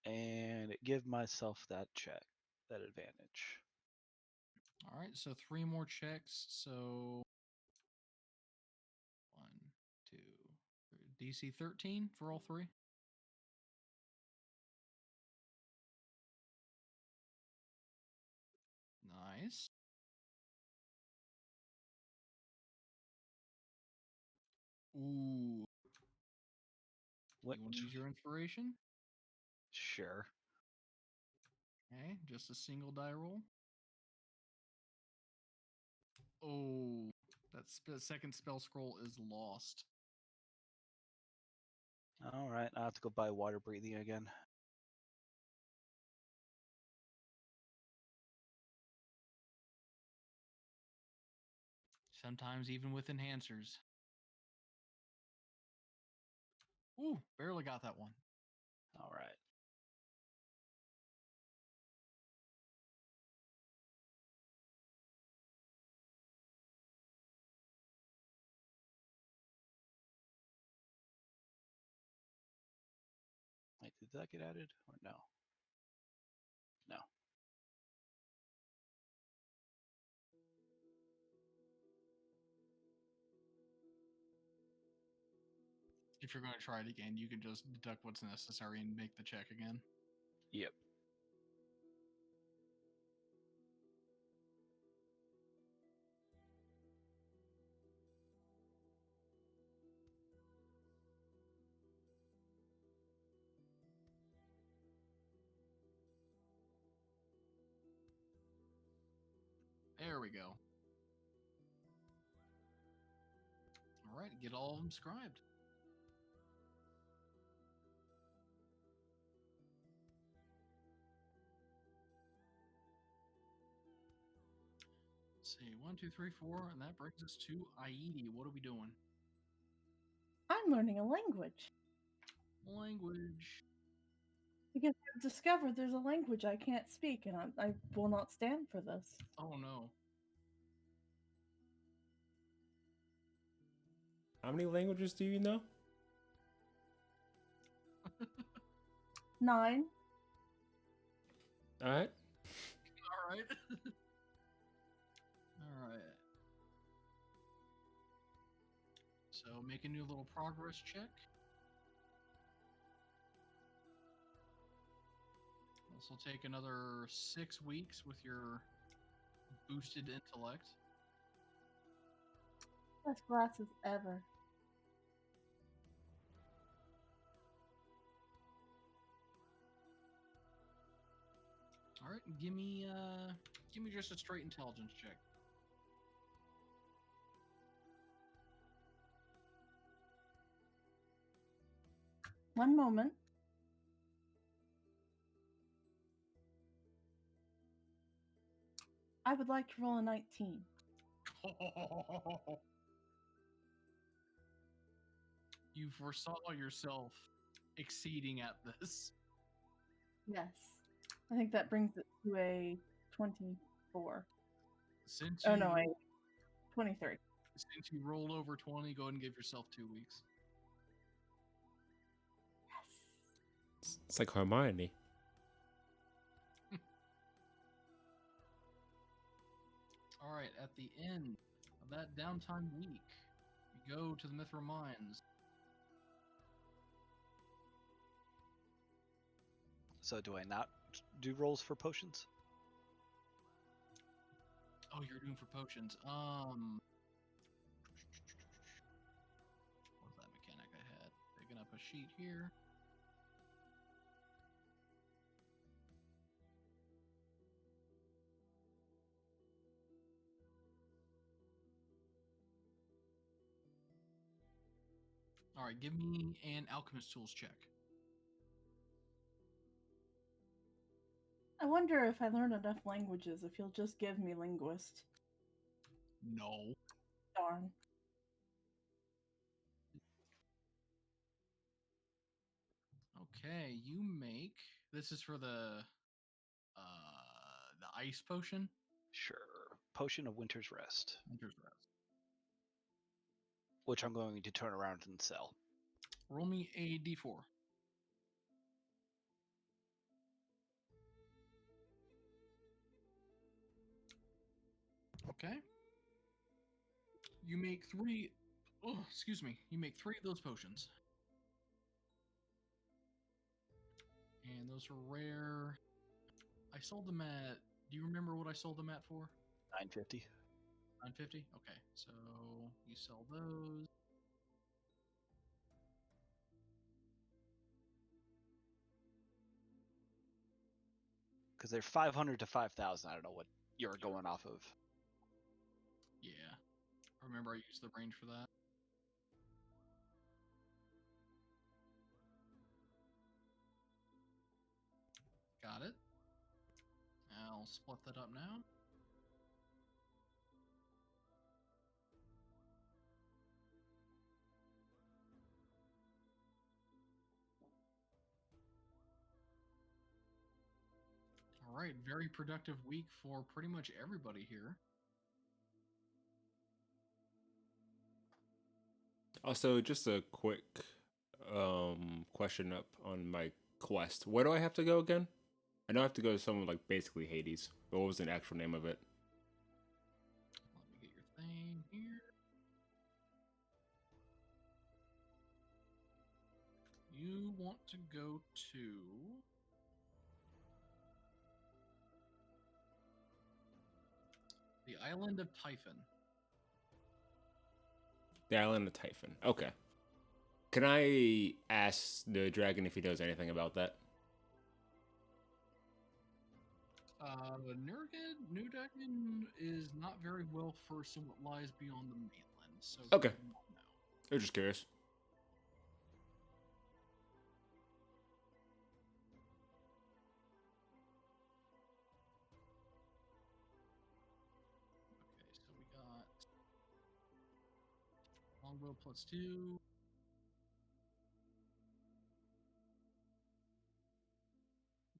and give myself that check, that advantage. All right, so 3 more checks. So 1, 2, 3. DC 13 for all 3. Nice. Ooh. What? You want to use your inspiration? Sure. Okay, just a single die roll. Oh, that second spell scroll is lost. All right, I'll have to go buy water breathing again. Sometimes even with enhancers. Ooh, barely got that one. All right. Wait, did that get added or no? No. If you're going to try it again, you can just deduct what's necessary and make the check again. Yep. There we go. All right, get all of them scribed. Let's see, 1, 2, 3, 4, and that brings us to Aoede. What are we doing? I'm learning a language. Language. Because I've discovered there's a language I can't speak, and I will not stand for this. Oh no. How many languages do you know? 9. All right. All right. All right. So make a new little progress check. This will take another 6 weeks with your boosted intellect. Best glasses ever. All right, give me just a straight intelligence check. One moment. I would like to roll a 19. You foresaw yourself exceeding at this. Yes. I think that brings it to a 24. Since Oh you no, a 23. since you rolled over 20, go ahead and give yourself 2 weeks. It's like Hermione. All right, at the end of that downtime week, you go to the Mithril Mines. So do I not do rolls for potions? Oh, you're doing for potions. What was that mechanic I had? Picking up a sheet here. All right, give me an alchemist tools check. I wonder if I learn enough languages if you'll just give me linguist. No. Darn. Okay, you make this is for the ice potion. Sure. Potion of Winter's Rest, Winter's Rest. which I'm going to turn around and sell. Roll me a d4. Okay. You make 3. Oh, excuse me. You make 3 of those potions. And those are rare. I sold them at. Do you remember what I sold them at for? 950. 950? Okay. So you sell those. Because they're 500 to 5,000. I don't know what you're going off of. Yeah. Remember I used the range for that. Got it. I'll split that up now. All right, very productive week for pretty much everybody here. Also, just a quick question up on my quest. Where do I have to go again? I know I have to go to somewhere like basically Hades, but what was the actual name of it? Let me get your thing here. You want to go to the island of Typhon. The Island of Typhon. Okay. Can I ask the dragon if he knows anything about that? Nudagon is not very well versed in what lies beyond the mainland, so Okay. he would not know. I was just curious. Okay, so we got longbow +2.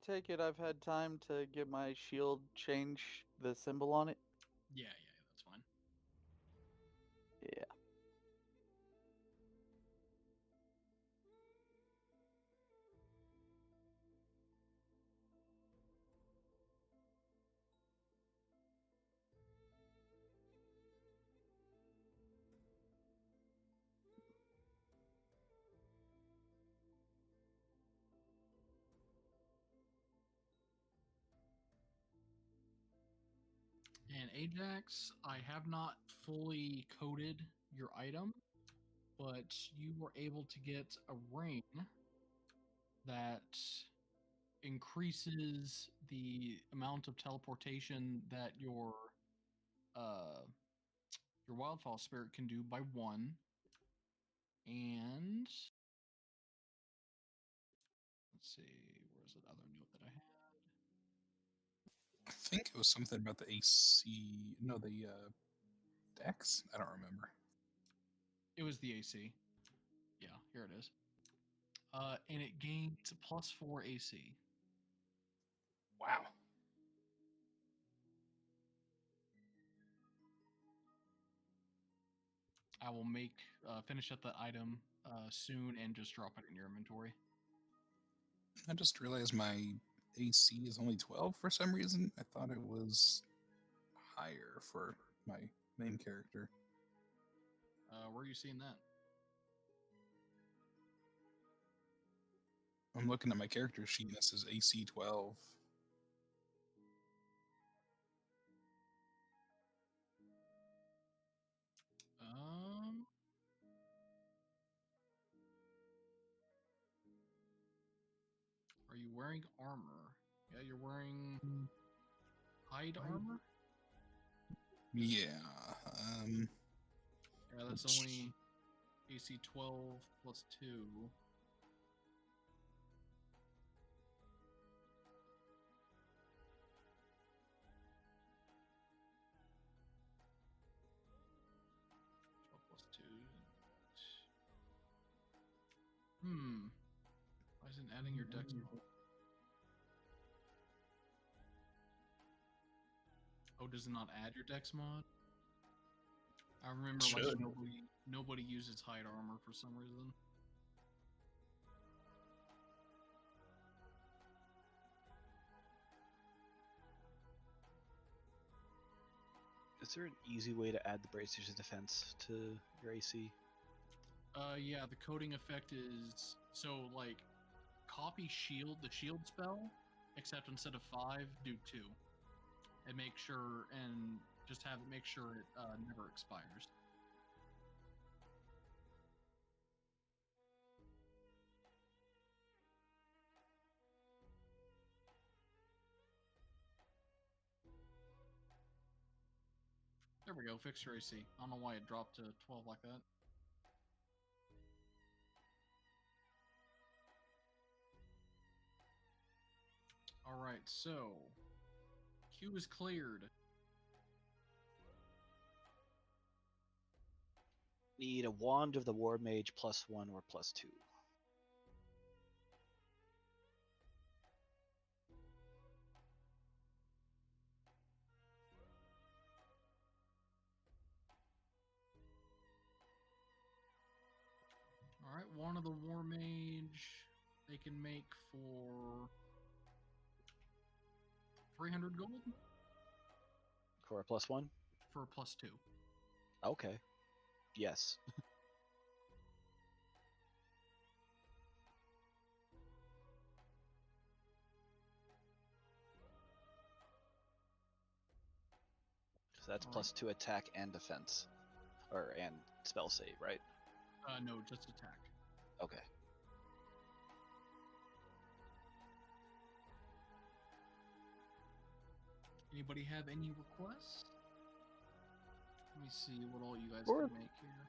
take it I've had time to get my shield change the symbol on it? Yeah, that's fine. Yeah. And Ajax, I have not fully coded your item, but you were able to get a ring that increases the amount of teleportation that uh wildfall spirit can do by 1. And let's see, where's that other note that I had? I think it was something about the AC. No, the Dex. I don't remember. It was the AC. Yeah, here it is. And it gains +4 AC. Wow. I will finish up the item soon and just drop it in your inventory. I just realized my AC is only 12 for some reason. I thought it was higher for my main character. Where are you seeing that? I'm looking at my character sheet and it says AC 12. Um, are you wearing armor? Yeah, you're wearing hide armor? Yeah. Yeah, that's Oops. only AC 12 plus 2. Plus 2. Why isn't adding your dex mod? Oh, does it not add your dex mod? I remember like Should. nobody uses hide armor for some reason. Is there an easy way to add the Bracers of Defense to your AC? Yeah, the coding effect is so like copy shield, the shield spell, except instead of 5, do 2. And make sure and just have it make sure it never expires. There we go, fix your AC. I don't know why it dropped to 12 like that. Alright, so queue is cleared. Need a Wand of the War Mage +1 or +2. Alright, one of the War Mage they can make for 300 gold For a +1? for a +2. Okay. Yes. So that's Alright. +2 attack and defense. And spell save, right? No, just attack. Okay. Anybody have any requests? Let me see what all you guys Or- can make here.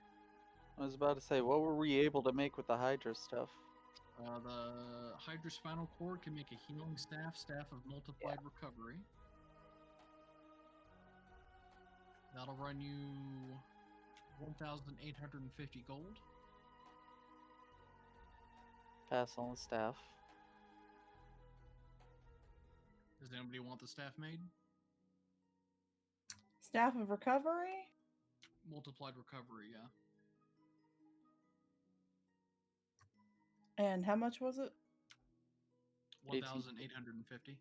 I was about to say, what were we able to make with the Hydra stuff? The Hydra Spinal Cord can make a healing staff, Staff of Multiplied Recovery. That'll run you 1,850 gold. Pass on the staff. Does anybody want the staff made? Staff of recovery? Multiplied recovery, yeah. And how much was it? 1,850.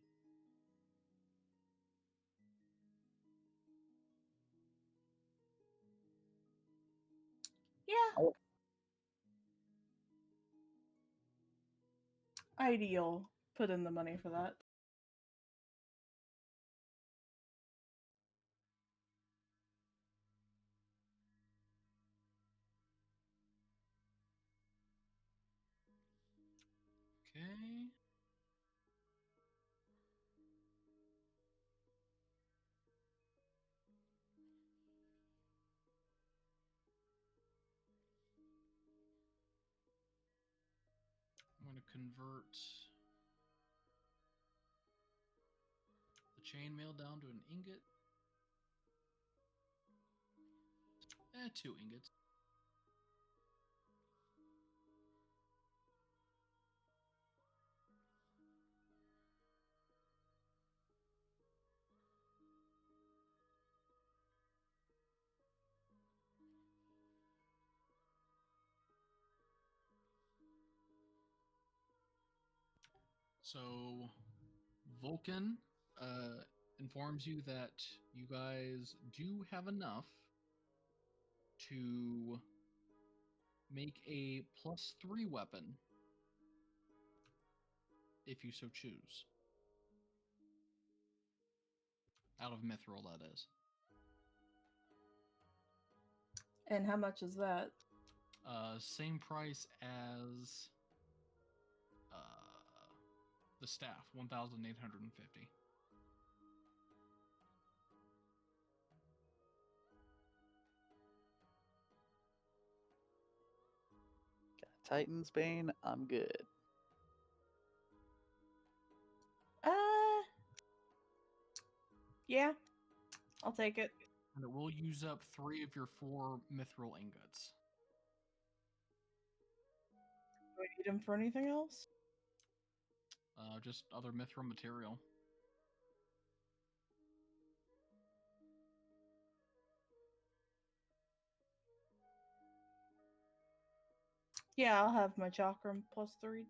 Yeah. Ideal. Put in the money for that. Okay. I'm going to convert the chainmail down to an ingot. 2 ingots. So, Vulcan informs you that you guys do have enough to make a +3 weapon if you so choose. Out of mithril, that is. And how much is that? Same price as the staff, 1,850. Titan's Bane, I'm good. Yeah. I'll take it. And it will use up 3 of your 4 mithril ingots. Do I need them for anything else? Just other mithril material. Yeah, I'll have my chakram +3.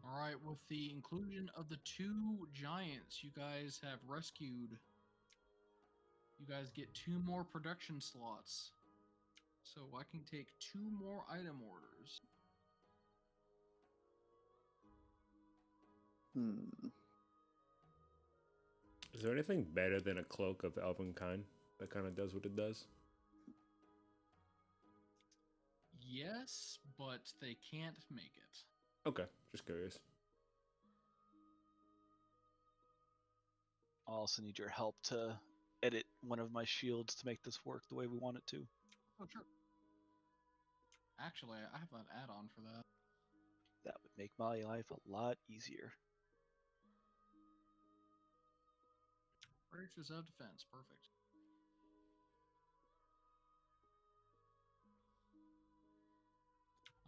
All right, with the inclusion of the 2 giants you guys have rescued, you guys get 2 more production slots. So I can take 2 more item orders. Is there anything better than a cloak of Elvenkind that kind of does what it does? Yes, but they can't make it. Okay, just curious. I also need your help to edit one of my shields to make this work the way we want it to. Oh, sure. Actually, I have an add-on for that. That would make my life a lot easier. Branches of defense, perfect.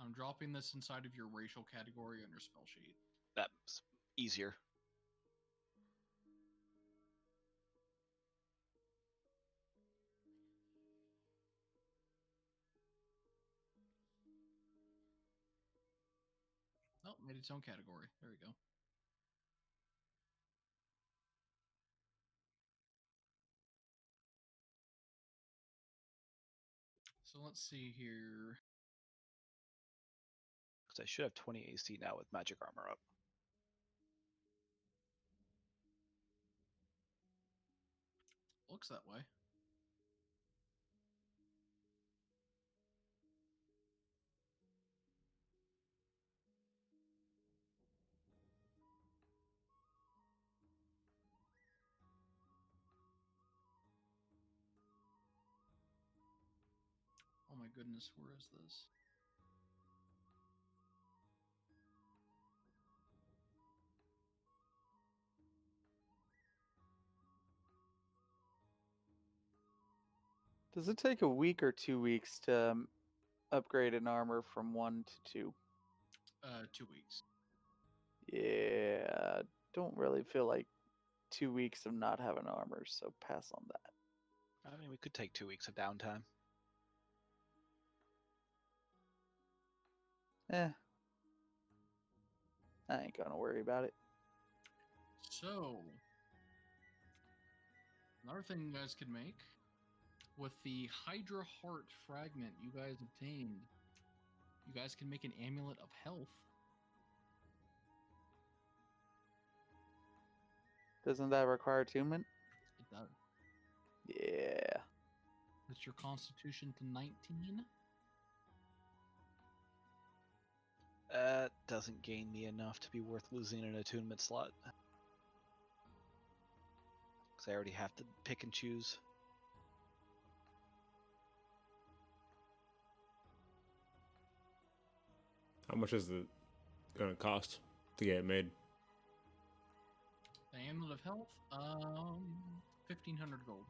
I'm dropping this inside of your racial category on your spell sheet. That's easier. Oh, made its own category. There we go. So let's see here. Because I should have 20 AC now with magic armor up. Looks that way. Oh my goodness, where is this? Does it take a week or 2 weeks to upgrade an armor from 1 to 2? 2 weeks. Yeah, don't really feel like 2 weeks of not having armor, so pass on that. I mean, we could take 2 weeks of downtime. Eh. I ain't gonna worry about it. So, another thing you guys could make with the Hydra Heart fragment you guys obtained, you guys can make an amulet of health. Doesn't that require attunement? It does. Yeah. That's your Constitution to 19. That doesn't gain me enough to be worth losing an attunement slot. Because I already have to pick and choose. How much is it gonna cost to get it made? The amulet of health, 1,500 gold.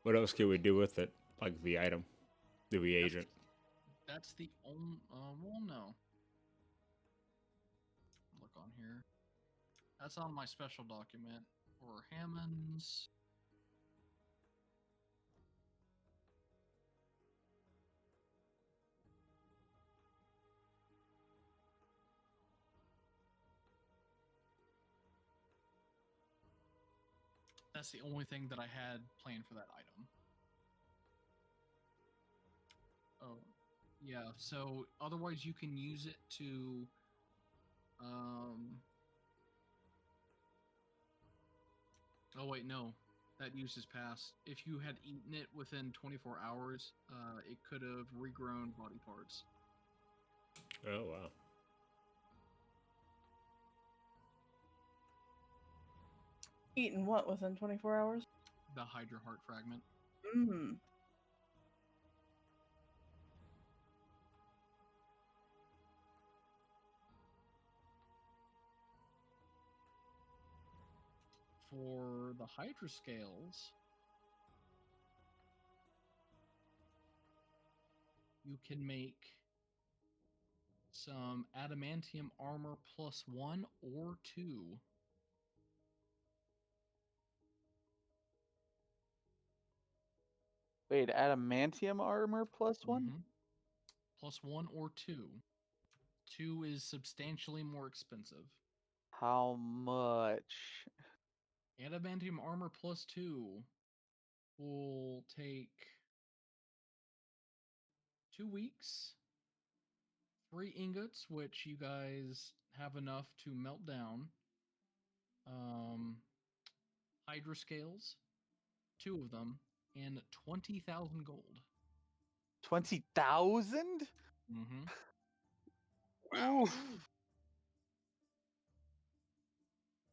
What else can we do with it? Like the item, the reagent. That's the only. Well, no. Look on here. That's on my special document for Hammond's. That's the only thing that I had planned for that item. Oh, yeah. So otherwise, you can use it to. Oh wait, no. That use is past. If you had eaten it within 24 hours, it could have regrown body parts. Oh wow. Eaten what within 24 hours? The Hydra Heart fragment. Mm. For the Hydra scales, you can make some adamantium armor +1 or 2. Wait, adamantium armor +1? Mhm. +1 or 2. 2 is substantially more expensive. How much? Adamantium armor +2 will take 2 weeks, 3 ingots, which you guys have enough to melt down. Hydra scales, 2 of them, and 20,000 gold. 20,000? Mm-hmm. Oof.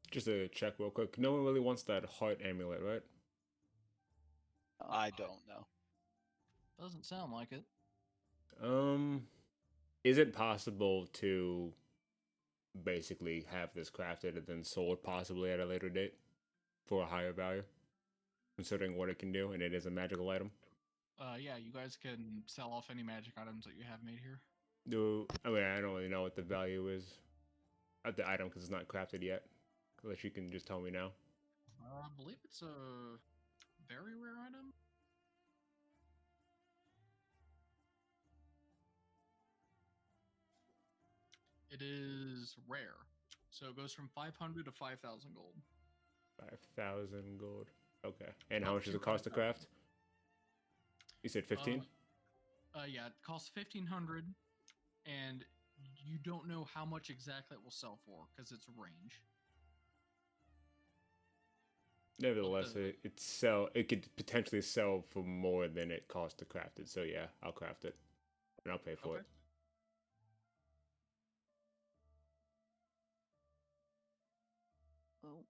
Just to check real quick. No one really wants that heart amulet, right? I don't know. Doesn't sound like it. Is it possible to basically have this crafted and then sold possibly at a later date for a higher value, considering what it can do, and it is a magical item? Yeah, you guys can sell off any magic items that you have made here. I mean, I don't really know what the value is of the item because it's not crafted yet. Unless you can just tell me now. I believe it's a very rare item. It is rare. So it goes from 500 to 5,000 gold. 5,000 gold. Okay. And how Up much does to it cost to 5,000. craft? You said 15? Yeah, it costs 1,500, and you don't know how much exactly it will sell for because it's a range. Nevertheless, the- it could potentially sell for more than it costs to craft it. So yeah, I'll craft it. And I'll pay for Okay. it. Oh.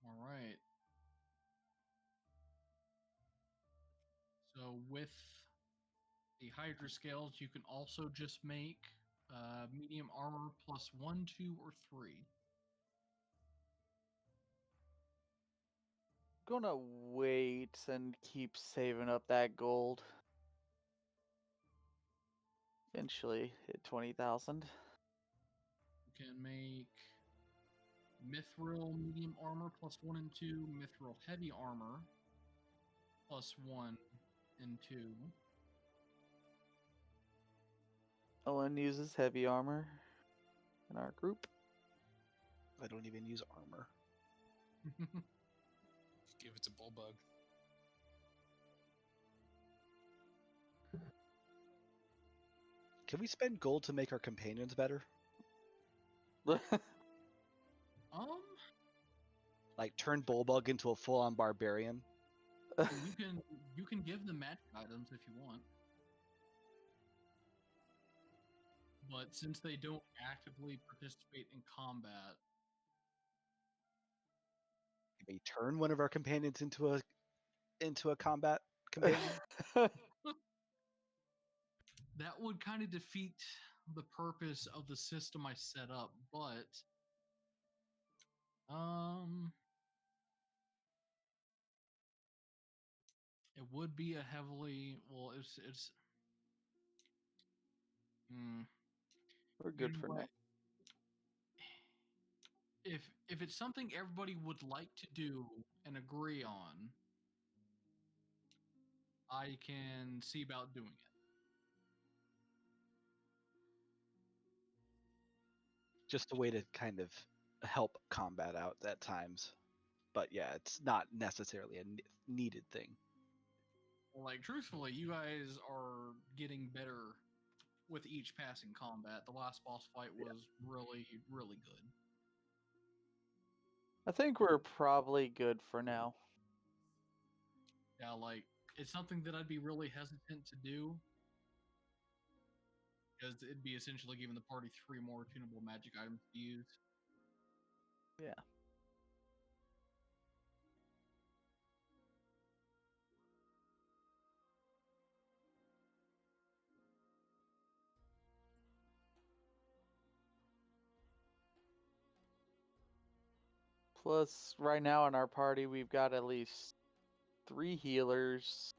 All right. So with the Hydra scales, you can also just make Medium armor plus 1, 2, or 3. Gonna wait and keep saving up that gold. Eventually hit 20,000. You can make mithril medium armor plus 1 and 2, mithril heavy armor plus 1 and 2. Owen uses heavy armor in our group. I don't even use armor. Give it to Bullbug. Can we spend gold to make our companions better? Um, Like turn Bullbug into a full-on barbarian? you can give them magic items if you want. But since they don't actively participate in combat, Can we turn one of our companions into a combat companion? that would kind of defeat the purpose of the system I set up, but it would be a heavily it's We're good you know for what? now. If it's something everybody would like to do and agree on, I can see about doing it. Just a way to kind of help combat out at times. But yeah, it's not necessarily a needed thing. Like, truthfully, you guys are getting better with each passing combat. The last boss fight was really, really good. I think we're probably good for now. Yeah, like, it's something that I'd be really hesitant to do, because it'd be essentially giving the party 3 more tunable magic items to use. Yeah. Plus, right now in our party, we've got at least 3 healers,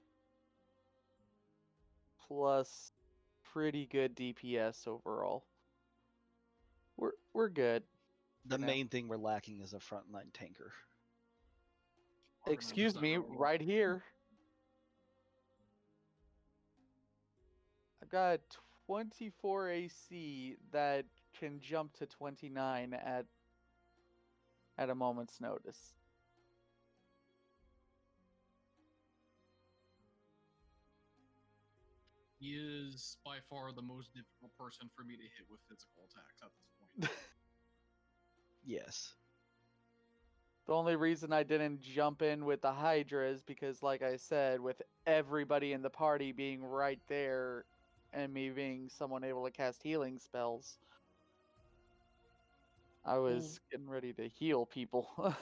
plus pretty good DPS overall. We're good. The now. main thing we're lacking is a frontline tanker. Excuse me, Organized right here. I've got 24 AC that can jump to 29 at a moment's notice. He is by far the most difficult person for me to hit with physical attacks at this point. Yes. The only reason I didn't jump in with the Hydra is because, like I said, with everybody in the party being right there and me being someone able to cast healing spells, I was getting ready to heal people. Well,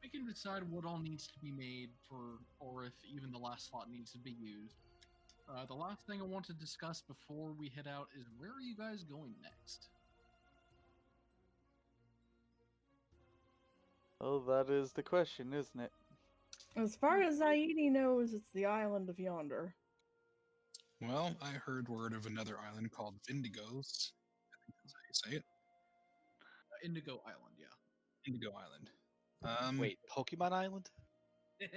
we can decide what all needs to be made for, or if even the last slot needs to be used. The last thing I want to discuss before we head out is, where are you guys going next? Oh, that is the question, isn't it? As far as Aoede knows, it's the island of yonder. Well, I heard word of another island called Vindigos. I think that's how you say it. Indigo Island, yeah. Indigo Island. Wait, Pokemon Island? It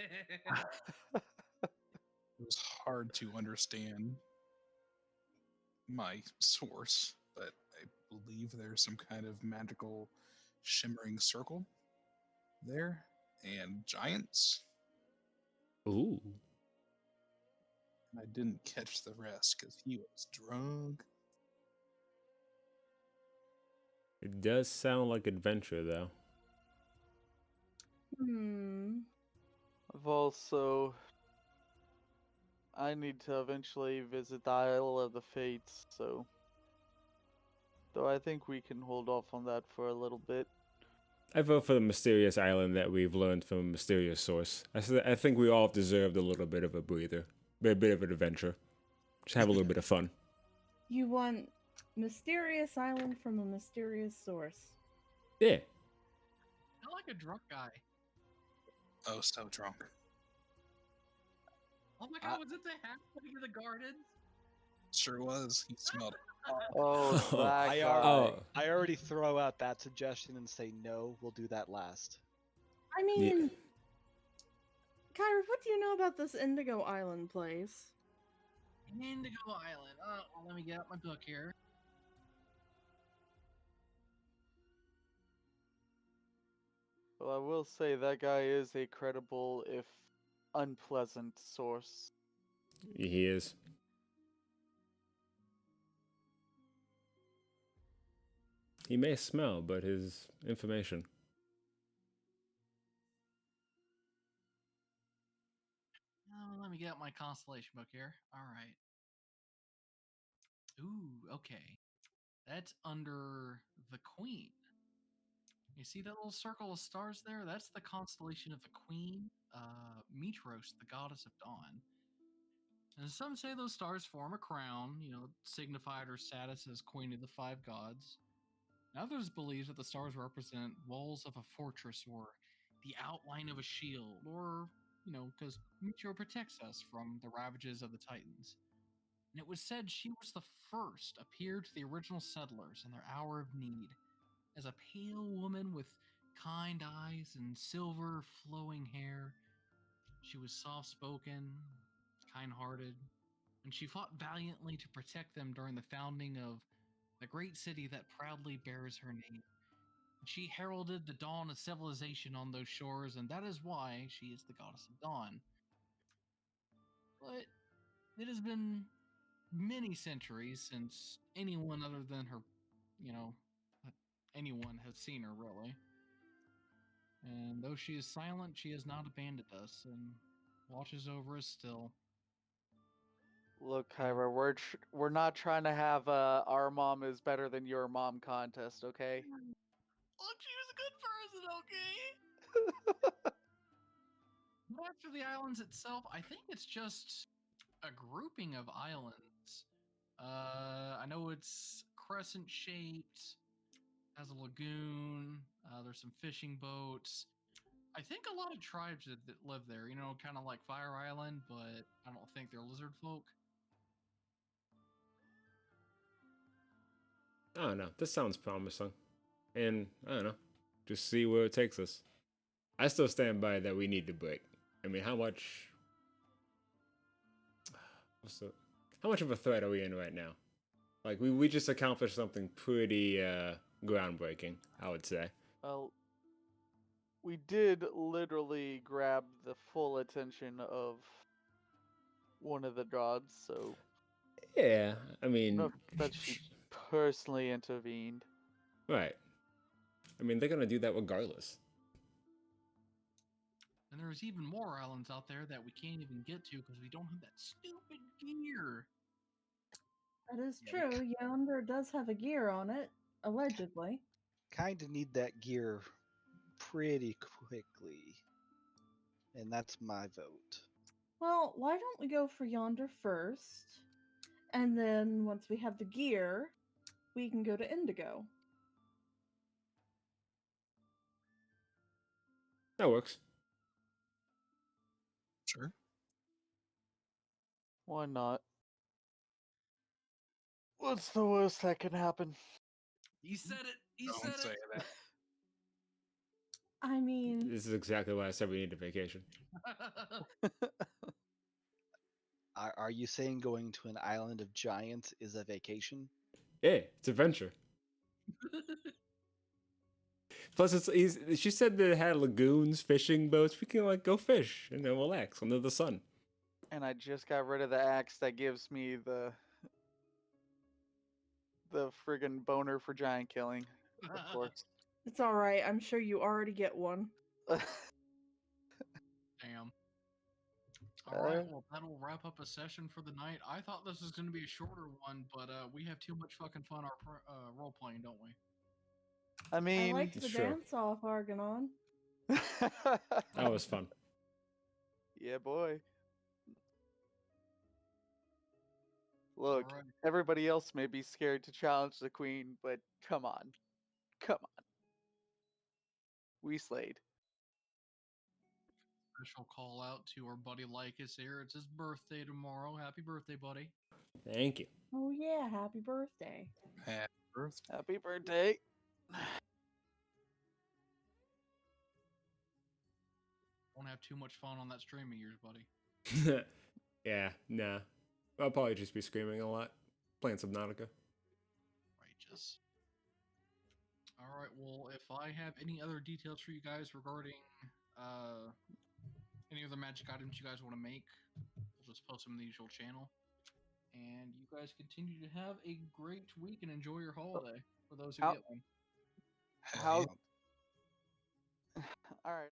was hard to understand my source, but I believe there's some kind of magical shimmering circle there, and giants. Ooh. I didn't catch the rest because he was drunk. It does sound like adventure, though. I've also... I need to eventually visit the Isle of the Fates, so... Though I think we can hold off on that for a little bit. I vote for the mysterious island that we've learned from a mysterious source. I think we all deserved a little bit of a breather, a bit of an adventure. Just have a little bit of fun. You want Mysterious island from a mysterious source. Yeah. I like a drunk guy. Oh, so drunk. Oh my god, was it the halfway to the gardens? Sure was. He smelled it. Oh, Oh, that I guy. Oh, I already throw out that suggestion and say no. We'll do that last. I mean, Kyra, what do you know about this Indigo Island place? Indigo Island. Oh, well, let me get out my book here. Well, I will say that guy is a credible, if unpleasant, source. he is. He may smell, but his information. Oh, let me get out my constellation book here. All right. Ooh, okay. That's under the Queen. You see that little circle of stars there? That's the constellation of the Queen, Mitros, the goddess of dawn. And some say those stars form a crown, signified her status as Queen of the Five Gods. And others believe that the stars represent walls of a fortress or the outline of a shield, or, because Mitro protects us from the ravages of the Titans. And it was said she was the first appeared to the original settlers in their hour of need, as a pale woman with kind eyes and silver flowing hair. She was soft spoken, kind hearted, and she fought valiantly to protect them during the founding of the great city that proudly bears her name. She heralded the dawn of civilization on those shores, and that is why she is the goddess of dawn. But it has been many centuries since anyone other than her, anyone has seen her, really. And though she is silent, she has not abandoned us and watches over us still. Look, Kyra, we're not trying to have our mom is better than your mom contest, okay? Look, she was a good person, okay? But after the islands itself, I think it's just a grouping of islands. I know it's crescent shaped, has a lagoon, there's some fishing boats. I think a lot of tribes that live there, kind of like Fire Island, but I don't think they're lizard folk. I don't know. This sounds promising. And I don't know. Just see where it takes us. I still stand by that we need to break. I mean, how much of a threat are we in right now? Like we just accomplished something pretty groundbreaking, I would say. Well, we did literally grab the full attention of one of the gods, so Yeah, I mean, not that she personally intervened. right. I mean, they're gonna do that regardless. And there's even more islands out there that we can't even get to because we don't have that stupid gear. That is true. Yonder does have a gear on it, allegedly. Kind of need that gear pretty quickly. And that's my vote. Well, why don't we go for Yonder first? And then once we have the gear, we can go to Indigo. That works. Sure. Why not? What's the worst that can happen? He said it. He Don't said say it. that. I mean, This is exactly why I said we need a vacation. Are you saying going to an island of giants is a vacation? Yeah, it's adventure. Plus, she said that it had lagoons, fishing boats. We can go fish and then relax under the sun. And I just got rid of the axe that gives me the friggin' boner for giant killing, of course. it's alright. I'm sure you already get one. Damn. All right, well, that'll wrap up a session for the night. I thought this was going to be a shorter one, but we have too much fucking fun role playing, don't we? I I mean, liked the It's true. dance off, Argonon. That was fun. yeah, boy. Look, Alright. everybody else may be scared to challenge the queen, but come on. Come on. We slayed. Special call out to our buddy Lycus here. It's his birthday tomorrow. Happy birthday, buddy. Thank you. Oh yeah, happy birthday. Happy birthday. Happy birthday. Won't have too much fun on that stream of yours, buddy. Yeah, nah. I'll probably just be screaming a lot, playing Subnautica. Righteous. Alright, well, if I have any other details for you guys regarding any other magic items you guys want to make, we'll just post them in the usual channel. And you guys continue to have a great week and enjoy your holiday for those who How- get one. Hell How- yeah. All right.